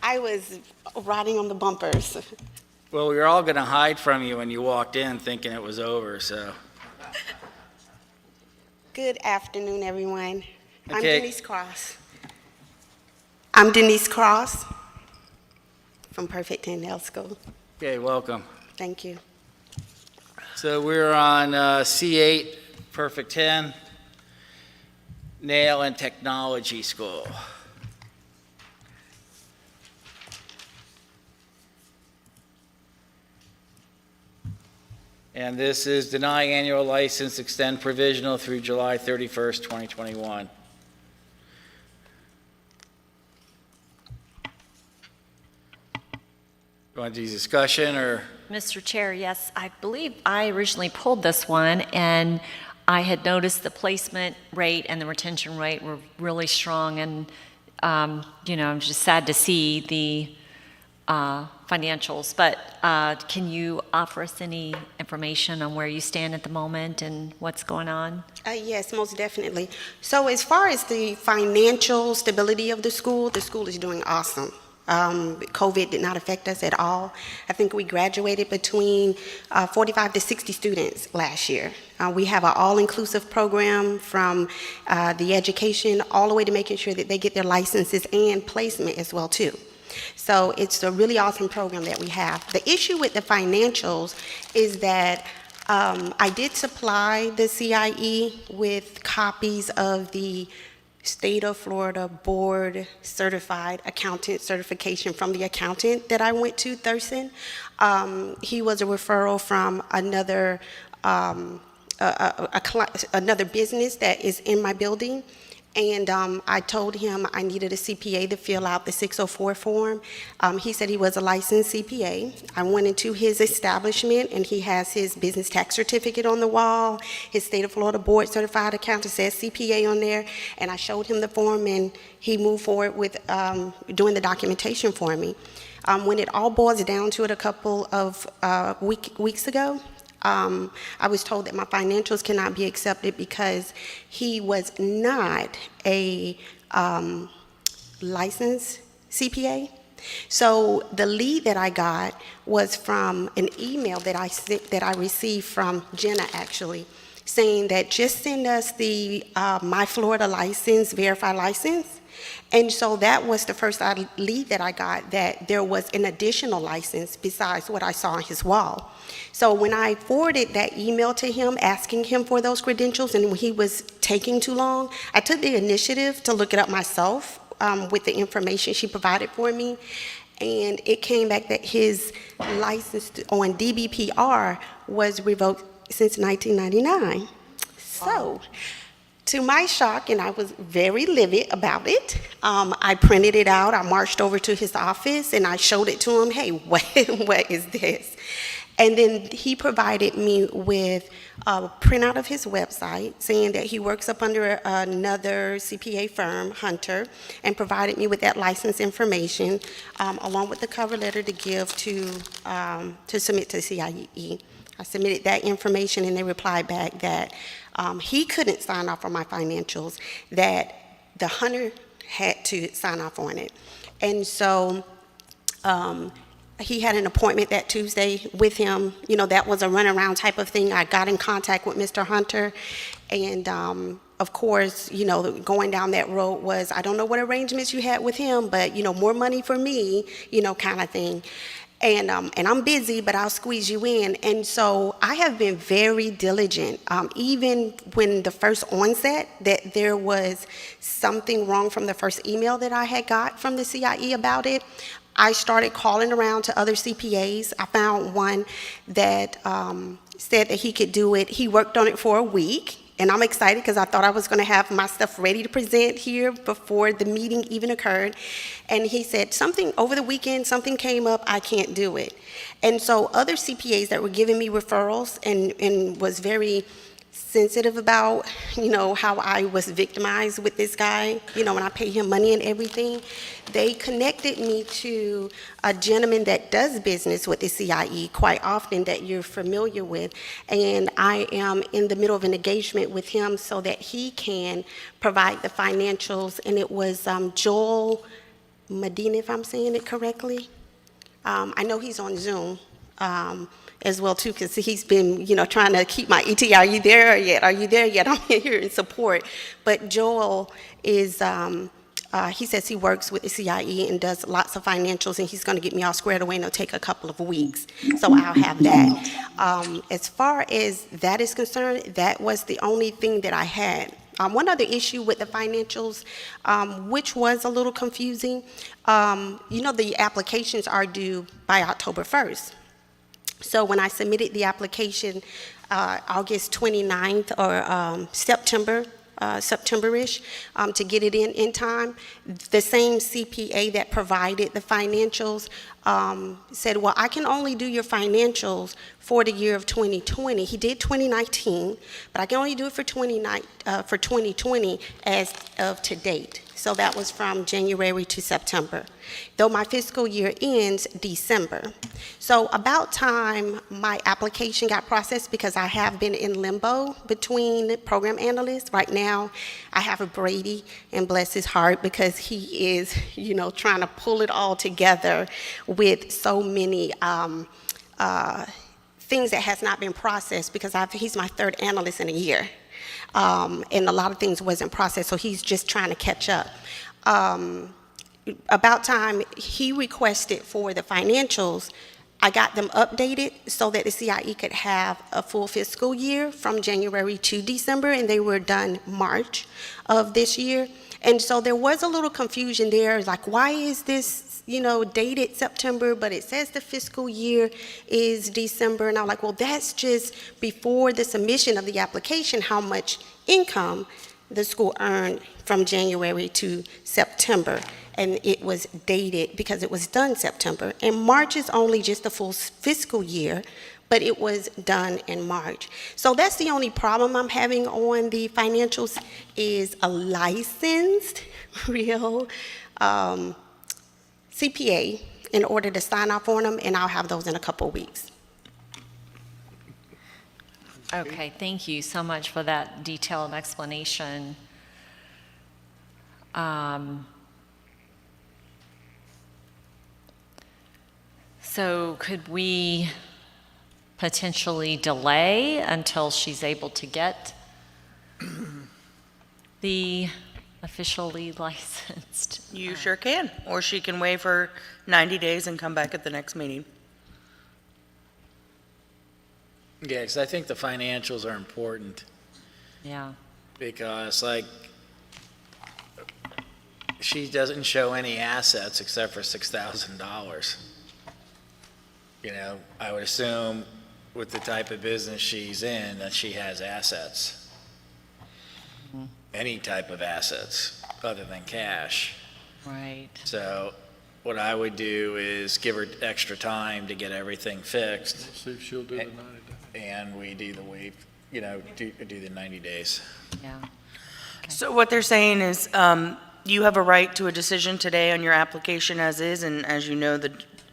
I was riding on the bumpers. Well, we were all going to hide from you when you walked in thinking it was over, so. Good afternoon, everyone. I'm Okay. Denise Cross. I'm Denise Cross from Perfect 10 Nail School. Okay, welcome. Thank you. So we're on C8, Perfect 10, Nail and Technology School. And this is deny annual license, extend provisional through July 31st, 2021. You want to do discussion or? Mr. Chair, yes, I believe I originally pulled this one, and I had noticed the placement rate and the retention rate were really strong, and, you know, I'm just sad to see the financials, but can you offer us any information on where you stand at the moment and what's going on? Yes, most definitely. So as far as the financial stability of the school is doing awesome. COVID did not affect us at all. I think we graduated between 45 to 60 students last year. We have an all-inclusive program from the education all the way to making sure that they get their licenses and placement as well too. So it's a really awesome program that we have. The issue with the financials is that I did supply the CIE with copies of the State of Florida Board Certified Accountant certification from the accountant that I went to, Thurston. He was a referral from another another business that is in my building. And I told him I needed a CPA to fill out the 604 form. He said he was a licensed CPA. I went into his establishment, and he has his business tax certificate on the wall. His State of Florida Board Certified Accountant says CPA on there. And I showed him the form, and he moved forward with doing the documentation for me. When it all boils down to it a couple of weeks ago, I was told that my financials cannot be accepted because he was not a licensed CPA. So the lead that I got was from an email that I received from Jenna, actually, saying that just send us the My Florida license, verified license. And so that was the first lead that I got, that there was an additional license besides what I saw on his wall. So when I forwarded that email to him, asking him for those credentials, and when he was taking too long, I took the initiative to look it up myself with the information she provided for me. And it came back that his license on DBPR was revoked since 1999. So, to my shock, and I was very livid about it, I printed it out, I marched over to his office, and I showed it to him, hey, what is this? And then he provided me with a printout of his website saying that he works up under another CPA firm, Hunter, and provided me with that license information along with the cover letter to give to submit to CIE. I submitted that information, and they replied back that he couldn't sign off on my financials, that the Hunter had to sign off on it. And so he had an appointment that Tuesday with him. You know, that was a runaround type of thing. I got in contact with Mr. Hunter, and of course, you know, going down that road was, I don't know what arrangements you had with him, but, you know, more money for me, you know, kind of thing. And I'm busy, but I'll squeeze you in. And so I have been very diligent, even when the first onset that there was something wrong from the first email that I had got from the CIE about it. I started calling around to other CPAs. I found one that said that he could do it. He worked on it for a week. And I'm excited because I thought I was going to have my stuff ready to present here before the meeting even occurred. And he said, something over the weekend, something came up, I can't do it. And so other CPAs that were giving me referrals and was very sensitive about, how I was victimized with this guy, when I pay him money and everything. They connected me to a gentleman that does business with the CIE quite often that you're familiar with, and I am in the middle of an engagement with him so that he can provide the financials, and it was Joel Medina, if I'm saying it correctly. I know he's on Zoom as well too, because he's been, trying to keep my ET. Are you there yet? Are you there yet? I'm here in support. But Joel is, he says he works with the CIE and does lots of financials, and he's going to get me all squared away, and it'll take a couple of weeks. So I'll have that. As far as that is concerned, that was the only thing that I had. One other issue with the financials, which was a little confusing, the applications are due by October 1st. So when I submitted the application August 29th or September-ish to get it in time, the same CPA that provided the financials said, well, I can only do your financials for the year of 2020. He did 2019, but I can only do it for 2020 as of to date. So that was from January to September, though my fiscal year ends December. So about time my application got processed, because I have been in limbo between program analysts. Right now, I have a Brady, and bless his heart, because he is, trying to pull it all together with so many things that has not been processed, because he's my third analyst in a year. And a lot of things wasn't processed, so he's just trying to catch up. About time he requested for the financials, I got them updated so that the CIE could have a full fiscal year from January to December, and they were done March of this year. And so there was a little confusion there, like, why is this dated September, but it says the fiscal year is December? And I'm like, well, that's just before the submission of the application, how much income the school earned from January to September. And it was dated because it was done September. And March is only just a full fiscal year, but it was done in March. So that's the only problem I'm having on the financials, is a licensed, real CPA in order to sign off on them, and I'll have those in a couple of weeks. Okay, thank you so much for that detailed explanation. So could we potentially delay until she's able to get the officially licensed? You sure can, or she can waive her 90 days and come back at the next meeting. Yeah, because I think the financials are important, Yeah. because she doesn't show any assets except for $6,000. I would assume with the type of business she's in that she has assets. Any type of assets other than cash. Right. So what I would do is give her extra time to get everything fixed. See if she'll do the 90 days. And we do the waive, do the 90 days. Yeah. So what they're saying is, you have a right to a decision today on your application as is, and as you know,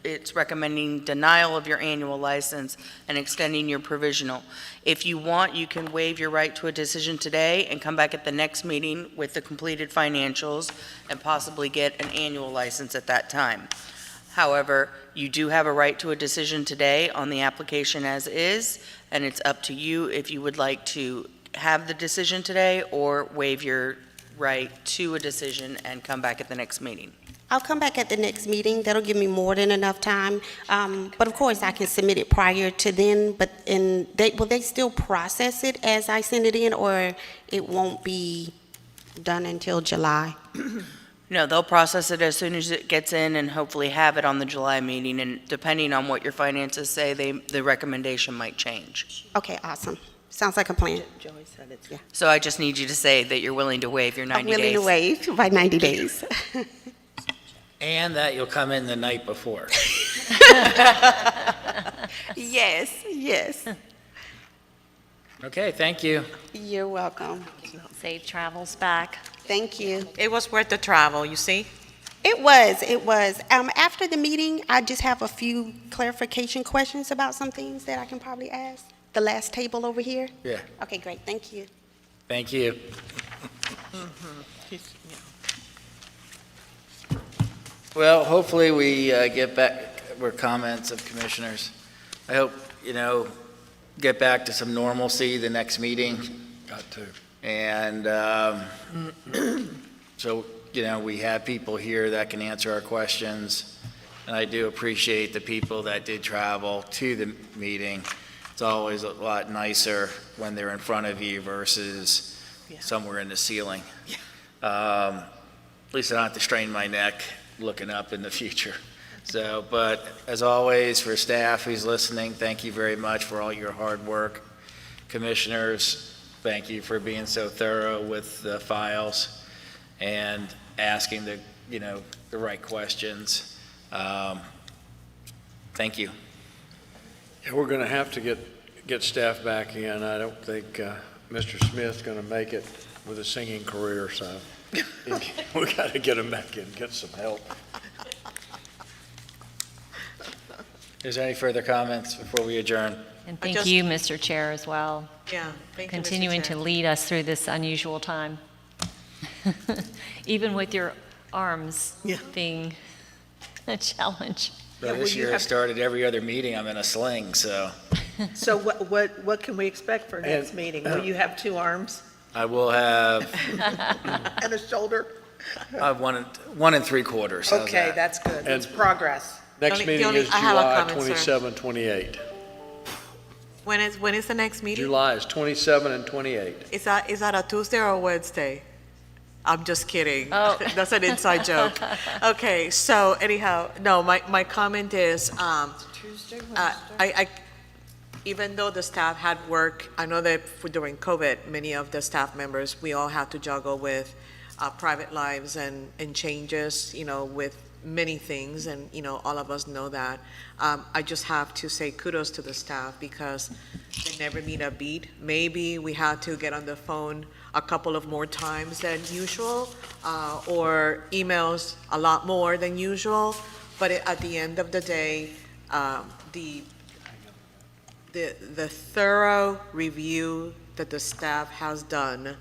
it's recommending denial of your annual license and extending your provisional. If you want, you can waive your right to a decision today and come back at the next meeting with the completed financials and possibly get an annual license at that time. However, you do have a right to a decision today on the application as is, and it's up to you if you would like to have the decision today or waive your right to a decision and come back at the next meeting. I'll come back at the next meeting. That'll give me more than enough time. But of course, I can submit it prior to then. But will they still process it as I send it in, or it won't be done until July? No, they'll process it as soon as it gets in and hopefully have it on the July meeting. And depending on what your finances say, the recommendation might change. Okay, awesome. Sounds like a plan. Joey said it. Yeah. So I just need you to say that you're willing to waive your 90 days. I'm willing to waive by 90 days. And that you'll come in the night before. Yes, yes. Okay, thank you. You're welcome. Safe travels back. Thank you. It was worth the travel, you see? It was. After the meeting, I just have a few clarification questions about some things that I can probably ask. The last table over here? Yeah, Okay, great, thank you. thank you. Well, hopefully we get back, we're comments of commissioners. I hope, get back to some normalcy the next meeting. Got to. And so, we have people here that can answer our questions. And I do appreciate the people that did travel to the meeting. It's always a lot nicer when they're in front of you versus somewhere in the ceiling. At least I don't have to strain my neck looking up in the future. So, but as always, for staff who's listening, thank you very much for all your hard work. Commissioners, thank you for being so thorough with the files and asking the right questions. Thank you. Yeah, we're going to have to get staff back in. I don't think Mr. Smith's going to make it with a singing career, so we got to get him back in, get some help. Is there any further comments before we adjourn? And thank you, Mr. Chair, as well. Yeah, thank you, Mr. Continuing Chair. to lead us through this unusual time. Even with your arms being a challenge. Well, this year I started every other meeting, I'm in a sling, so So what can we expect for next meeting? Will you have 2 arms I will have and a shoulder? one and 3/4. How's Okay, that? that's good. That's progress. Next The meeting only- is I have a July comment, sir. 27, 28. When is the next meeting? July is 27 and 28. Is that a Tuesday or a Wednesday? I'm just kidding. Oh. That's an inside joke. Okay, so anyhow, no, my comment is, even though the staff had work, I know that during COVID, many of the staff members, we all had to juggle with private lives and changes, with many things, and, all of us know that. I just have to say kudos to the staff because they never meet a beat. Maybe we had to get on the phone a couple of more times than usual, or emails a lot more than usual, but at the end of the day, the thorough review that the staff has done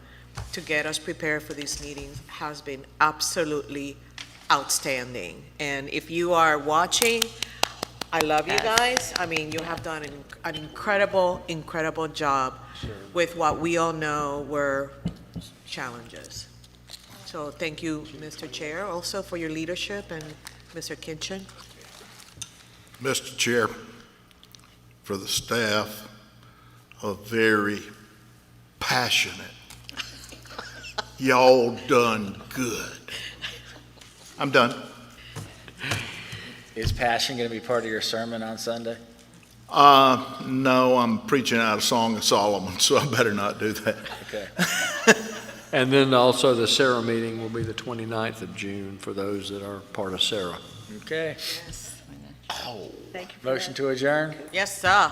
to get us prepared for these meetings has been absolutely outstanding. And if you are watching, I love you guys. I mean, you have done an incredible, incredible job with what we all know were challenges. So thank you, Mr. Chair, also for your leadership, and Mr. Kinchin. Mr. Chair, for the staff, are very passionate. Y'all done good. I'm done. Is passion going to be part of your sermon on Sunday? No, I'm preaching out of Song of Solomon, so I better not do that. Okay. And then also the Sarah meeting will be the 29th of June for those that are part of Sarah. Okay. Thank you. Motion to adjourn? Yes, sir.